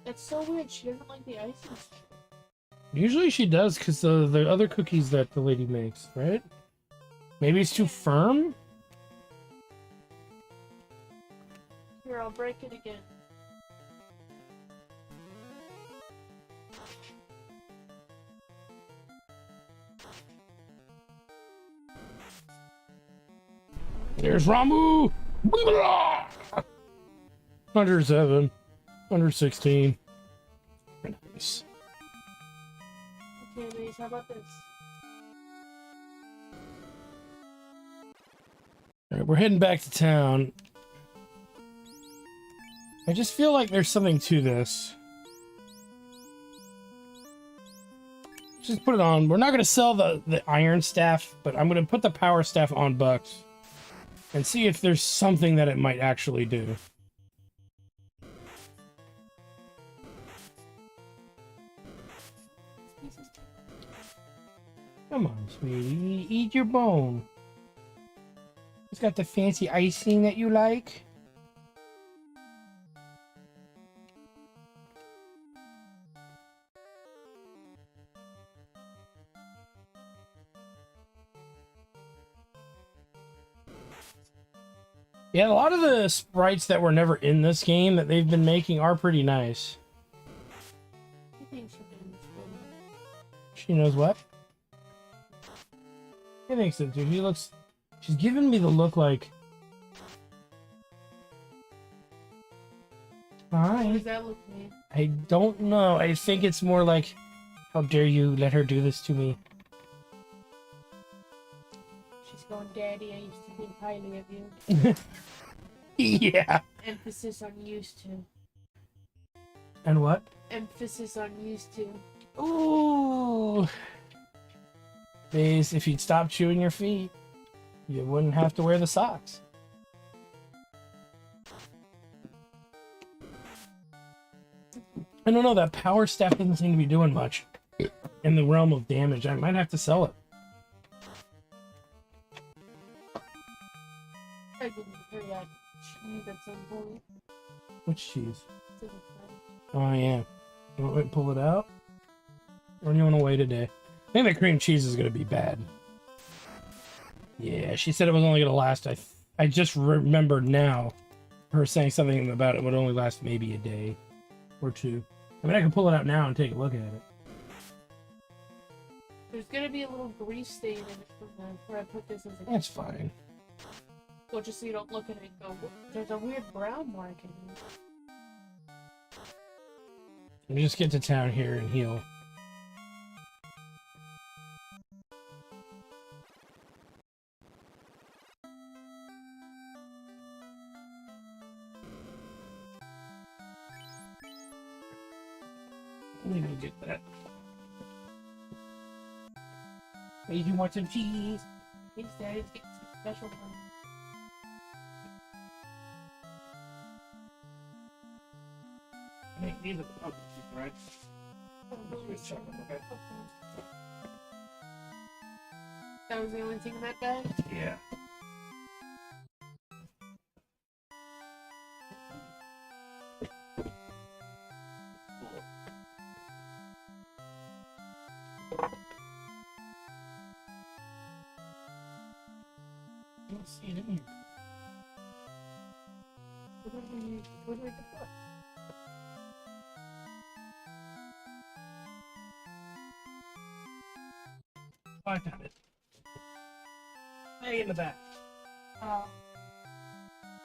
It's so weird. She doesn't like the icing. Usually she does, because the other cookies that the lady makes, right? Maybe it's too firm? Here, I'll break it again. There's Ramu! 107. 116. Nice. Okay, ladies, how about this? Alright, we're heading back to town. I just feel like there's something to this. Just put it on. We're not going to sell the iron staff, but I'm going to put the power staff on Bucks and see if there's something that it might actually do. Come on, sweetie. Eat your bone. It's got the fancy icing that you like. Yeah, a lot of the sprites that were never in this game that they've been making are pretty nice. I think she thinks She knows what? I think so too. She's giving me the look like... Hi. What does that look mean? I don't know. I think it's more like, how dare you let her do this to me? She's going, Daddy, I used to think highly of you. Yeah. Emphasis on used to. And what? Emphasis on used to. Ooh. Please, if you'd stop chewing your feet, you wouldn't have to wear the socks. I don't know, that power staff doesn't seem to be doing much in the realm of damage. I might have to sell it. I didn't hear that cheese at some point. Which cheese? It's in the fridge. Oh, yeah. You want me to pull it out? Or do you want to wait a day? I think the cream cheese is going to be bad. Yeah, she said it was only going to last. I just remembered now her saying something about it would only last maybe a day or two. I mean, I can pull it out now and take a look at it. There's gonna be a little grease stain in it from where I put this as a... That's fine. Well, just so you don't look at it and go, there's a weird brown mark in it. Let me just get to town here and heal. Let me go get that. Hey, you want some cheese? Thanks, Daddy's getting some special one. I think these are the pumpkin seeds, right? Just check them, okay? That was the only thing in that bag? Yeah. I don't see it in here. Where do we put? Oh, I found it. Hey, in the back.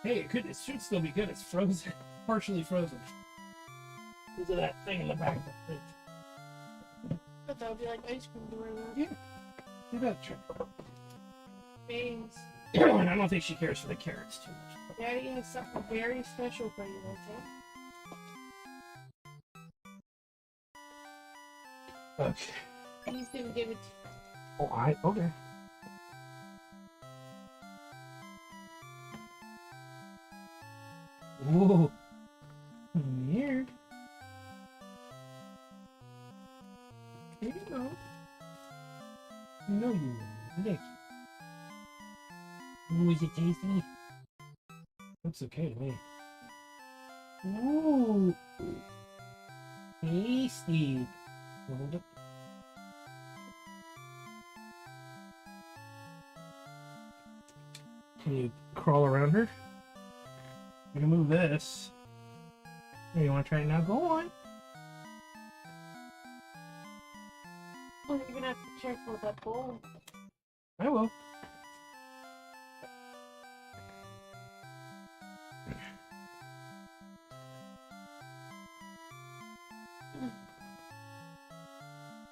Hey, it should still be good. It's frozen, partially frozen. Because of that thing in the back of the fridge. But that would be like ice cream to wear around. Yeah. Do that trick. Beans. I don't think she cares for the carrots too much. Daddy has something very special for you, okay? Okay. He's gonna give it to you. Oh, okay. Whoa. Weird. Here you go. No, you lick. Ooh, is it tasty? Looks okay to me. Ooh. Tasty. Hold it. Can you crawl around her? I'm gonna move this. Here, you want to try it now? Go on. Oh, you're gonna have to be careful with that bowl. I will.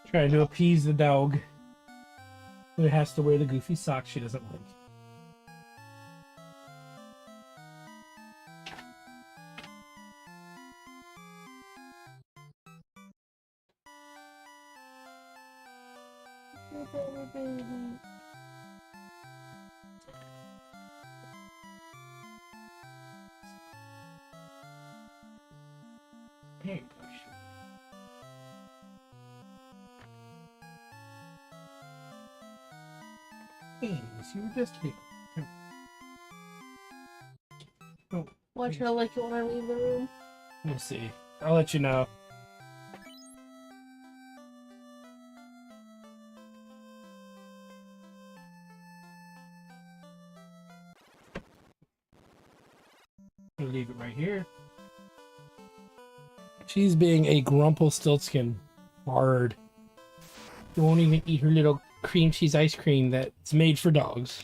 Trying to appease the dog, who has to wear the goofy socks she doesn't like. Baby. Hey, you were just here. Oh, Watch her like it when I leave the room. we'll see. I'll let you know. I'll leave it right here. She's being a Grumpelstiltskin hard. She won't even eat her little cream cheese ice cream that's made for dogs.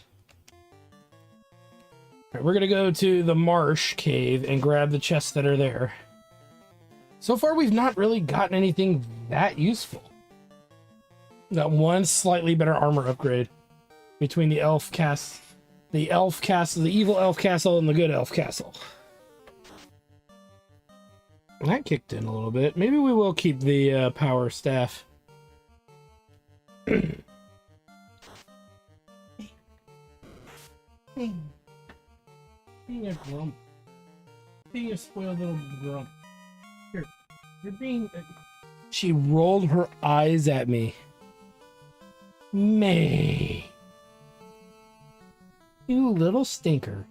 Alright, we're gonna go to the marsh cave and grab the chests that are there. So far, we've not really gotten anything that useful. Got one slightly better armor upgrade between the elf cast The elf castle, the evil elf castle, and the good elf castle. That kicked in a little bit. Maybe we will keep the power staff. Being a grump. Being a spoiled little grump. Here, you're being... She rolled her eyes at me. May. You little stinker.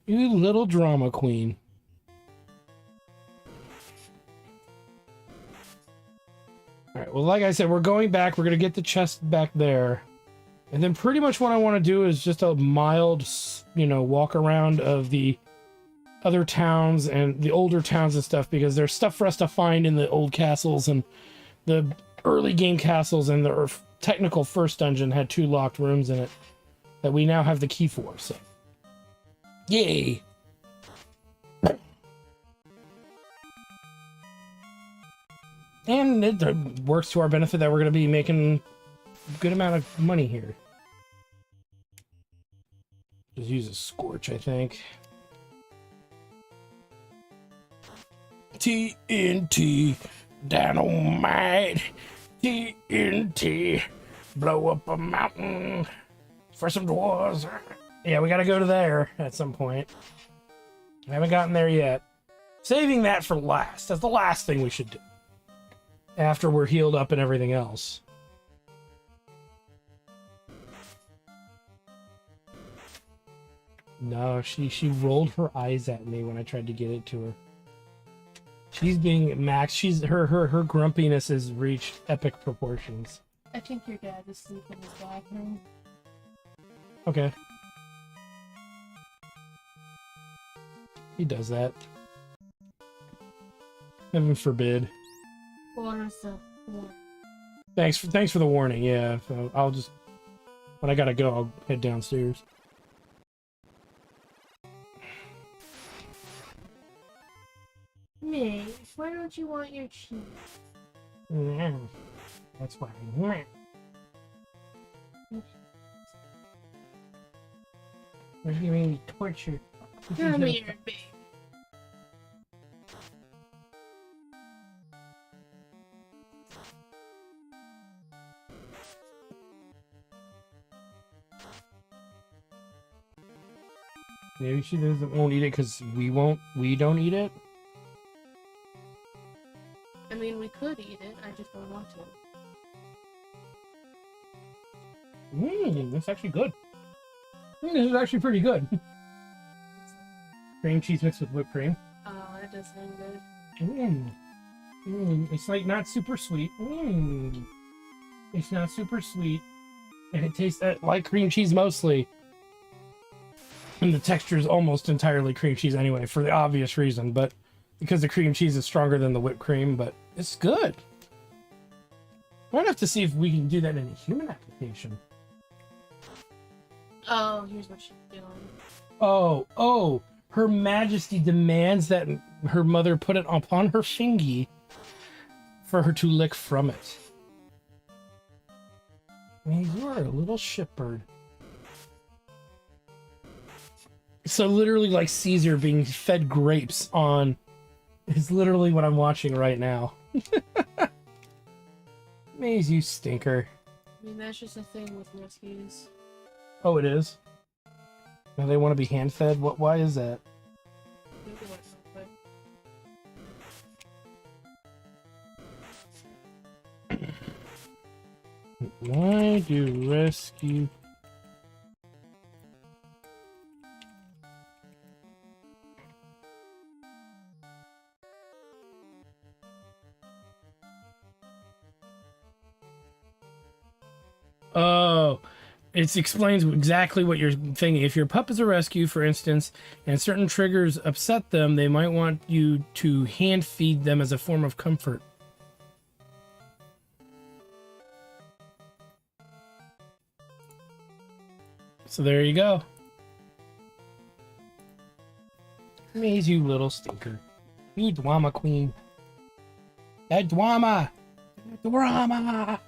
You little drama queen. Alright, well, like I said, we're going back. We're going to get the chest back there. And then pretty much what I want to do is just a mild, you know, walk around of the other towns and the older towns and stuff, because there's stuff for us to find in the old castles, and the early game castles and the technical first dungeon had 2 locked rooms in it that we now have the key for, so. Yay! And it works to our benefit that we're going to be making a good amount of money here. Just use a scorch, I think. TNT, dynamite, TNT, blow up a mountain for some dwarves. Yeah, we gotta go to there at some point. I haven't gotten there yet. Saving that for last. That's the last thing we should do. After we're healed up and everything else. No, she rolled her eyes at me when I tried to get it to her. She's being max. Her grumpiness has reached epic proportions. I think your dad is sleeping in his bathroom. Okay. He does that. Heaven forbid. Thanks for the warning. Yeah, so I'll just, when I gotta go, I'll head downstairs. May, why don't you want your cheese? That's why. You're giving me torture. Come here, babe. Maybe she won't eat it because we don't eat it. I mean, we could eat it, I just don't want to. That's actually good. This is actually pretty good. Cream cheese mixed with whipped cream. Oh, that does sound good. It's like not super sweet. It's not super sweet. And it tastes like cream cheese mostly. And the texture is almost entirely cream cheese anyway, for the obvious reason, but because the cream cheese is stronger than the whipped cream, but it's good. Might have to see if we can do that in a human application. Oh, here's what she's doing. Oh, Her Majesty demands that her mother put it upon her fingy for her to lick from it. Man, you are a little shitbird. So literally like Caesar being fed grapes on is literally what I'm watching right now. Maze, you stinker. I mean, that's just a thing with rescues. Oh, it is? Now they want to be hand-fed? Why is that? Google it real quick. Why do rescue... Oh, it explains exactly what you're thinking. If your pup is a rescue, for instance, and certain triggers upset them, they might want you to hand feed them as a form of comfort. So there you go. Maze, you little stinker. You drama queen. That drama! Drama!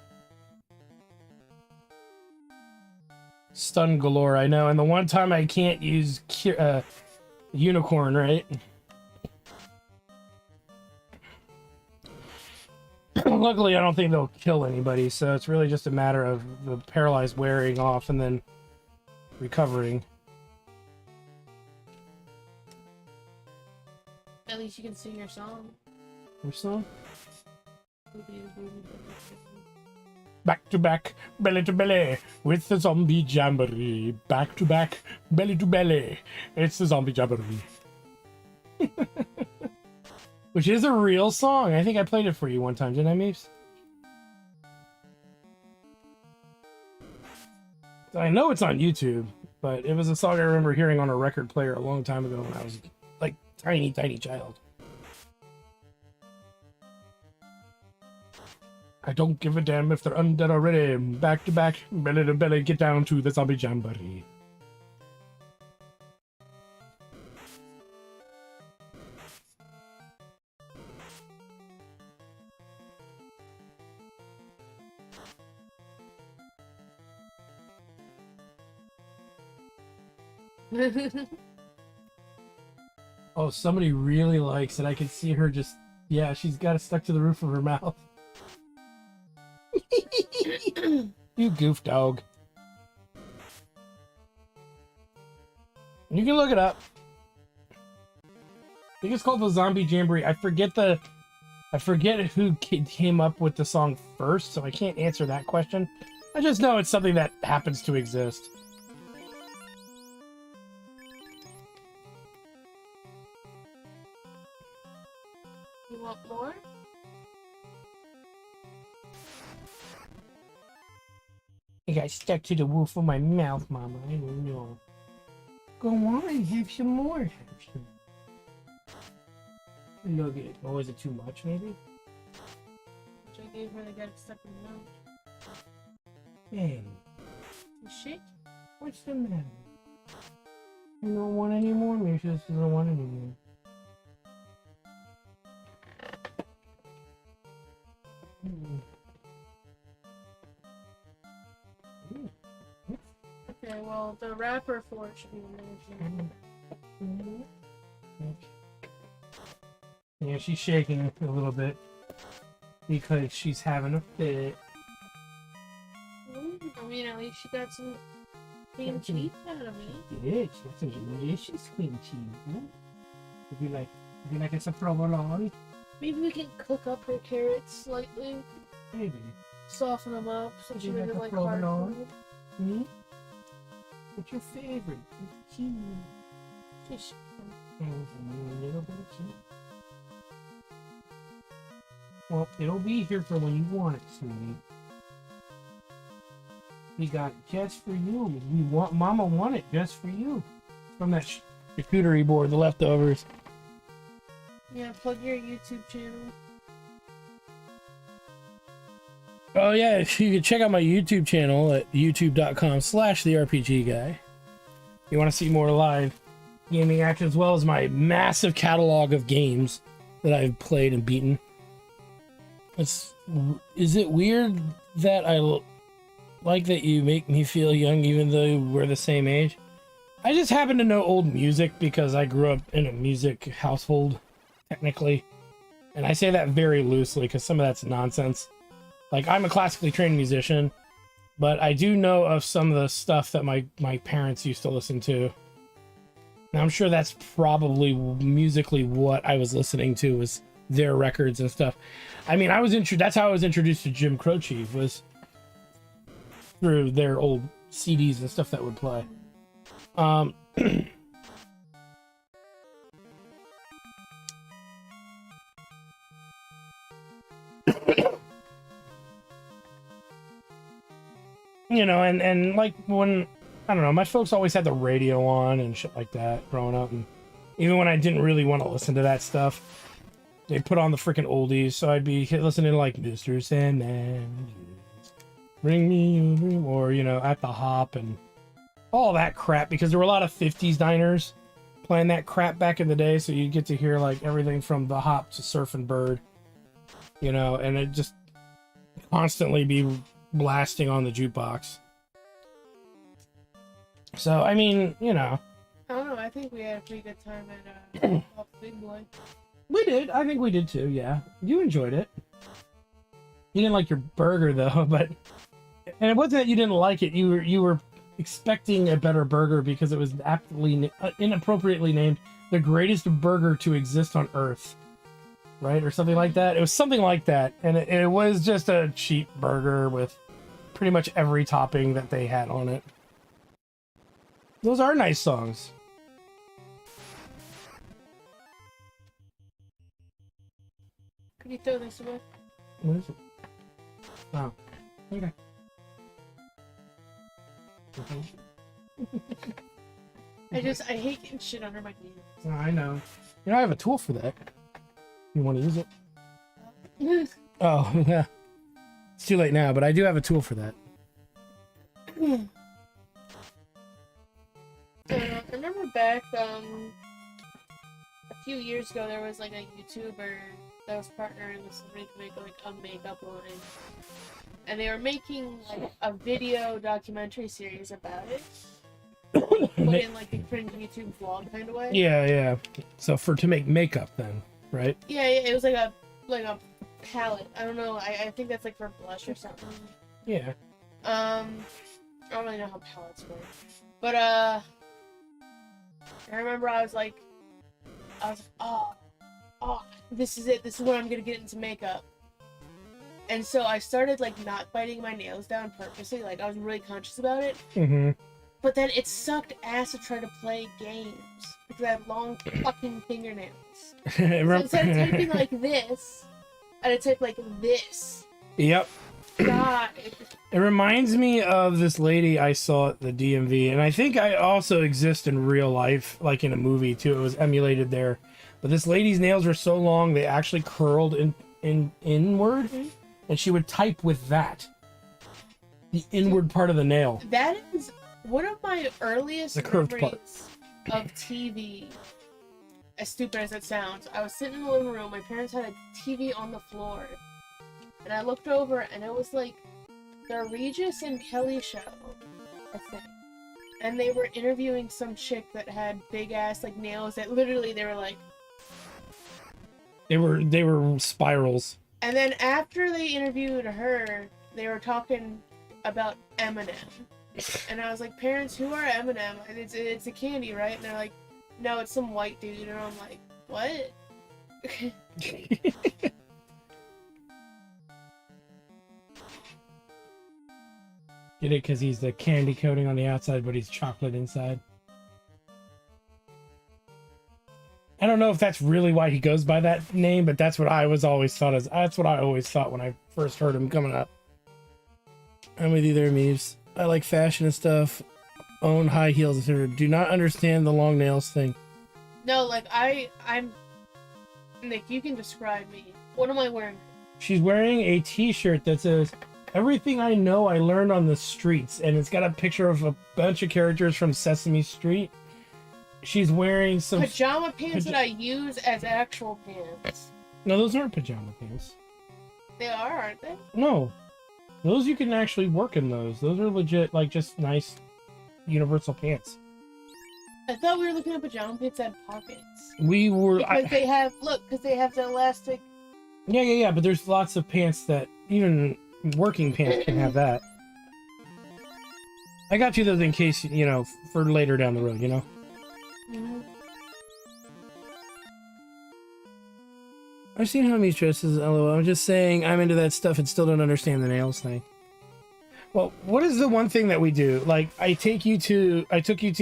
Stun galore, I know. And the one time I can't use unicorn, right? Luckily, I don't think they'll kill anybody, so it's really just a matter of the paralyzed wearing off and then recovering. At least you can sing your song. Your song? Back to back, belly to belly, with the zombie jamboree. Back to back, belly to belly, it's the zombie jamboree. Which is a real song. I think I played it for you one time, didn't I, Meeps? I know it's on YouTube, but it was a song I remember hearing on a record player a long time ago when I was like tiny child. I don't give a damn if they're undead already. Back to back, belly to belly, get down to the zombie jamboree. Oh, somebody really likes it. I can see her just... Yeah, she's got it stuck to the roof of her mouth. You goof dog. You can look it up. I think it's called the Zombie Jamboree. I forget who came up with the song first, so I can't answer that question. I just know it's something that happens to exist. You want more? I got stuck to the roof of my mouth, Mama. I don't know. Go on, have some more. Have some. Look at it. Oh, is it too much, maybe? Which I gave her, they got it stuck in the mouth. Hey. You shake? What's the matter? You don't want any more? Maybe she just doesn't want any more. Okay, well, the wrapper for it should be amazing. Yeah, she's shaking a little bit because she's having a fit. I mean, at least she got some cream cheese out of it. Yeah, she got some delicious cream cheese. Huh? Would you like some provolone? Maybe we can cook up her carrots slightly. Maybe. Soften them up so she Would you doesn't like like a hard provolone? food. Hmm? What's your favorite? Cheese. She's A little bit of cheese. Well, it'll be here for when you want it, sweetie. We got it just for you. Mama want it just for you. From that charcuterie board, the leftovers. Yeah, plug your YouTube channel. Oh yeah, you can check out my YouTube channel at youtube.com/therpgguy. You want to see more live gaming action as well as my massive catalog of games that I've played and beaten. Is it weird that I like that you make me feel young even though we're the same age? I just happen to know old music because I grew up in a music household, technically. And I say that very loosely because some of that's nonsense. Like, I'm a classically trained musician, but I do know of some of the stuff that my parents used to listen to. Now, I'm sure that's probably musically what I was listening to was their records and stuff. I mean, that's how I was introduced to Jim Croce, was through their old CDs and stuff that would play. You know, and like when, I don't know, my folks always had the radio on and shit like that growing up. And even when I didn't really want to listen to that stuff, they put on the freaking oldies. So I'd be listening to like Mr. Sandman, Bring Me Your Dream, or, you know, At the Hop and all that crap, because there were a lot of 50s diners playing that crap back in the day. So you'd get to hear like everything from The Hop to Surfing Bird, you know, and it just constantly be blasting on the jukebox. So, I mean, you know. I don't know. I think we had a pretty good time at Pop Big Boy. We did. I think we did too, yeah. You enjoyed it. You didn't like your burger, though, but... And it wasn't that you didn't like it. You were expecting a better burger because it was aptly, inappropriately named the greatest burger to exist on Earth. Right? Or something like that. It was something like that. And it was just a cheap burger with pretty much every topping that they had on it. Those are nice songs. Could you throw this away? What is it? Oh, okay. I hate getting shit under my nails. Oh, I know. You know, I have a tool for that. You want to use it? Oh, yeah. It's too late now, but I do have a tool for that. I remember back a few years ago, there was like a YouTuber that was partnering with somebody to make like a makeup line, and they were making like a video documentary series about it, put in like a cringe YouTube vlog kind of way. Yeah, yeah. So to make makeup then, right? Yeah, it was like a palette. I don't know. I think that's like for blush or something. Yeah. I don't really know how palettes work, but I remember I was like, oh, this is it. This is when I'm gonna get into makeup. And so I started like not biting my nails down purposely. Like I was really conscious about it. Mm-hmm. But then it sucked ass to try to play games because I have long fucking fingernails. So instead of typing like this, I'd type like this. Yep. God. It reminds me of this lady I saw at the DMV, and I think I also exist in real life, like in a movie too. It was emulated there. But this lady's nails were so long they actually curled inward, and she would type with that. The inward part of the nail. That is one of my earliest The curved part of TV. As stupid as it sounds, I was sitting in the living room. My parents had a TV on the floor, and I looked over, and it was like the Regis and Kelly show, I think. And they were interviewing some chick that had big ass like nails that literally they were like. They were spirals. And then after they interviewed her, they were talking about Eminem. And I was like, parents, who are Eminem? And it's a candy, right? And they're like, no, it's some white dude. And I'm like, what? Get it? Because he's the candy coating on the outside, but he's chocolate inside. I don't know if that's really why he goes by that name, but that's what I always thought when I first heard him coming up. I'm with you there, Meeves. I like fashion and stuff. Own high heels, etc. Do not understand the long nails thing. No, like I'm Nick, you can describe me. What am I wearing? She's wearing a t-shirt that says everything I know I learned on the streets, and it's got a picture of a bunch of characters from Sesame Street. She's wearing some pajama pants that I use as actual pants. No, those aren't pajama pants. They are, aren't they? No. Those you can actually work in those. Those are legit, like, just nice universal pants. I thought we were looking at pajama pants that had pockets. We were... Because they have the elastic... Yeah, but there's lots of pants that, even working pants can have that. I got you those in case, you know, for later down the road, you know? Mm-hmm. I've seen how many dresses, LOL. I'm just saying I'm into that stuff and still don't understand the nails thing. Well, what is the one thing that we do? Like, I took you to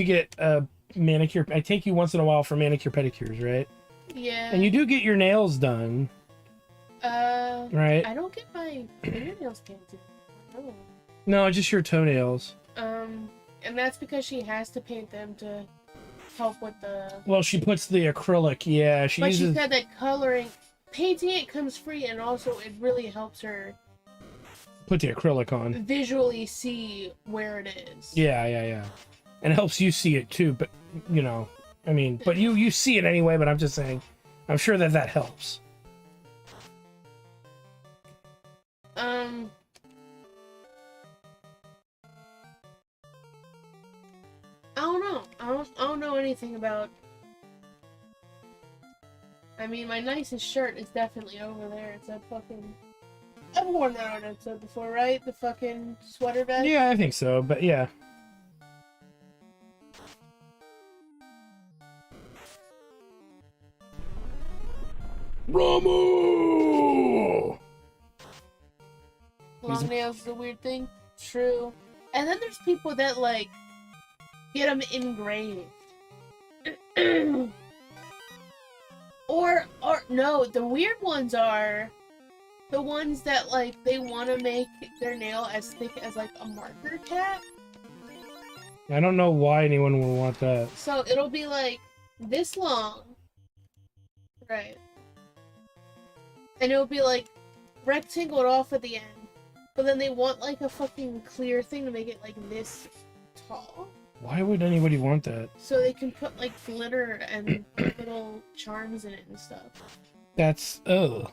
get a manicure. I take you once in a while for manicure pedicures, right? Yeah. And you do get your nails done. Right? I don't get my fingernails painted. No. No, just your toenails. And that's because she has to paint them to help with the... Well, she puts the acrylic, yeah. But she said that coloring... Painting it comes free, and also it really helps her... Put the acrylic on. Visually see where it is. Yeah. And it helps you see it, too, but, you know... I mean, but you see it anyway, but I'm just saying... I'm sure that helps. funny thing about... I mean, my nicest shirt is definitely over there. It's that fucking... I've worn that on an episode before, right? The fucking sweater vest? Yeah, I think so, but yeah. Ramu! Long nails is a weird thing. True. And then there's people that, like, get them engraved. or no, the weird ones are the ones that, like, they want to make their nail as thick as, like, a marker cap. I don't know why anyone would want that. So it'll be, like, this long. Right. And it'll be, like, rectangled off at the end. But then they want, like, a fucking clear thing to make it, like, this tall. Why would anybody want that? So they can put, like, glitter and little charms in it and stuff. That's... ugh.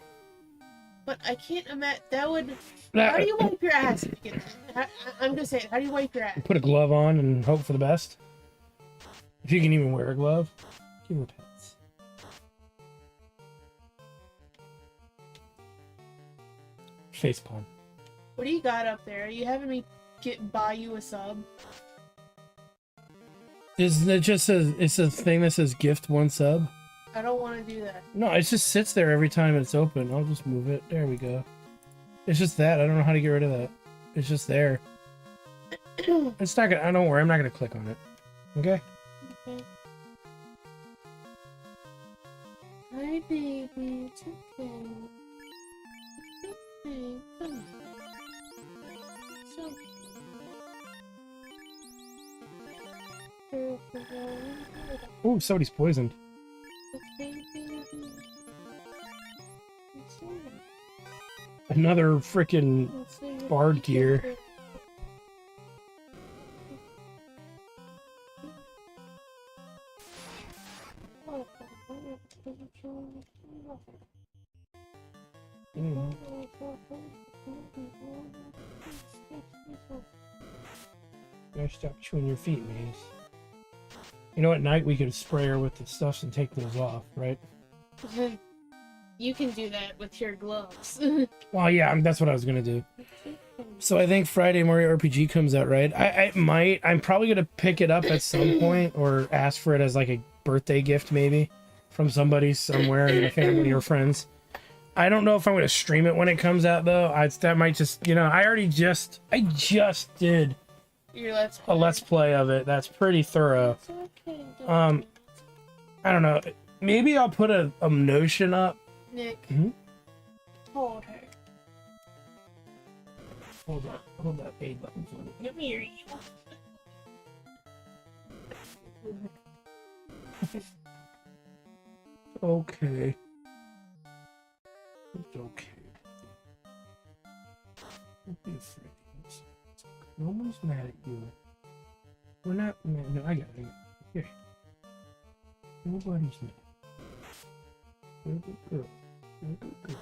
But I can't imagine... That would... How do you wipe your ass if you get that? I'm gonna say it. How do you wipe your ass? Put a glove on and hope for the best. If you can even wear a glove. Give her pets. Facepalm. What do you got up there? Are you having me buy you a sub? Is it just it's a thing that says gift one sub? I don't want to do that. No, it just sits there every time it's open. I'll just move it. There we go. It's just that. I don't know how to get rid of that. It's just there. It's not gonna... don't worry. I'm not gonna click on it. Okay? Okay. Hi, baby. It's okay. It's okay. Come on. It's okay. Oh, somebody's poisoned. Okay, baby. It's okay. Another freaking bard gear. Gotta stop chewing your feet, Maze. You know, at night we could spray her with the stuffs and take those off, right? You can do that with your gloves. Well, yeah, that's what I was gonna do. So I think Friday Mario RPG comes out, right? I'm probably gonna pick it up at some point or ask for it as like a birthday gift, maybe from somebody somewhere in the family or friends. I don't know if I'm gonna stream it when it comes out though. That might just, you know, I just did Your let's a let's play of it. That's pretty thorough. It's okay, I don't know. Maybe I'll put a notion up. Nick, hold her. Hold that A button for me. Come here, you. Okay. It's okay. Don't be afraid. No one's mad at you. We're not mad. No, I got it. Here. Nobody's mad. You're a good girl. You're a good girl.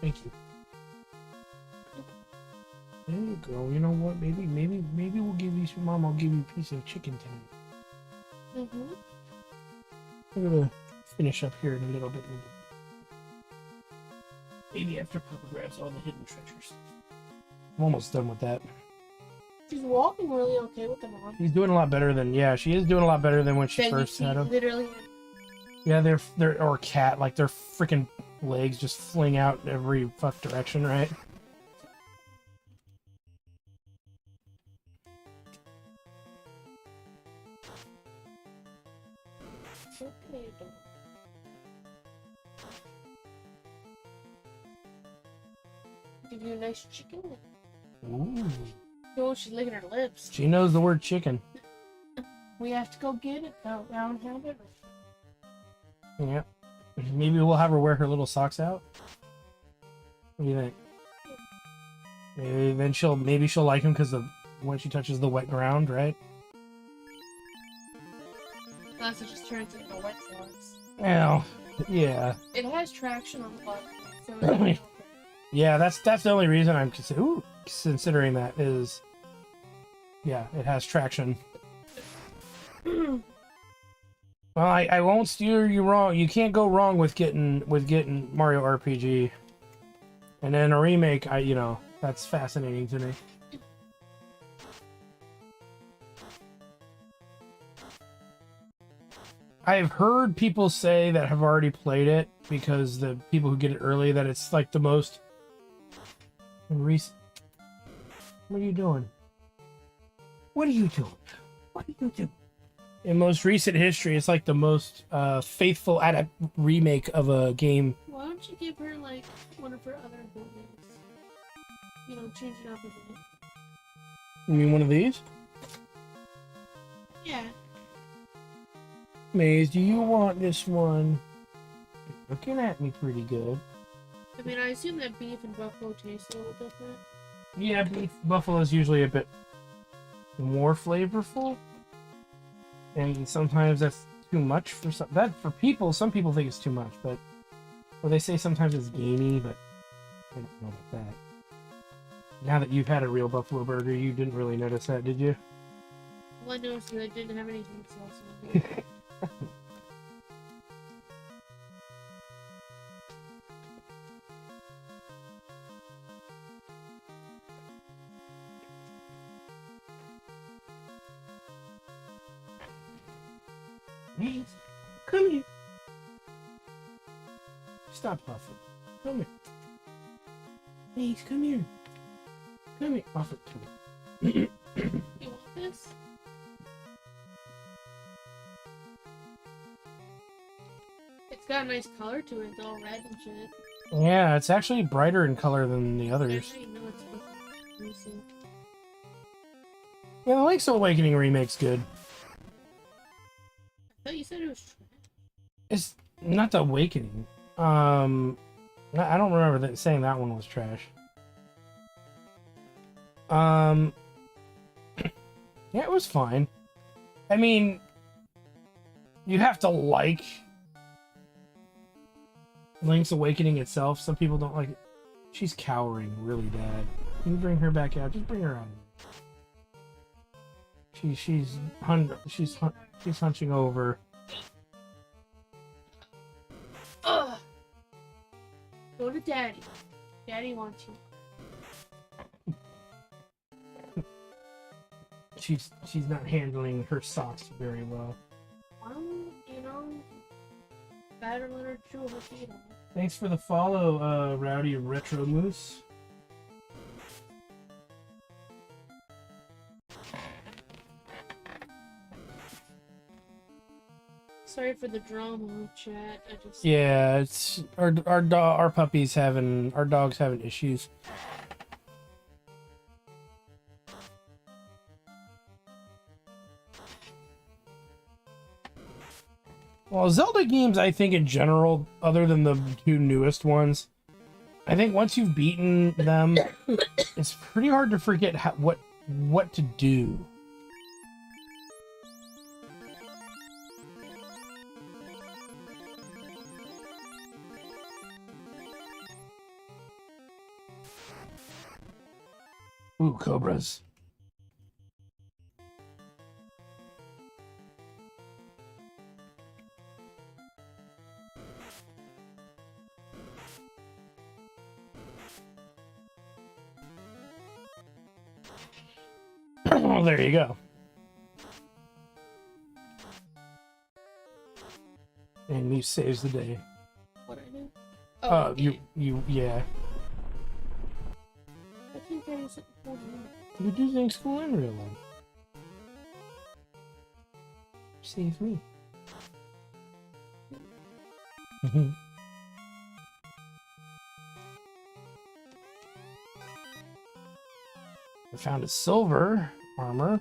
Thank you. There you go. You know what? Maybe we'll give you some. Mom, I'll give you a piece of chicken tonight. I'm gonna finish up here in a little bit. Maybe after Papa grabs all the hidden treasures. I'm almost done with that. She's walking really okay with them on. She's doing a lot better than, yeah, she is doing a lot better than when she first had them. Literally. Yeah, they're or cat, like their freaking legs just fling out in every fuck direction, right? Okay, give you a nice chicken. Ooh. Oh, she's licking her lips. She knows the word chicken. We have to go get it though. I don't have it. Yeah. Maybe we'll have her wear her little socks out. What do you think? Maybe then she'll like him because when she touches the wet ground, right? Unless it just turns into wet socks. Well, yeah. It has traction on the bottom. So Yeah, that's the only reason I'm considering that is, yeah, it has traction. Well, I won't steer you wrong. You can't go wrong with getting Mario RPG, and then a remake. That's fascinating to me. I've heard people say that have already played it, because the people who get it early, that it's like the most recent. What are you doing? What are you doing? What are you doing? In most recent history, it's like the most faithful remake of a game. Why don't you give her like one of her other buildings? You know, change it up a bit. You mean one of these? Yeah. Maze, do you want this one? You're looking at me pretty good. I mean, I assume that beef and buffalo taste a little different. Yeah, beef buffalo is usually a bit more flavorful, and sometimes that's too much for some. For people, some people think it's too much, but or they say sometimes it's gamey, but I don't know about that. Now that you've had a real buffalo burger, you didn't really notice that, did you? Well, I noticed that it didn't have any hot sauce in it. Maze, come here. Stop buffing. Come here. Maze, come here. Come here. Buff it to me. You want this? It's got a nice color to it. It's all red and shit. Yeah, it's actually brighter in color than the I others. already know it's fucking juicy. Yeah, the Link's Awakening remake's good. I thought you said it was trash. It's not the Awakening. I don't remember saying that one was trash. Yeah, it was fine. I mean, you have to like Link's Awakening itself. Some people don't like it. She's cowering really bad. Can you bring her back out? Just bring her out. She's hunching over. Ugh. Go to Daddy. Daddy wants you. She's not handling her socks very well. Well, you know, better let her chew her feet on. Thanks for the follow, Rowdy Retro Moose. Sorry for the drama in chat. I just Yeah, it's our dogs having issues. Well, Zelda games, I think in general, other than the two newest ones, I think once you've beaten them, it's pretty hard to forget what to do. Ooh, cobras. Oh, there you go. And Leaf saves the day. what I do? Oh, Yeah. I think I used it before. You do things cool in real life. Save me. I found a silver armor.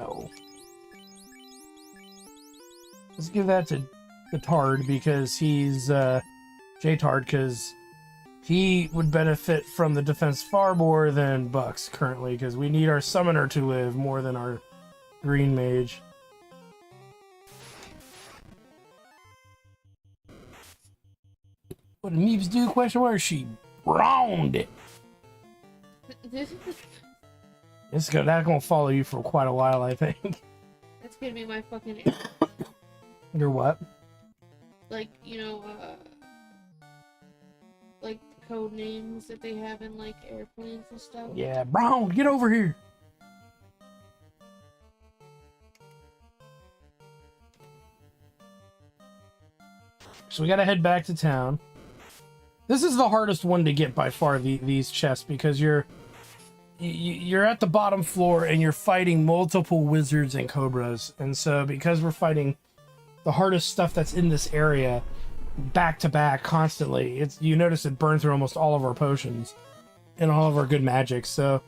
Oh. Let's give that to Tard because he's J-Tard, because he would benefit from the defense far more than Bucks currently, because we need our summoner to live more than our green mage. What did Meeps do? Question mark. She round it. That's gonna follow you for quite a while, I think. That's gonna be my fucking. Your what? Like, you know, like code names that they have in like airplanes and stuff. Yeah, Brown, get over here. So we gotta head back to town. This is the hardest one to get by far, these chests, because you're at the bottom floor and you're fighting multiple wizards and cobras. And so because we're fighting the hardest stuff that's in this area back to back constantly, you notice it burns through almost all of our potions and all of our good magic. So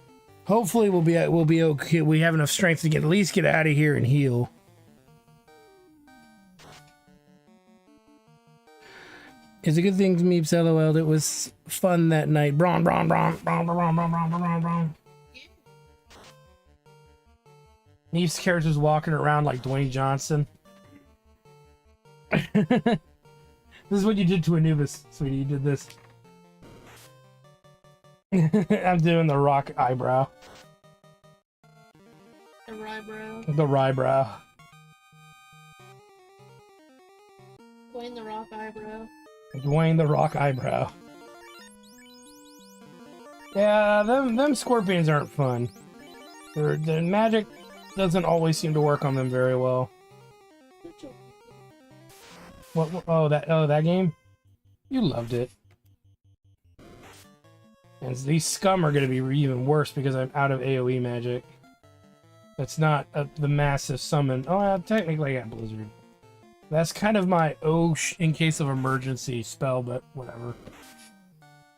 hopefully we'll be okay. We have enough strength to at least get out of here and heal. It's a good thing to Meeps LOL. It was fun that night. Bron, bron, bron, bron, bron, bron, bron, bron, bron. Meeps' character's walking around like Dwayne Johnson. This is what you did to Anubis, sweetie. You did this. I'm doing the rock eyebrow. The Rybrow. The Rybrow. Dwayne the Rock Eyebrow. Dwayne the Rock Eyebrow. Yeah, them scorpions aren't fun. The magic doesn't always seem to work on them very well. What? Oh, that game? You loved it. And these scum are going to be even worse because I'm out of AoE magic. That's not the massive summon. Oh, technically I got Blizzard. That's kind of my in case of emergency spell, but whatever.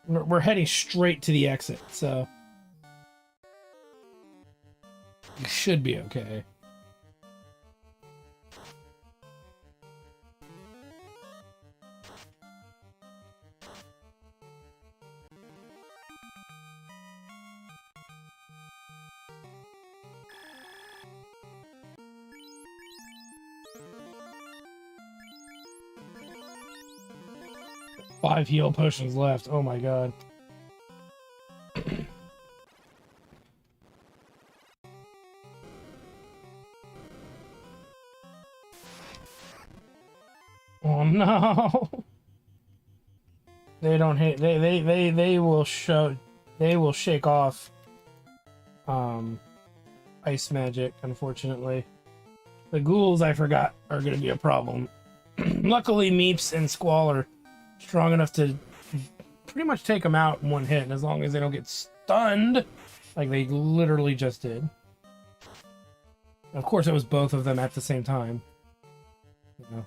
We're heading straight to the exit, so it should be okay. Five heal potions left. Oh my god. Oh no. They don't hate. They will show. They will shake off. Ice magic. Unfortunately, the ghouls I forgot are going to be a problem. Luckily, Meeps and Squall are strong enough to pretty much take them out in one hit, and as long as they don't get stunned, like they literally just did. Of course, it was both of them at the same time. You know.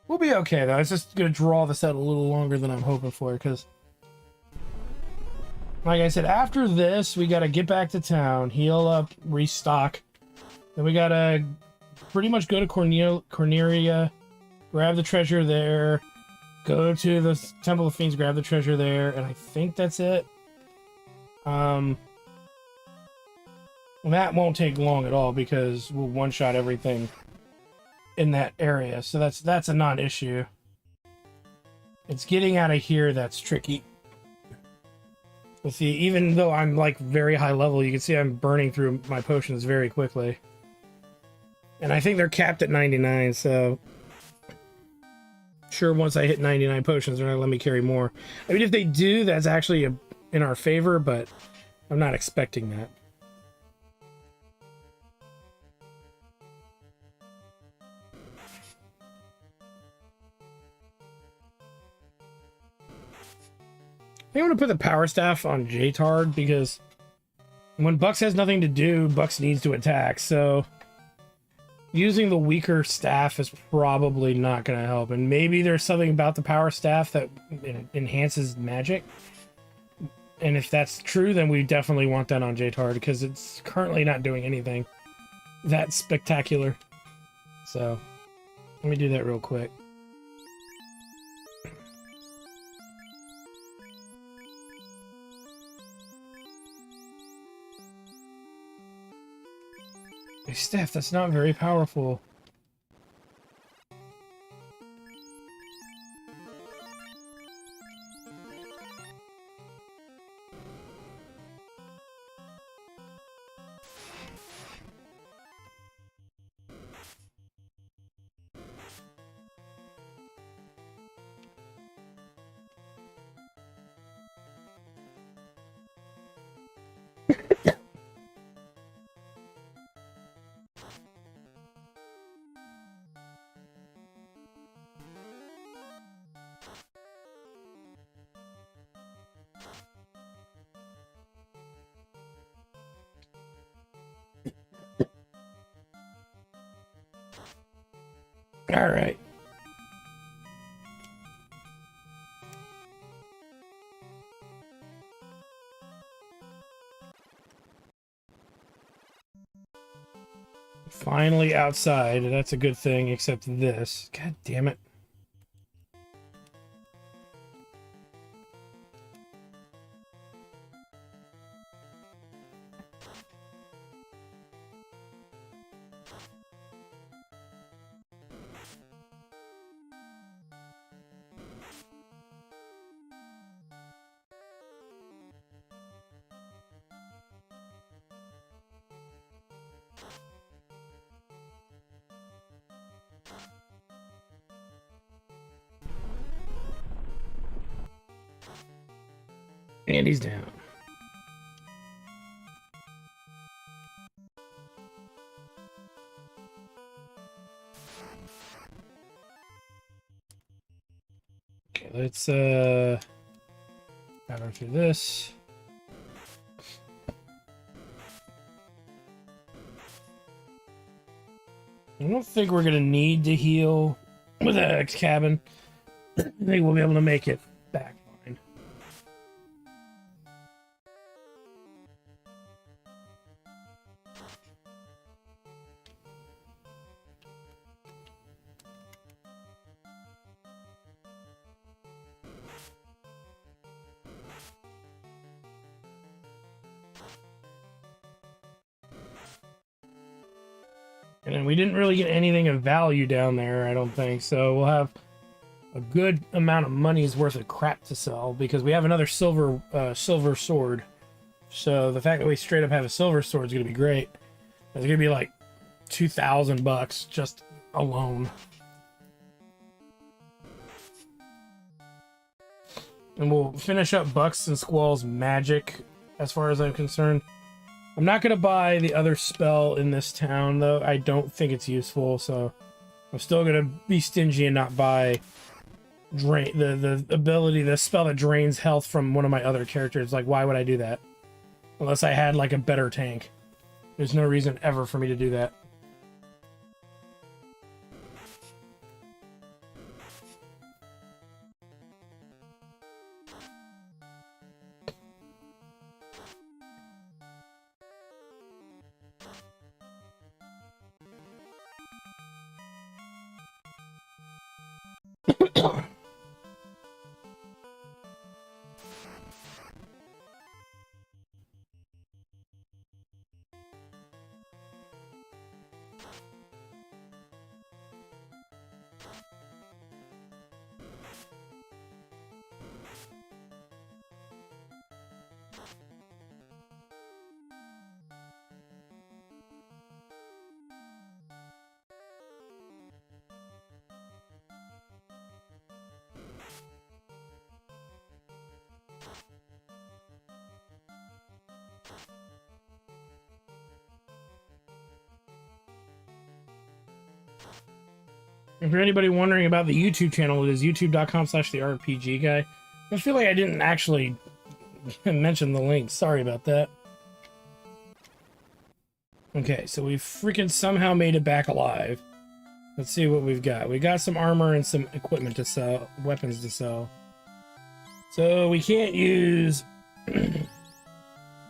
We'll be okay, though. It's just going to draw this out a little longer than I'm hoping for, because, like I said, after this, we got to get back to town, heal up, restock. Then we got to pretty much go to Corneria, grab the treasure there, go to the Temple of Fiends, grab the treasure there, and I think that's it. That won't take long at all, because we'll one-shot everything in that area, so that's a non-issue. It's getting out of here that's tricky. We'll see, even though I'm like very high level, you can see I'm burning through my potions very quickly. And I think they're capped at 99, so sure, once I hit 99 potions, they're not gonna let me carry more. I mean, if they do, that's actually in our favor, but I'm not expecting that. I think I'm gonna put the power staff on J-Tard, because when Bucks has nothing to do, Bucks needs to attack, so using the weaker staff is probably not gonna help. And maybe there's something about the power staff that enhances magic. And if that's true, then we definitely want that on J-Tard, because it's currently not doing anything that spectacular. So let me do that real quick. Hey, Steph, that's not very powerful. All right. Finally outside. That's a good thing, except this. God damn it. And he's down. Okay, let's power through this. I don't think we're gonna need to heal with the cabin. I think we'll be able to make it back fine. And we didn't really get anything of value down there, I don't think. So we'll have a good amount of money's worth of crap to sell because we have another silver sword. So the fact that we straight up have a silver sword is going to be great. It's going to be like $2,000 just alone. And we'll finish up Bucks and Squall's magic as far as I'm concerned. I'm not going to buy the other spell in this town, though. I don't think it's useful, so I'm still going to be stingy and not buy the ability, the spell that drains health from one of my other characters. Like, why would I do that? Unless I had, like, a better tank. There's no reason ever for me to do that. And for anybody wondering about the YouTube channel, it is youtube.com/therpg-guy. I feel like I didn't actually mention the link. Sorry about that. Okay, so we freaking somehow made it back alive. Let's see what we've got. We got some armor and some equipment to sell, weapons to sell. So we can't use...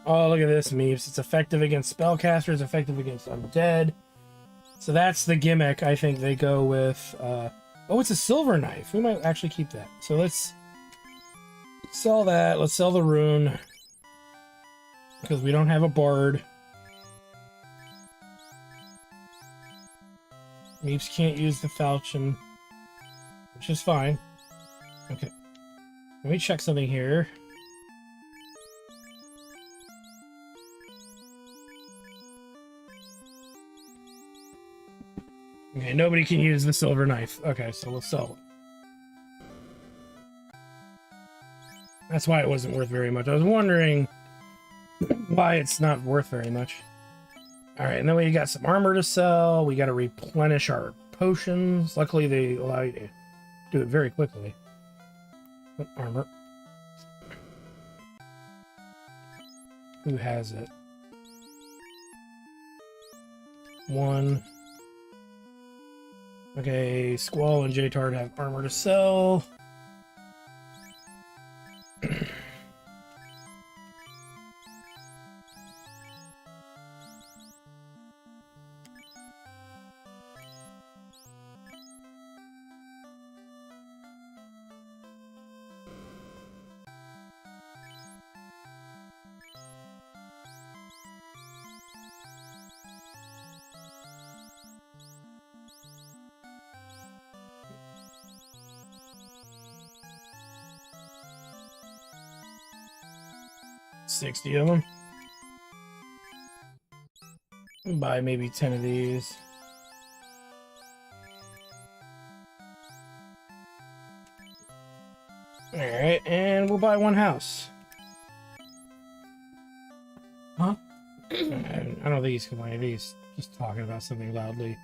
Oh, look at this, Meeps. It's effective against spellcasters, effective against undead. So that's the gimmick I think they go with. Oh, it's a silver knife. We might actually keep that. So let's sell that. Let's sell the rune. Because we don't have a bard. Meeps can't use the falchion. Which is fine. Okay. Let me check something here. Okay, nobody can use the silver knife. Okay, so we'll sell it. That's why it wasn't worth very much. I was wondering why it's not worth very much. All right, and then we got some armor to sell. We got to replenish our potions. Luckily, they allow you to do it very quickly. What armor? Who has it? One. Okay, Squall and J-Tard have armor to sell. 60 of them. Buy maybe 10 of these. Alright, and we'll buy one house. Huh? I don't think he's complaining. He's just talking about something loudly.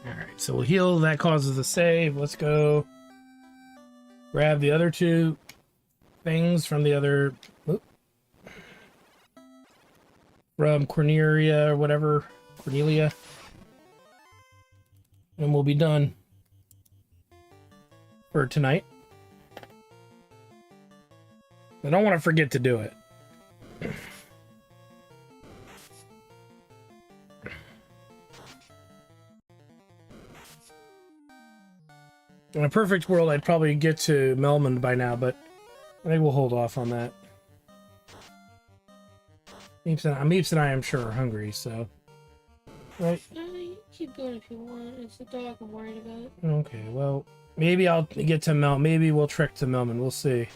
Alright, so we'll heal. That causes a save. Let's go grab the other two things from the other... from Cornelia or whatever. Cornelia. And we'll be done for tonight. I don't want to forget to do it. In a perfect world, I'd probably get to Melman by now, but I think we'll hold off on that. Meeps and I am sure are hungry, so... Right? You keep going if you want. It's the dog I'm worried about. Okay, well, maybe I'll get to maybe we'll trek to Melman. We'll see.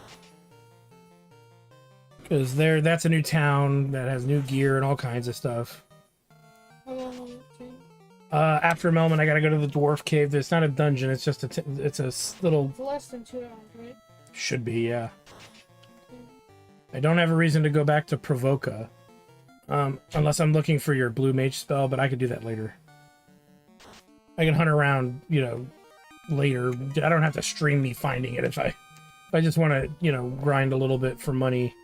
Because that's a new town that has new gear and all kinds of stuff. How long will it take? After Melman, I gotta go to the dwarf cave. It's not a dungeon. It's just it's a little... It's less than 2 hours, right? Should be, yeah. Okay. I don't have a reason to go back to Provoca. Unless I'm looking for your blue mage spell, but I could do that later. I can hunt around, later. I don't have to stream me finding it if I just want to, grind a little bit for money.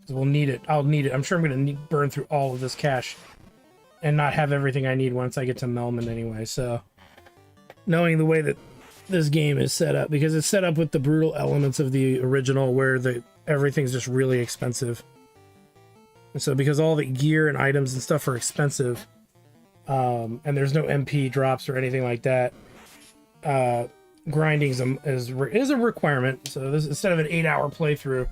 We'll need it. I'll need it. I'm sure I'm going to burn through all of this cash and not have everything I need once I get to Melman anyway. So, knowing the way that this game is set up, because it's set up with the brutal elements of the original where everything's just really expensive. And so because all the gear and items and stuff are expensive, and there's no MP drops or anything like that, grinding is a requirement. So this, instead of an 8-hour playthrough,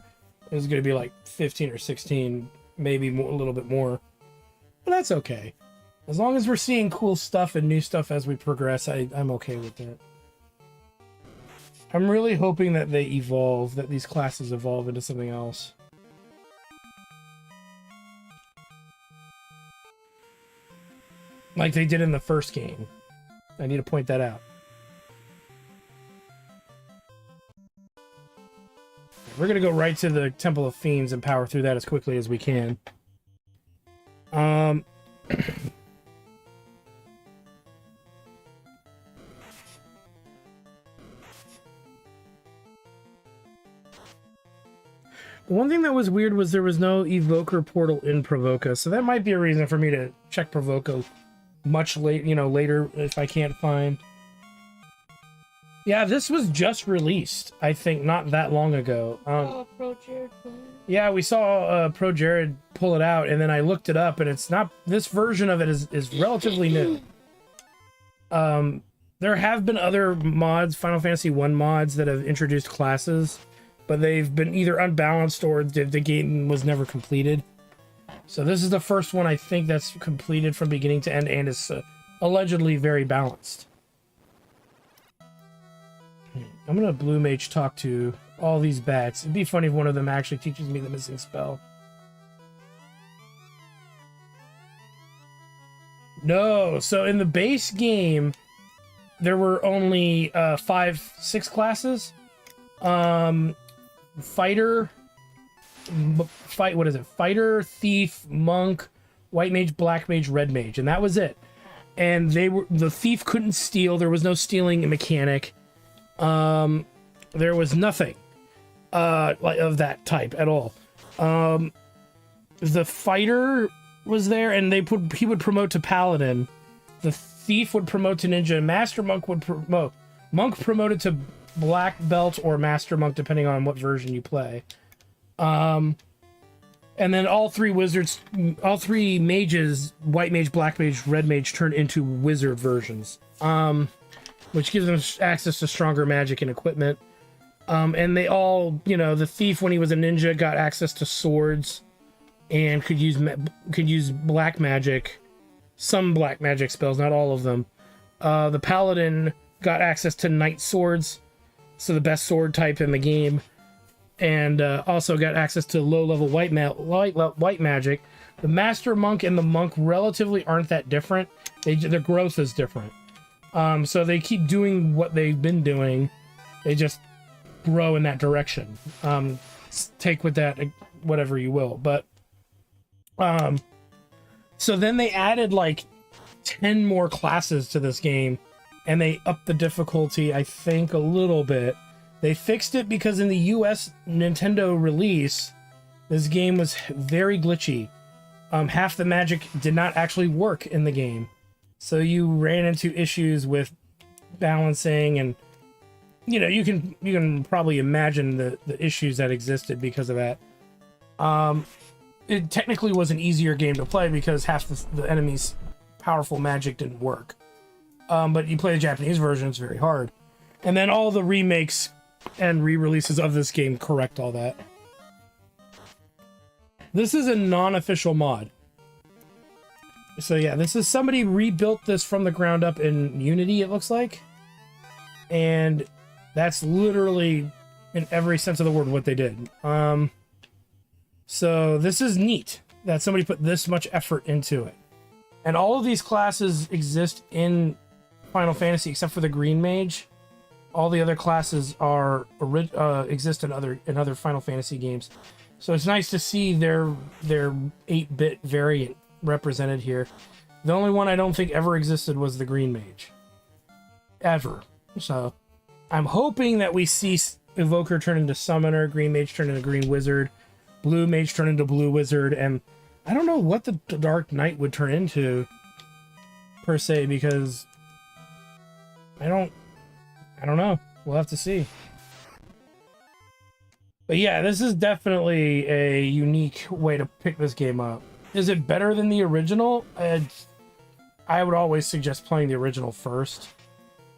it's going to be like 15 or 16, maybe more, a little bit more. But that's okay. As long as we're seeing cool stuff and new stuff as we progress, I'm okay with that. I'm really hoping that they evolve, that these classes evolve into something else. Like they did in the first game. I need to point that out. We're going to go right to the Temple of Fiends and power through that as quickly as we can. The one thing that was weird was there was no evoker portal in Provoca, so that might be a reason for me to check Provoca much later if I can't find. Yeah, this was just released, I think, not that long ago. Pro Jared. Yeah, we saw Pro Jared pull it out, and then I looked it up, and it's not... This version of it is relatively new. There have been other mods, Final Fantasy 1 mods, that have introduced classes, but they've been either unbalanced or the game was never completed. So this is the first one I think that's completed from beginning to end and is allegedly very balanced. I'm gonna Blue Mage talk to all these bats. It'd be funny if one of them actually teaches me the missing spell. No, so in the base game, there were only 6 classes. Fighter, what is it? Fighter, thief, monk, white mage, black mage, red mage, and that was it. And the thief couldn't steal. There was no stealing mechanic. There was nothing like of that type at all. The fighter was there, and he would promote to paladin. The thief would promote to ninja. Master monk would promoted to black belt or master monk, depending on what version you play. And then all 3 mages, white mage, black mage, red mage, turned into wizard versions, which gives them access to stronger magic and equipment. And they all, the thief, when he was a ninja, got access to swords and could use black magic, some black magic spells, not all of them. The paladin got access to knight swords, so the best sword type in the game, and also got access to low-level white magic. The master monk and the monk relatively aren't that different. Their growth is different. So they keep doing what they've been doing. They just grow in that direction. Take with that whatever you will. But so then they added like 10 more classes to this game, and they upped the difficulty, I think, a little bit. They fixed it because in the US Nintendo release, this game was very glitchy. Half the magic did not actually work in the game. So you ran into issues with balancing, and you can probably imagine the issues that existed because of that. It technically was an easier game to play because half the enemies' powerful magic didn't work. But you play the Japanese version, it's very hard. And then all the remakes and re-releases of this game correct all that. This is a non-official mod. So yeah, this is somebody rebuilt this from the ground up in Unity, it looks like. And that's literally, in every sense of the word, what they did. So this is neat that somebody put this much effort into it. And all of these classes exist in Final Fantasy except for the Green Mage. All the other classes exist in other Final Fantasy games. So it's nice to see their 8-bit variant represented here. The only one I don't think ever existed was the Green Mage. Ever. So I'm hoping that we see Evoker turn into Summoner, Green Mage turn into Green Wizard, Blue Mage turn into Blue Wizard, and I don't know what the Dark Knight would turn into, per se, because I don't know. We'll have to see. But yeah, this is definitely a unique way to pick this game up. Is it better than the original? I would always suggest playing the original first,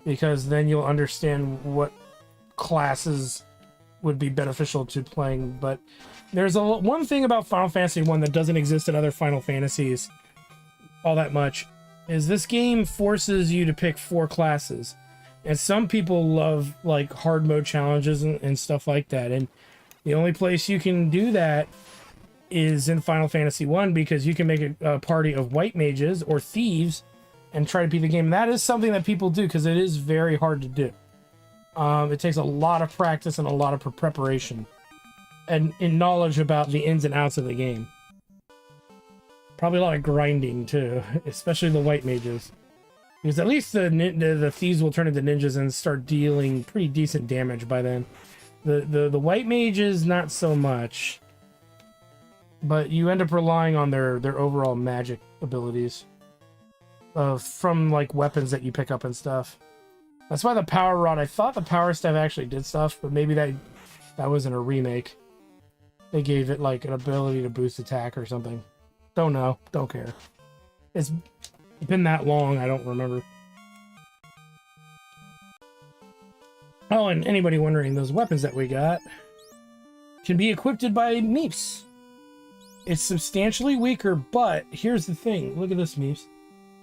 because then you'll understand what classes would be beneficial to playing. But there's one thing about Final Fantasy 1 that doesn't exist in other Final Fantasies all that much, is this game forces you to pick 4 classes. And some people love like hard mode challenges and stuff like that. And the only place you can do that is in Final Fantasy 1, because you can make a party of white mages or thieves and try to beat the game. And that is something that people do because it is very hard to do. It takes a lot of practice and a lot of preparation and knowledge about the ins and outs of the game. Probably a lot of grinding too, especially the white mages. Because at least the thieves will turn into ninjas and start dealing pretty decent damage by then. The white mages, not so much. But you end up relying on their overall magic abilities. From like weapons that you pick up and stuff. That's why the power rod, I thought the power staff actually did stuff, but maybe that wasn't a remake. They gave it like an ability to boost attack or something. Don't know. Don't care. It's been that long, I don't remember. Oh, and anybody wondering, those weapons that we got can be equipped by Meeps. It's substantially weaker, but here's the thing. Look at this, Meeps.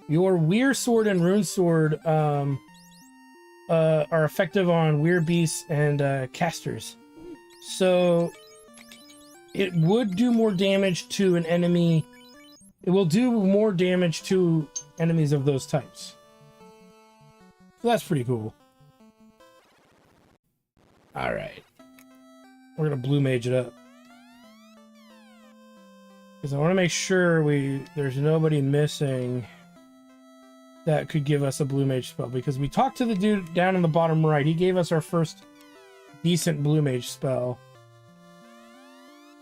Your Weir Sword and Rune Sword are effective on Weir Beasts and casters. So it would do more damage to an enemy. It will do more damage to enemies of those types. So that's pretty cool. Alright. We're gonna blue mage it up. Because I want to make sure there's nobody missing that could give us a blue mage spell. Because we talked to the dude down in the bottom right. He gave us our first decent blue mage spell.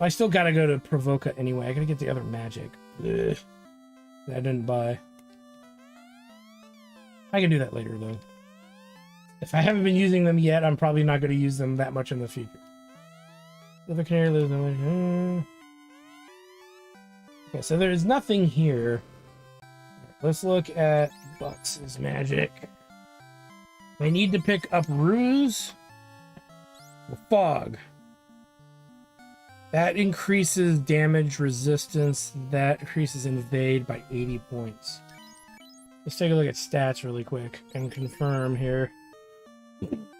I still gotta go to Provoca anyway. I gotta get the other magic. Ugh. That I didn't buy. I can do that later though. If I haven't been using them yet, I'm probably not going to use them that much in the future. The canary lives in okay, so there's nothing here. Let's look at Bucks's magic. I need to pick up Ruse or Fog. That increases damage resistance. That increases invade by 80 points. Let's take a look at stats really quick and confirm here.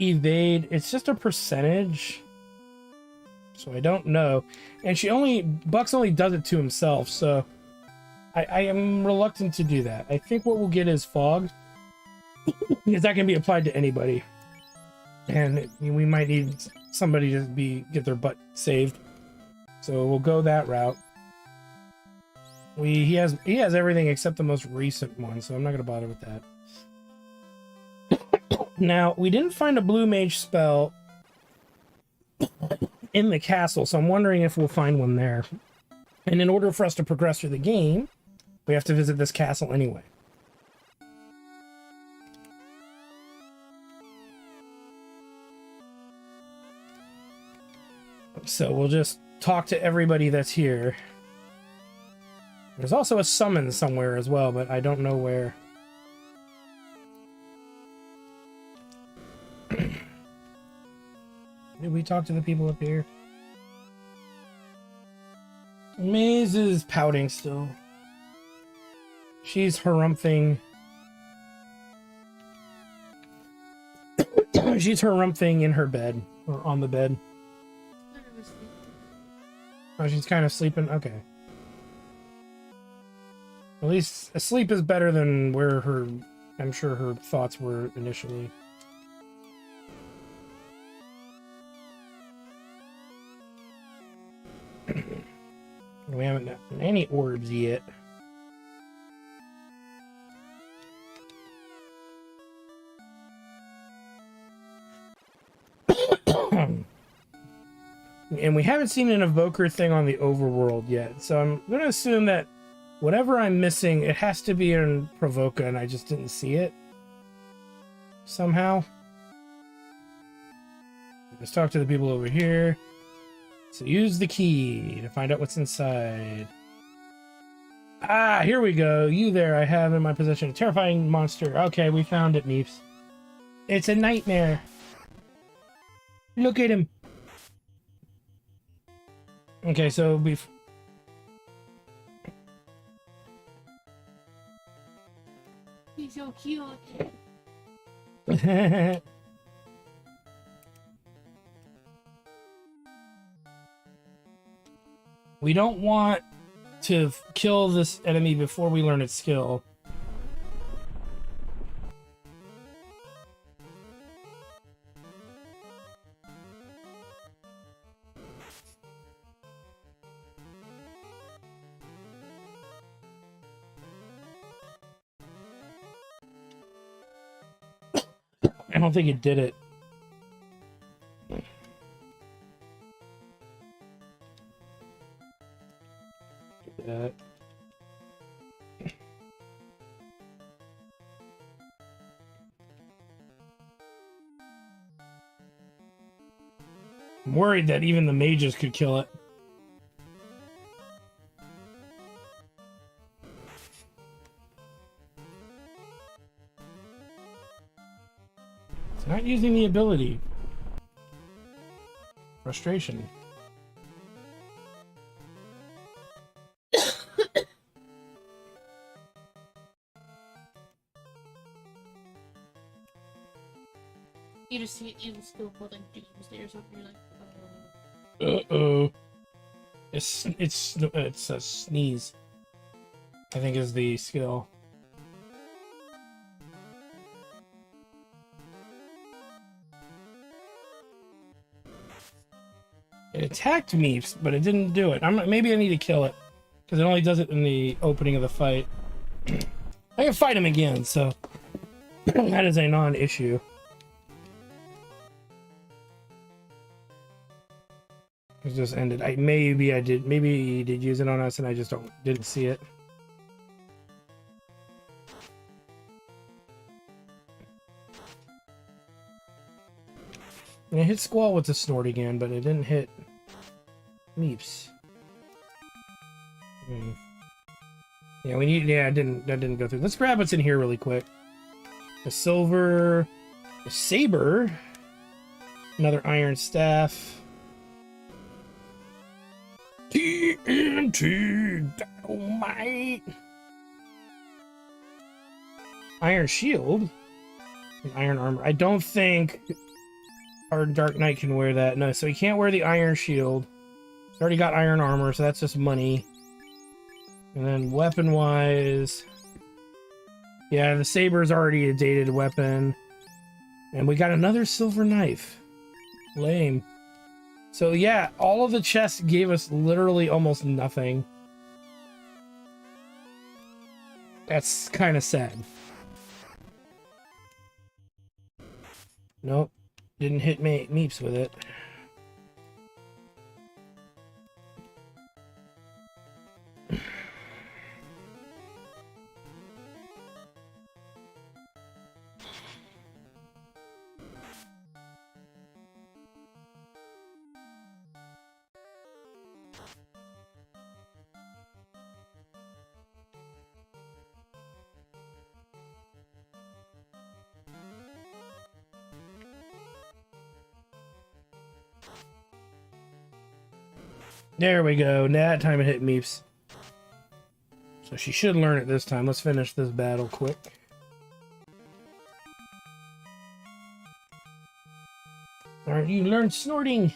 Evade, it's just a percentage. So I don't know. And Bucks only does it to himself, so I am reluctant to do that. I think what we'll get is Fog. Because that can be applied to anybody. And we might need somebody to get their butt saved. So we'll go that route. He has everything except the most recent one, so I'm not gonna bother with that. Now, we didn't find a blue mage spell in the castle, so I'm wondering if we'll find one there. And in order for us to progress through the game, we have to visit this castle anyway. So we'll just talk to everybody that's here. There's also a summon somewhere as well, but I don't know where. Did we talk to the people up here? Maze is pouting still. She's harumphing. She's harumphing in her bed, or on the bed. Oh, she's kind of sleeping? Okay. At least asleep is better than where I'm sure her thoughts were initially. We haven't gotten any orbs yet. And we haven't seen an evoker thing on the overworld yet, so I'm going to assume that whatever I'm missing, it has to be in Provoca, and I just didn't see it somehow. Let's talk to the people over here. So use the key to find out what's inside. Ah, here we go. You there, I have in my possession a terrifying monster. Okay, we found it, Neeps. It's a nightmare. Look at him. Okay, so he's so cute. We don't want to kill this enemy before we learn its skill. I don't think it did it. That. I'm worried that even the mages could kill it. It's not using the ability. Frustration. You just see it in skill called like Doomsday or something. You're like, Uh-oh. It's a sneeze, I think, is the skill. It attacked me, but it didn't do it. Maybe I need to kill it, because it only does it in the opening of the fight. I can fight him again, so that is a non-issue. It just ended. Maybe he did use it on us, and I just didn't see it. And it hit Squall with the snort again, but it didn't hit Meeps. Yeah, we need. Yeah, that didn't go through. Let's grab what's in here really quick. The silver, the saber, another iron staff, TNT dynamite, iron shield, and iron armor. I don't think our Dark Knight can wear that. No, so he can't wear the iron shield. He's already got iron armor, so that's just money. And then weapon-wise, yeah, the saber's already a dated weapon. And we got another silver knife. Lame. So yeah, all of the chests gave us literally almost nothing. That's kind of sad. Nope. Didn't hit Meeps with it. There we go. That time it hit Meeps. So she should learn it this time. Let's finish this battle quick. Alright, you learned snorting.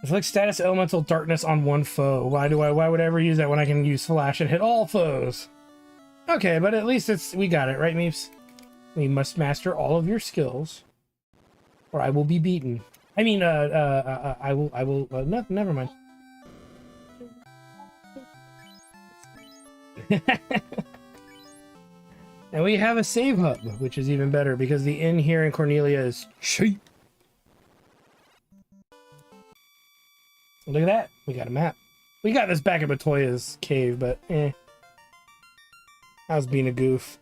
Inflict status elemental darkness on one foe. Why would I ever use that when I can use flash and hit all foes? Okay, but at least we got it, right, Meeps? We must master all of your skills, or I will be beaten. I mean, I will, no, never mind. And we have a save hub, which is even better, because the inn here in Cornelia is cheap. Look at that. We got a map. We got this back at Matoya's cave, but I was being a goof.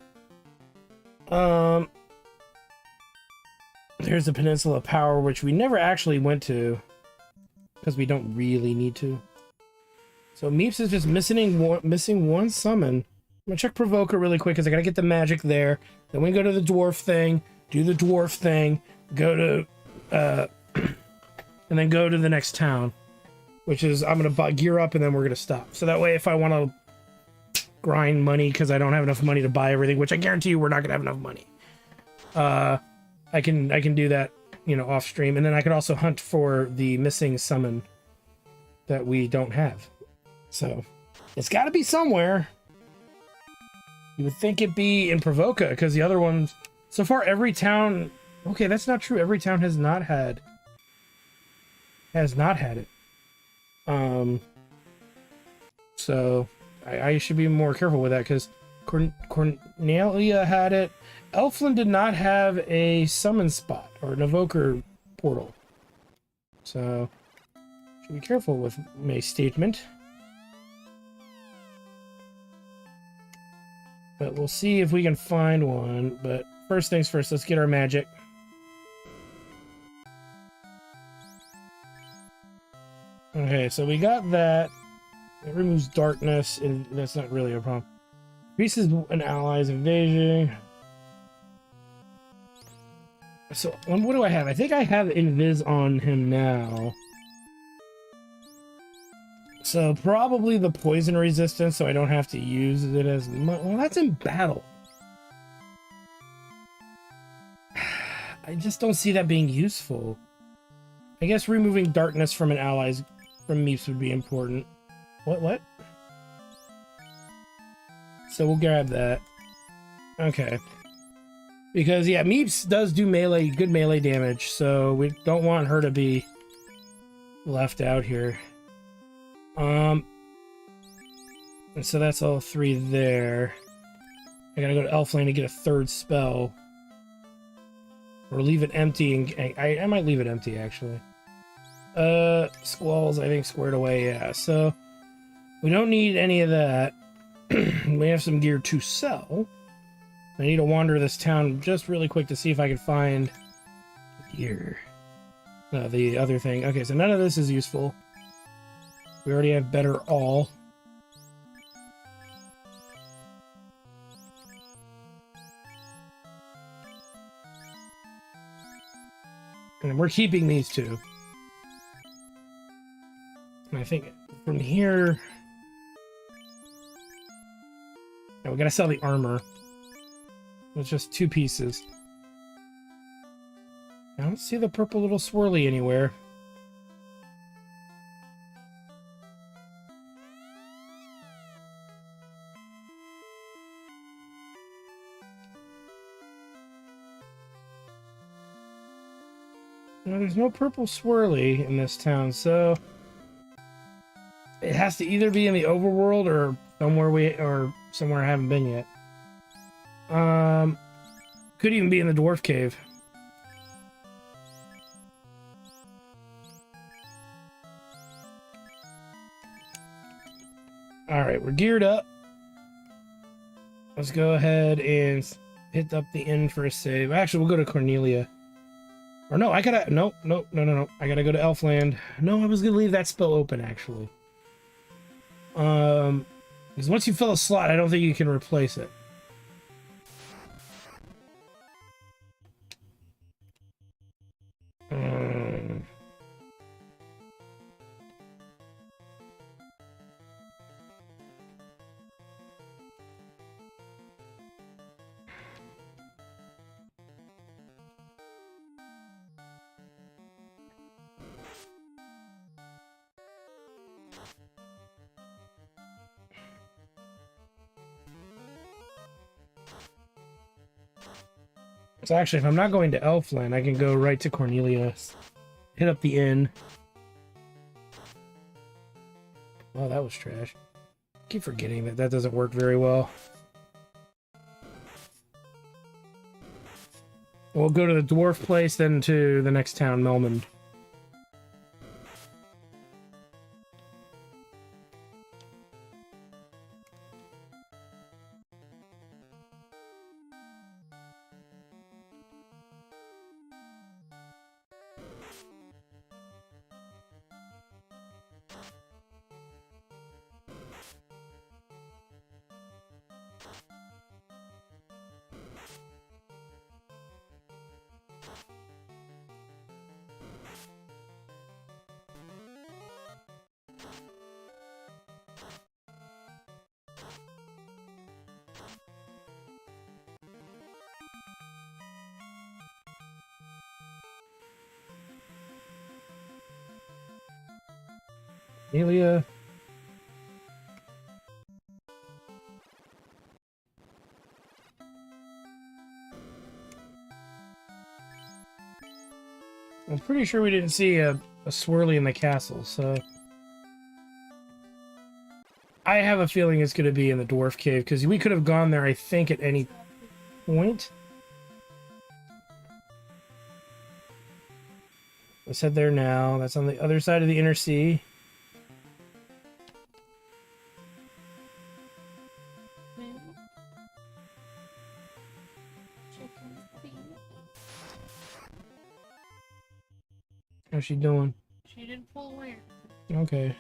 There's the Peninsula of Power, which we never actually went to, because we don't really need to. So Meeps is just missing one summon. I'm gonna check Provoker really quick, because I gotta get the magic there. Then we go to the dwarf thing, do the dwarf thing, go to, and then go to the next town, which is, I'm gonna gear up, and then we're gonna stop. So that way, if I want to grind money, because I don't have enough money to buy everything, which I guarantee you we're not gonna have enough money. I can do that, you know, off stream, and then I could also hunt for the missing summon that we don't have. So it's got to be somewhere. You would think it'd be in Provoca, because the other ones so far, every town. Okay, that's not true. Every town has not had it. So I should be more careful with that, because Cornelia had it. Elfland did not have a summon spot or an evoker portal. So, should be careful with my statement. But we'll see if we can find one. But first things first, let's get our magic. Okay, so we got that. It removes darkness, and that's not really a problem. Increases an ally's invasion. So, what do I have? I think I have Invis on him now. So, probably the poison resistance, so I don't have to use it as much. Well, that's in battle. I just don't see that being useful. I guess removing darkness from an ally's from Meeps would be important. What? So we'll grab that. Okay. Because, yeah, Meeps does do good melee damage, so we don't want her to be left out here. And so that's all 3 there. I gotta go to Elflane to get a 3rd spell. Or leave it empty, and I might leave it empty, actually. Squalls, I think, squared away, yeah. So, we don't need any of that. We have some gear to sell. I need to wander this town just really quick to see if I can find gear. The other thing. Okay, so none of this is useful. We already have better all. And we're keeping these 2. And I think from here... Now we gotta sell the armor. It's just 2 pieces. I don't see the purple little swirly anywhere. No, there's no purple swirly in this town, so it has to either be in the overworld or somewhere I haven't been yet. Could even be in the dwarf cave. Alright, we're geared up. Let's go ahead and hit up the inn for a save. Actually, we'll go to Cornelia. Or no, I gotta... No. I gotta go to Elfland. No, I was gonna leave that spell open, actually. Because once you fill a slot, I don't think you can replace it. So actually, if I'm not going to Elfland, I can go right to Cornelia, hit up the inn. Oh, that was trash. I keep forgetting that that doesn't work very well. We'll go to the dwarf place, then to the next town, Melmond. Cornelia. I'm pretty sure we didn't see a swirly in the castle, so... I have a feeling it's going to be in the dwarf cave, because we could have gone there, I think, at any point. Let's head there now. That's on the other side of the inner sea. How's she doing? She didn't pull away. Okay.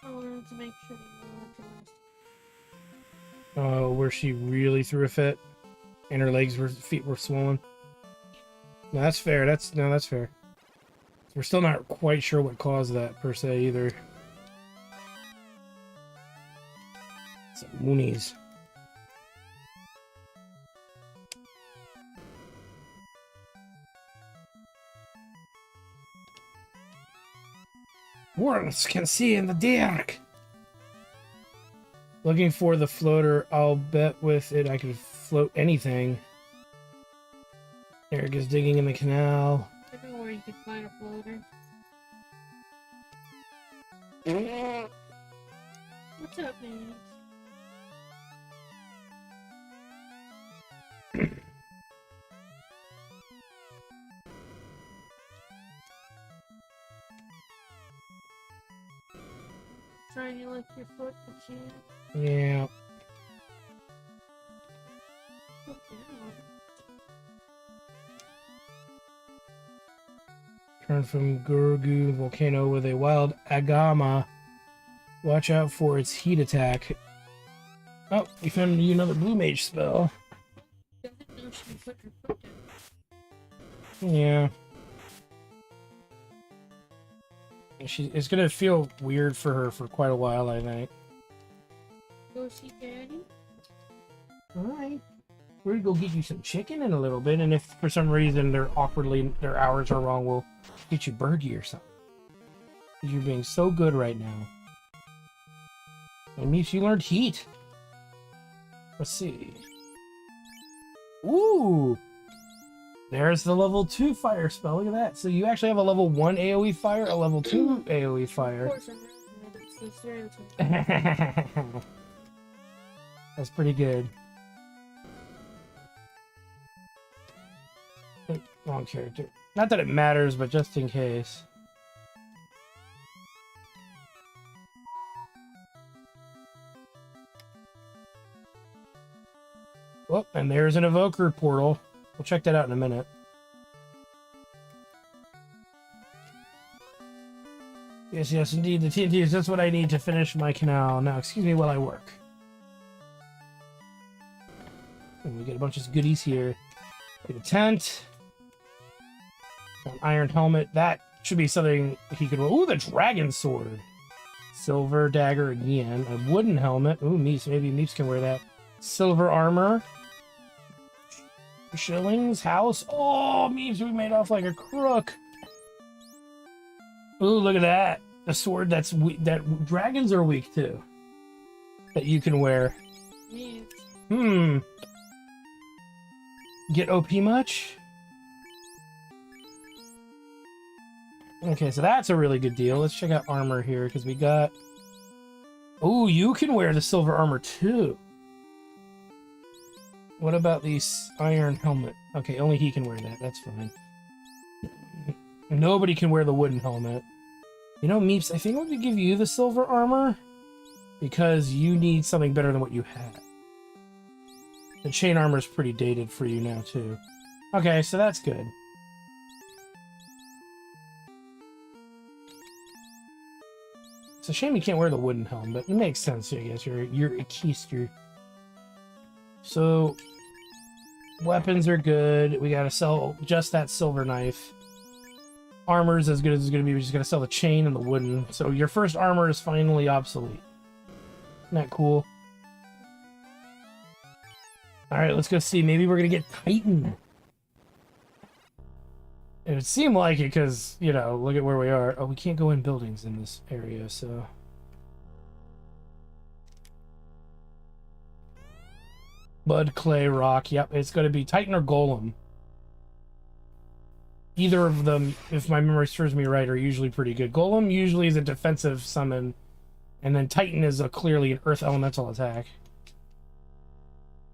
I wanted to make sure you know what to list. Oh, where she really threw a fit, and her feet were swollen. No, that's fair. That's fair. We're still not quite sure what caused that per se either. Some woonies. dwarves can see in the dark. Looking for the floater. I'll bet with it I can float anything. Eric is digging in the canal. I know where you can find a floater. What's up, man? Trying to lift your foot, but you Yeah. put down. Turn from Gurgu volcano with a wild agama. Watch out for its heat attack. Oh, we found you another blue mage spell. I didn't know she could put her foot down. Yeah. It's gonna feel weird for her for quite a while, I think. Go see Daddy. Alright. We're gonna go get you some chicken in a little bit, and if for some reason their hours are wrong, we'll get you Bergie or something. Because you're being so good right now. It means you learned heat. Let's see. Ooh! There's the level 2 fire spell. Look at that. So you actually have a level 1 AoE fire, a level 2 AoE Of fire. course, I'm not. That's the stereotype. That's pretty good. Oh, wrong character. Not that it matters, but just in case. Oh, and there's an evoker portal. We'll check that out in a minute. Yes, yes, indeed. The TNT is just what I need to finish my canal. Now, excuse me while I work. And we get a bunch of goodies here. Get a tent. Got an iron helmet. That should be something he could... Ooh, the dragon sword. Silver dagger again. A wooden helmet. Ooh, Meeps. Maybe Meeps can wear that. Silver armor. Shillings. House. Oh, Meeps, we made off like a crook. Ooh, look at that. The sword that dragons are weak to. That you can wear. Yes. Get OP much? Okay, so that's a really good deal. Let's check out armor here, because we got... Ooh, you can wear the silver armor too. What about the iron helmet? Okay, only he can wear that. That's fine. Nobody can wear the wooden helmet. You know, Meeps, I think I'm going to give you the silver armor, because you need something better than what you had. The chain armor is pretty dated for you now, too. Okay, so that's good. It's a shame you can't wear the wooden helm, but it makes sense, I guess. You're a keister. So, weapons are good. We gotta sell just that silver knife. Armor's as good as it's gonna be. We just gotta sell the chain and the wooden. So your first armor is finally obsolete. Isn't that cool? Alright, let's go see. Maybe we're gonna get Titan. It would seem like it because, you know, look at where we are. Oh, we can't go in buildings in this area, so... Mud, clay, rock. Yep, it's going to be Titan or Golem. Either of them, if my memory serves me right, are usually pretty good. Golem usually is a defensive summon, and then Titan is clearly an earth elemental attack.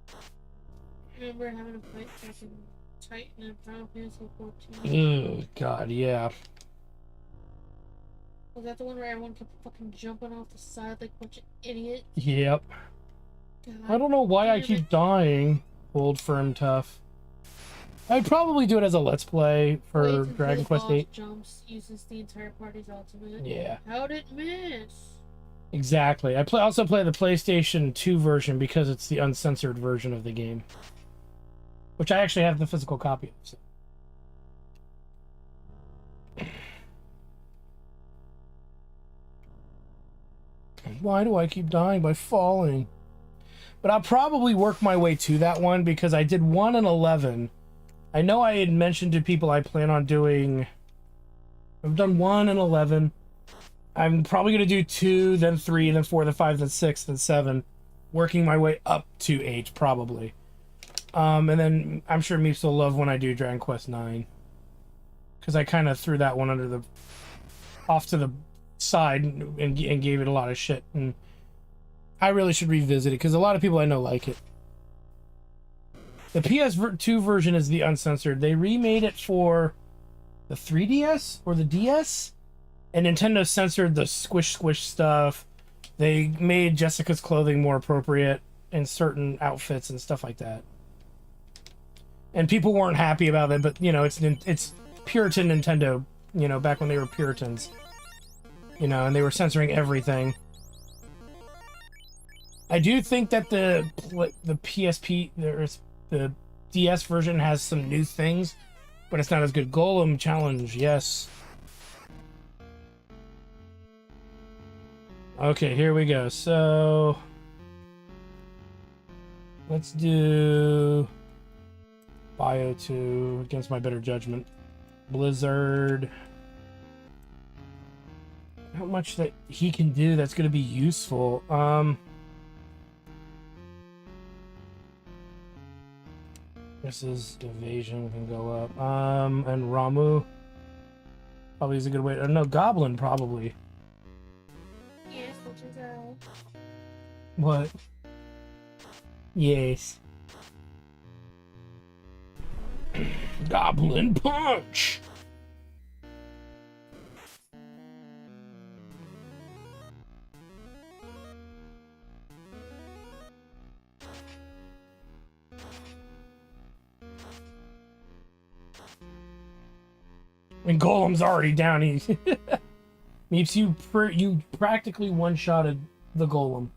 I remember having a fight fucking Titan in Final Fantasy 14. Oh, God, yeah. Was that the one where everyone kept fucking jumping off the side like a bunch of idiots? Yep. God, I don't know why I damn keep it. dying. Old, firm, tough. I'd probably do it as a Let's Play for Waits until Dragon the Quest boss VIII. jumps, uses the entire party's ultimate. Yeah. How'd it miss? Exactly. I also play the PlayStation 2 version because it's the uncensored version of the game. Which I actually have the physical copy of. So. Why do I keep dying by falling? But I'll probably work my way to that one because I did 1 and 11. I know I had mentioned to people I plan on doing... I've done 1 and 11. I'm probably going to do 2, then 3, then 4, then 5, then 6, then 7. Working my way up to 8, probably. And then I'm sure Meeps will love when I do Dragon Quest 9. Because I kind of threw that one off to the side and gave it a lot of shit. And I really should revisit it, because a lot of people I know like it. The PS2 version is the uncensored. They remade it for the 3DS or the DS, and Nintendo censored the squish stuff. They made Jessica's clothing more appropriate in certain outfits and stuff like that. And people weren't happy about it, but you know, it's Puritan Nintendo, you know, back when they were Puritans. You know, and they were censoring everything. I do think that the PSP, the DS version has some new things, but it's not as good. Golem challenge, yes. Okay, here we go. So let's do Bio 2 against my better judgment. Blizzard. How much that he can do that's going to be useful. This is evasion, can go up. And Ramu probably is a good way. No, Goblin probably. Yes, which is What? Yes. Goblin punch. And Golem's already down. He Meeps, you practically one-shotted the Golem.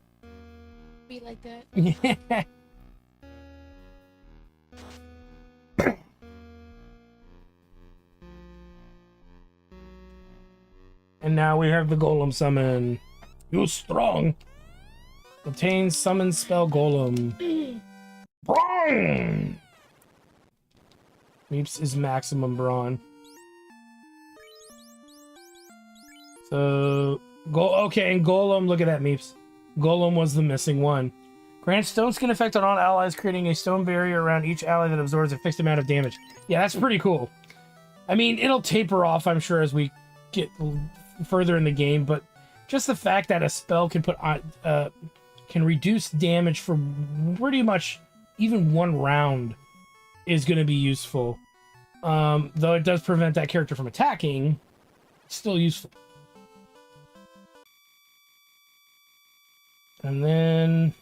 be like that. Yeah. And now we have the Golem summon. You strong. Obtain summon spell Golem. Brawn! Meeps is maximum brawn. So, okay, and Golem, look at that, Meeps. Golem was the missing one. Grant stone skin effect on all allies, creating a stone barrier around each ally that absorbs a fixed amount of damage. Yeah, that's pretty cool. I mean, it'll taper off, I'm sure, as we get further in the game, but just the fact that a spell can can reduce damage for pretty much even one round is going to be useful. Though it does prevent that character from attacking, it's still useful. And then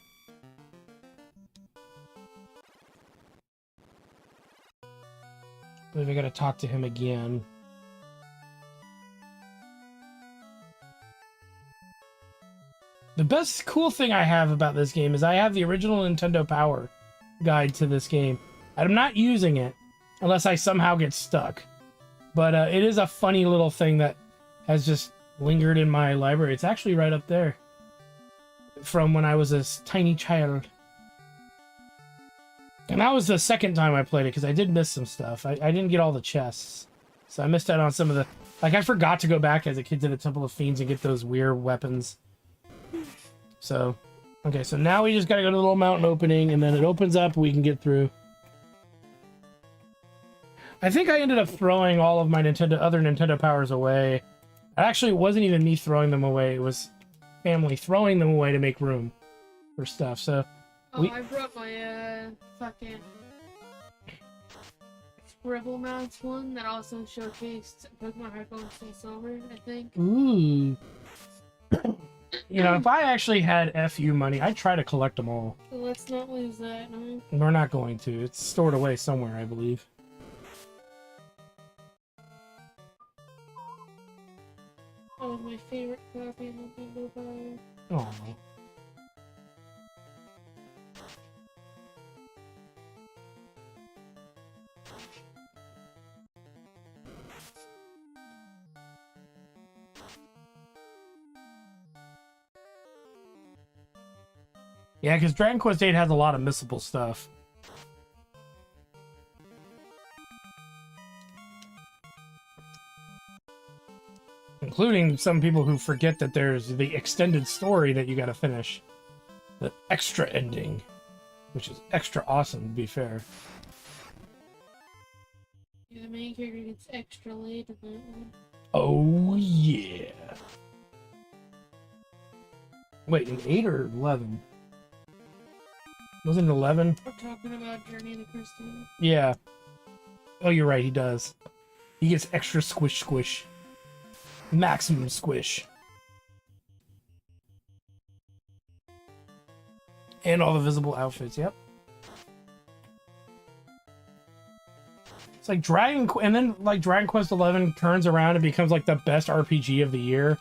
I believe I gotta talk to him again. The best cool thing I have about this game is I have the original Nintendo Power guide to this game. I'm not using it unless I somehow get stuck. But it is a funny little thing that has just lingered in my library. It's actually right up there from when I was a tiny child. And that was the second time I played it because I did miss some stuff. I didn't get all the chests. So I missed out on some of the... Like, I forgot to go back as a kid to the Temple of Fiends and get those weird weapons. So, okay, so now we just gotta go to the little mountain opening, and then it opens up, we can get through. I think I ended up throwing all of my other Nintendo powers away. Actually, it wasn't even me throwing them away, it was family throwing them away to make room for stuff, so... Oh, I brought my, fucking... Scribble Mounts one that also showcased Pokemon Heart Gold and Soul Silver, I think. Ooh. You know, if I actually had FU money, I'd try to collect them all. So let's not lose that, no? We're not going to. It's stored away somewhere, I believe. Oh, my favorite copy of Nintendo Power. Oh. Yeah, because Dragon Quest VIII has a lot of missable stuff. including some people who forget that there's the extended story that you got to finish. The extra ending, which is extra awesome, to be fair. Yeah, the main character gets extra late in that one. Oh, yeah. Wait, in 8 or 11? Wasn't it 11? We're talking about Journey to Christine. Yeah. Oh, you're right, he does. He gets extra squish squish. Maximum squish. And all the visible outfits, yep. It's like Dragon Quest 11 turns around and becomes like the best RPG of the year.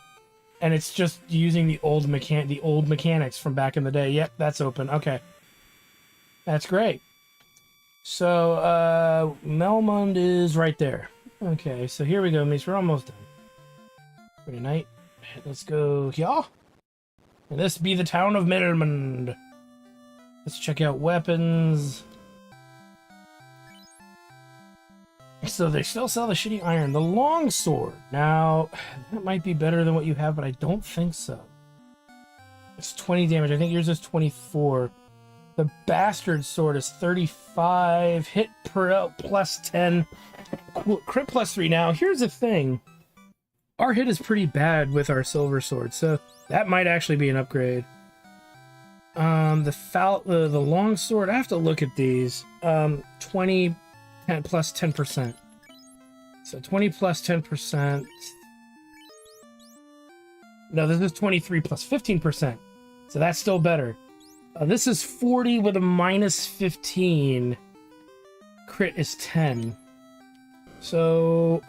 And it's just using the old mechanics from back in the day. Yep, that's open. Okay. That's great. So, Melmond is right there. Okay, so here we go, Mies. We're almost done. Pretty night. Let's go here. And this be the town of Melmond. Let's check out weapons. So they still sell the shitty iron. The longsword. Now, that might be better than what you have, but I don't think so. It's 20 damage. I think yours is 24. The bastard sword is 35. Hit per plus 10. Crit plus 3. Now, here's the thing. Our hit is pretty bad with our silver sword, so that might actually be an upgrade. The long sword, I have to look at these. 20 plus 10%. So 20 plus 10%. No, this is 23 plus 15%. So that's still better. This is 40 with a minus 15. Crit is 10. So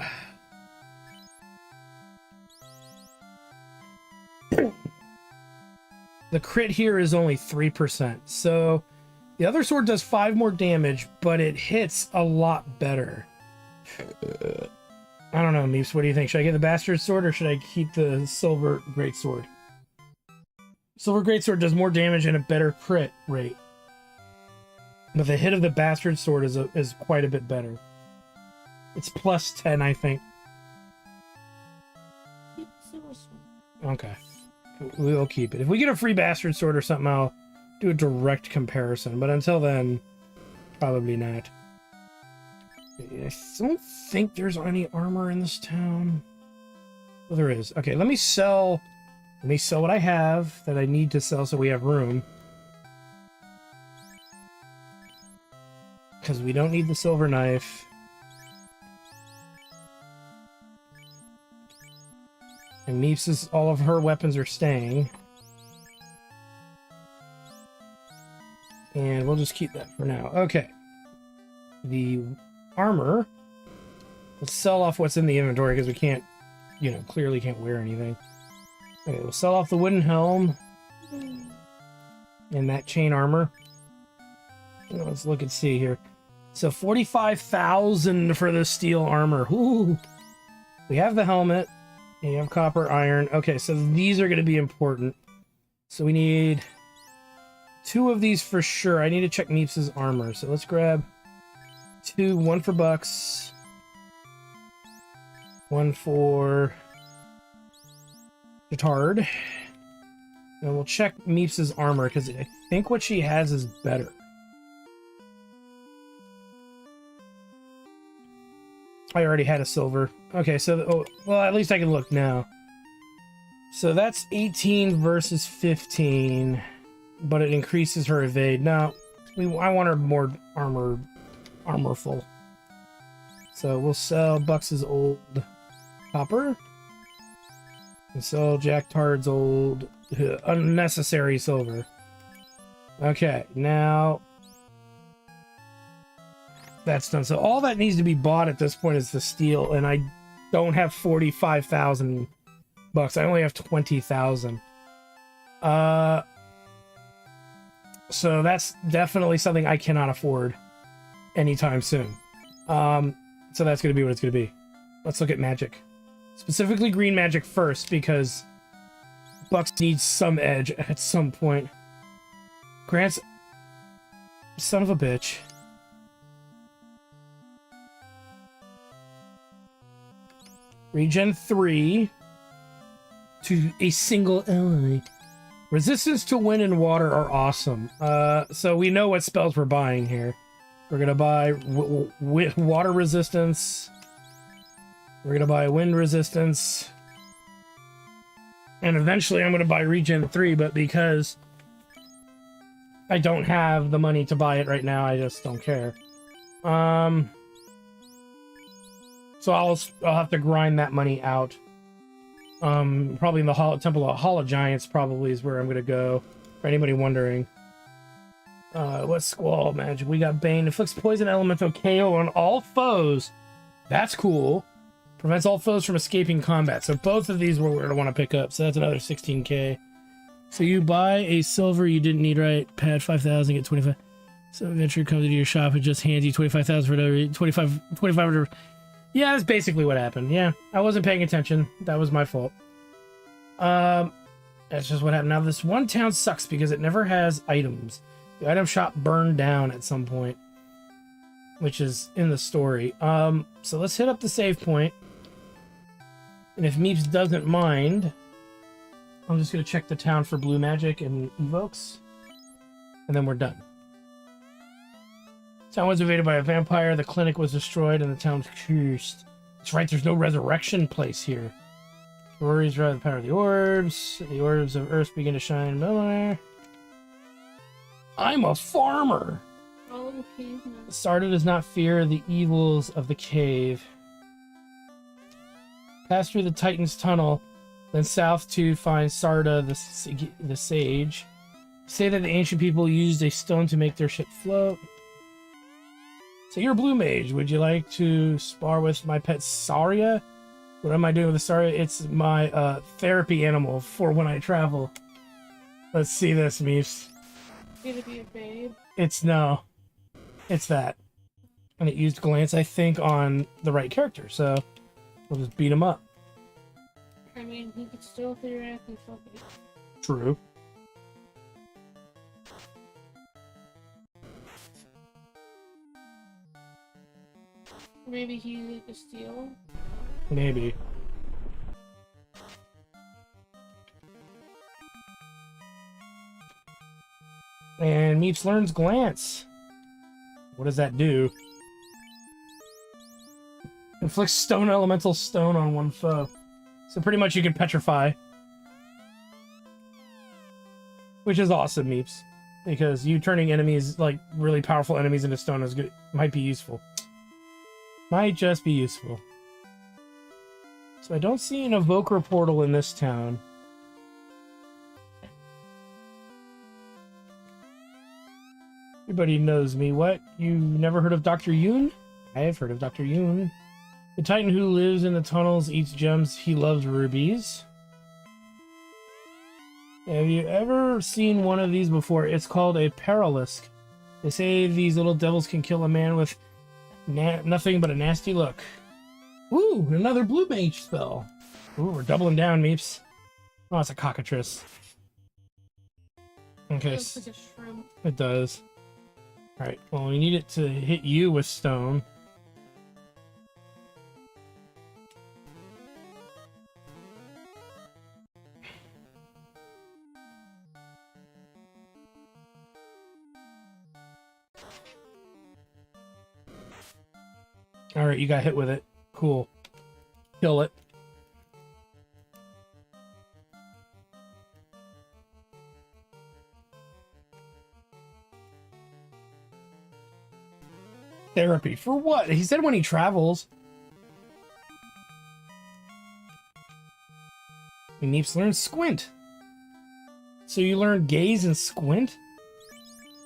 the crit here is only 3%. So the other sword does 5 more damage, but it hits a lot better. I don't know, Meeps, what do you think? Should I get the bastard sword or should I keep the silver greatsword? Silver greatsword does more damage and a better crit rate. But the hit of the bastard sword is quite a bit better. It's plus 10, I think. Okay. We'll keep it. If we get a free bastard sword or something, I'll do a direct comparison. But until then, probably not. I don't think there's any armor in this town. Well, there is. Okay, let me sell what I have that I need to sell so we have room. Because we don't need the silver knife. And Meeps' all of her weapons are staying. And we'll just keep that for now. Okay. The armor. Let's sell off what's in the inventory because we can't, clearly can't wear anything. Okay, we'll sell off the wooden helm. And that chain armor. Let's look and see here. So 45,000 for the steel armor. Ooh. We have the helmet. And you have copper, iron. Okay, so these are going to be important. So we need 2 of these for sure. I need to check Meeps' armor. So let's grab 2. 1 for Bucks. 1 for Jatard. And we'll check Meeps' armor because I think what she has is better. I already had a silver. Okay, so, well, at least I can look now. So that's 18 versus 15, but it increases her evade. No, I want her more armorful. So we'll sell Bucks' old copper. And sell Jack Tard's old unnecessary silver. Okay, now that's done. So all that needs to be bought at this point is the steel, and I don't have 45,000 bucks. I only have 20,000. So that's definitely something I cannot afford anytime soon. So that's going to be what it's going to be. Let's look at magic. Specifically green magic first, because Bucks needs some edge at some point. Grant's... Son of a bitch. Regen 3. to a single ally. Resistance to wind and water are awesome. So we know what spells we're buying here. We're gonna buy water resistance. We're gonna buy wind resistance. And eventually I'm gonna buy regen 3, but because I don't have the money to buy it right now, I just don't care. So I'll have to grind that money out. Probably in the Temple of Hall of Giants probably is where I'm gonna go. For anybody wondering. What's Squall magic? We got Bane. Inflicts poison elemental KO on all foes. That's cool. Prevents all foes from escaping combat. So both of these we're gonna want to pick up. So that's another 16k. So you buy a silver you didn't need, right? Pad 5,000, get 25. So adventure comes into your shop and just hands you 25,000 for another 25. Yeah, that's basically what happened. Yeah, I wasn't paying attention. That was my fault. That's just what happened. Now this one town sucks because it never has items. The item shop burned down at some point, which is in the story. So let's hit up the save point. And if Meeps doesn't mind, I'm just going to check the town for blue magic and evokes. And then we're done. Town was invaded by a vampire, the clinic was destroyed, and the town was cursed. That's right, there's no resurrection place here. Stories drive the power of the orbs. The orbs of earth begin to shine. I'm a farmer! Oh, okay. Sarda does not fear the evils of the cave. Pass through the Titan's tunnel, then south to find Sarda the sage. Say that the ancient people used a stone to make their ship float. So you're a blue mage. Would you like to spar with my pet Saria? What am I doing with the Saria? It's my therapy animal for when I travel. Let's see this, Meeps. Gonna be a babe. It's that. And it used glance, I think, on the right character. So we'll just beat him up. I mean, he could still theoretically fuck it. True. Maybe he used to steal. Maybe. And Meeps learns glance. What does that do? Inflicts stone elemental stone on one foe. So pretty much you can petrify. Which is awesome, Meeps. Because you turning enemies, like really powerful enemies into stone is good. Might be useful. Might just be useful. So I don't see an evoker portal in this town. Everybody knows me. What? You never heard of Dr. Yoon? I have heard of Dr. Yoon. The Titan who lives in the tunnels eats gems. He loves rubies. Have you ever seen one of these before? It's called a Paralisk. They say these little devils can kill a man with nothing but a nasty look. Ooh, another blue mage spell. Ooh, we're doubling down, Meeps. Oh, it's a cockatrice. Okay. It looks like a shrimp. It does. Alright, well, we need it to hit you with stone. Alright, you got hit with it. Cool. Kill it. Therapy. For what? He said when he travels. He needs to learn squint. So you learn gaze and squint?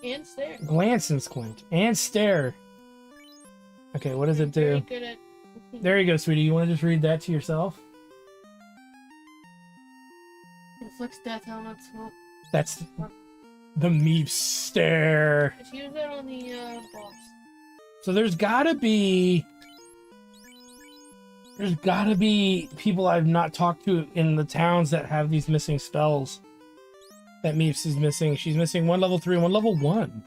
And stare. Glance and squint. And stare. Okay, what does it do? Very good at... There you go, sweetie. You want to just read that to yourself? Inflicts death elements. That's the Meep stare. Just use that on the boss. So there's gotta be people I've not talked to in the towns that have these missing spells that Meeps is missing. She's missing one level 3 and one level 1.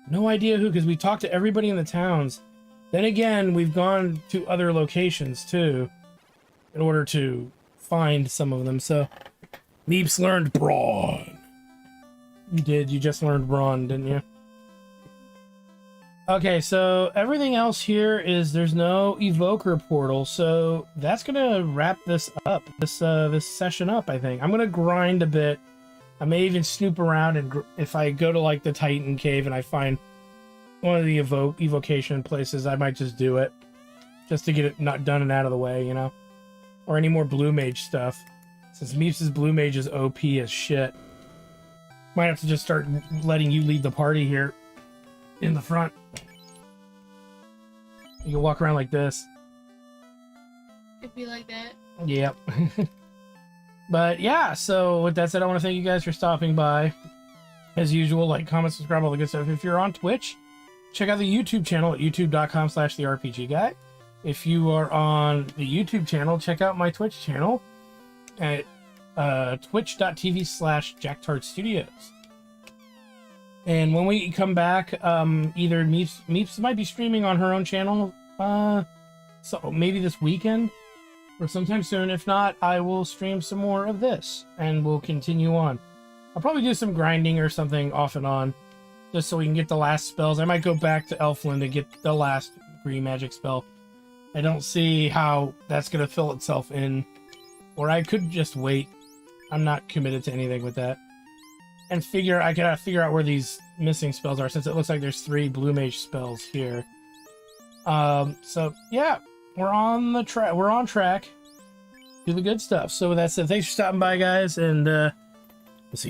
No idea who, because we talked to everybody in the towns. Then again, we've gone to other locations too in order to find some of them. So Meeps learned Brawn. You did. You just learned Brawn, didn't you? Okay, so everything else here is there's no evoker portal, so that's gonna wrap this up, this session up. I think I'm gonna grind a bit. I may even snoop around, and if I go to like the Titan cave and I find one of the evocation places, I might just do it, just to get it not done and out of the way, you know. Or any more blue mage stuff, since Meeps' blue mage is OP as shit. Might have to just start letting you lead the party here in the front. You can walk around like this. It'd be like that. Yep. But yeah, so with that said, I want to thank you guys for stopping by. As usual, like, comment, subscribe, all the good stuff. If you're on Twitch, check out the YouTube channel at youtube.com/theRPGguy. If you are on the YouTube channel, check out my Twitch channel at twitch.tv/JackTardStudios. And when we come back, either Meeps might be streaming on her own channel, so maybe this weekend or sometime soon. If not, I will stream some more of this and we'll continue on. I'll probably do some grinding or something off and on, just so we can get the last spells. I might go back to Elfland to get the last green magic spell. I don't see how that's going to fill itself in, or I could just wait. I'm not committed to anything with that. And I gotta figure out where these missing spells are, since it looks like there's 3 blue mage spells here. So yeah, we're on track. Do the good stuff. So with that said, thanks for stopping by, guys, and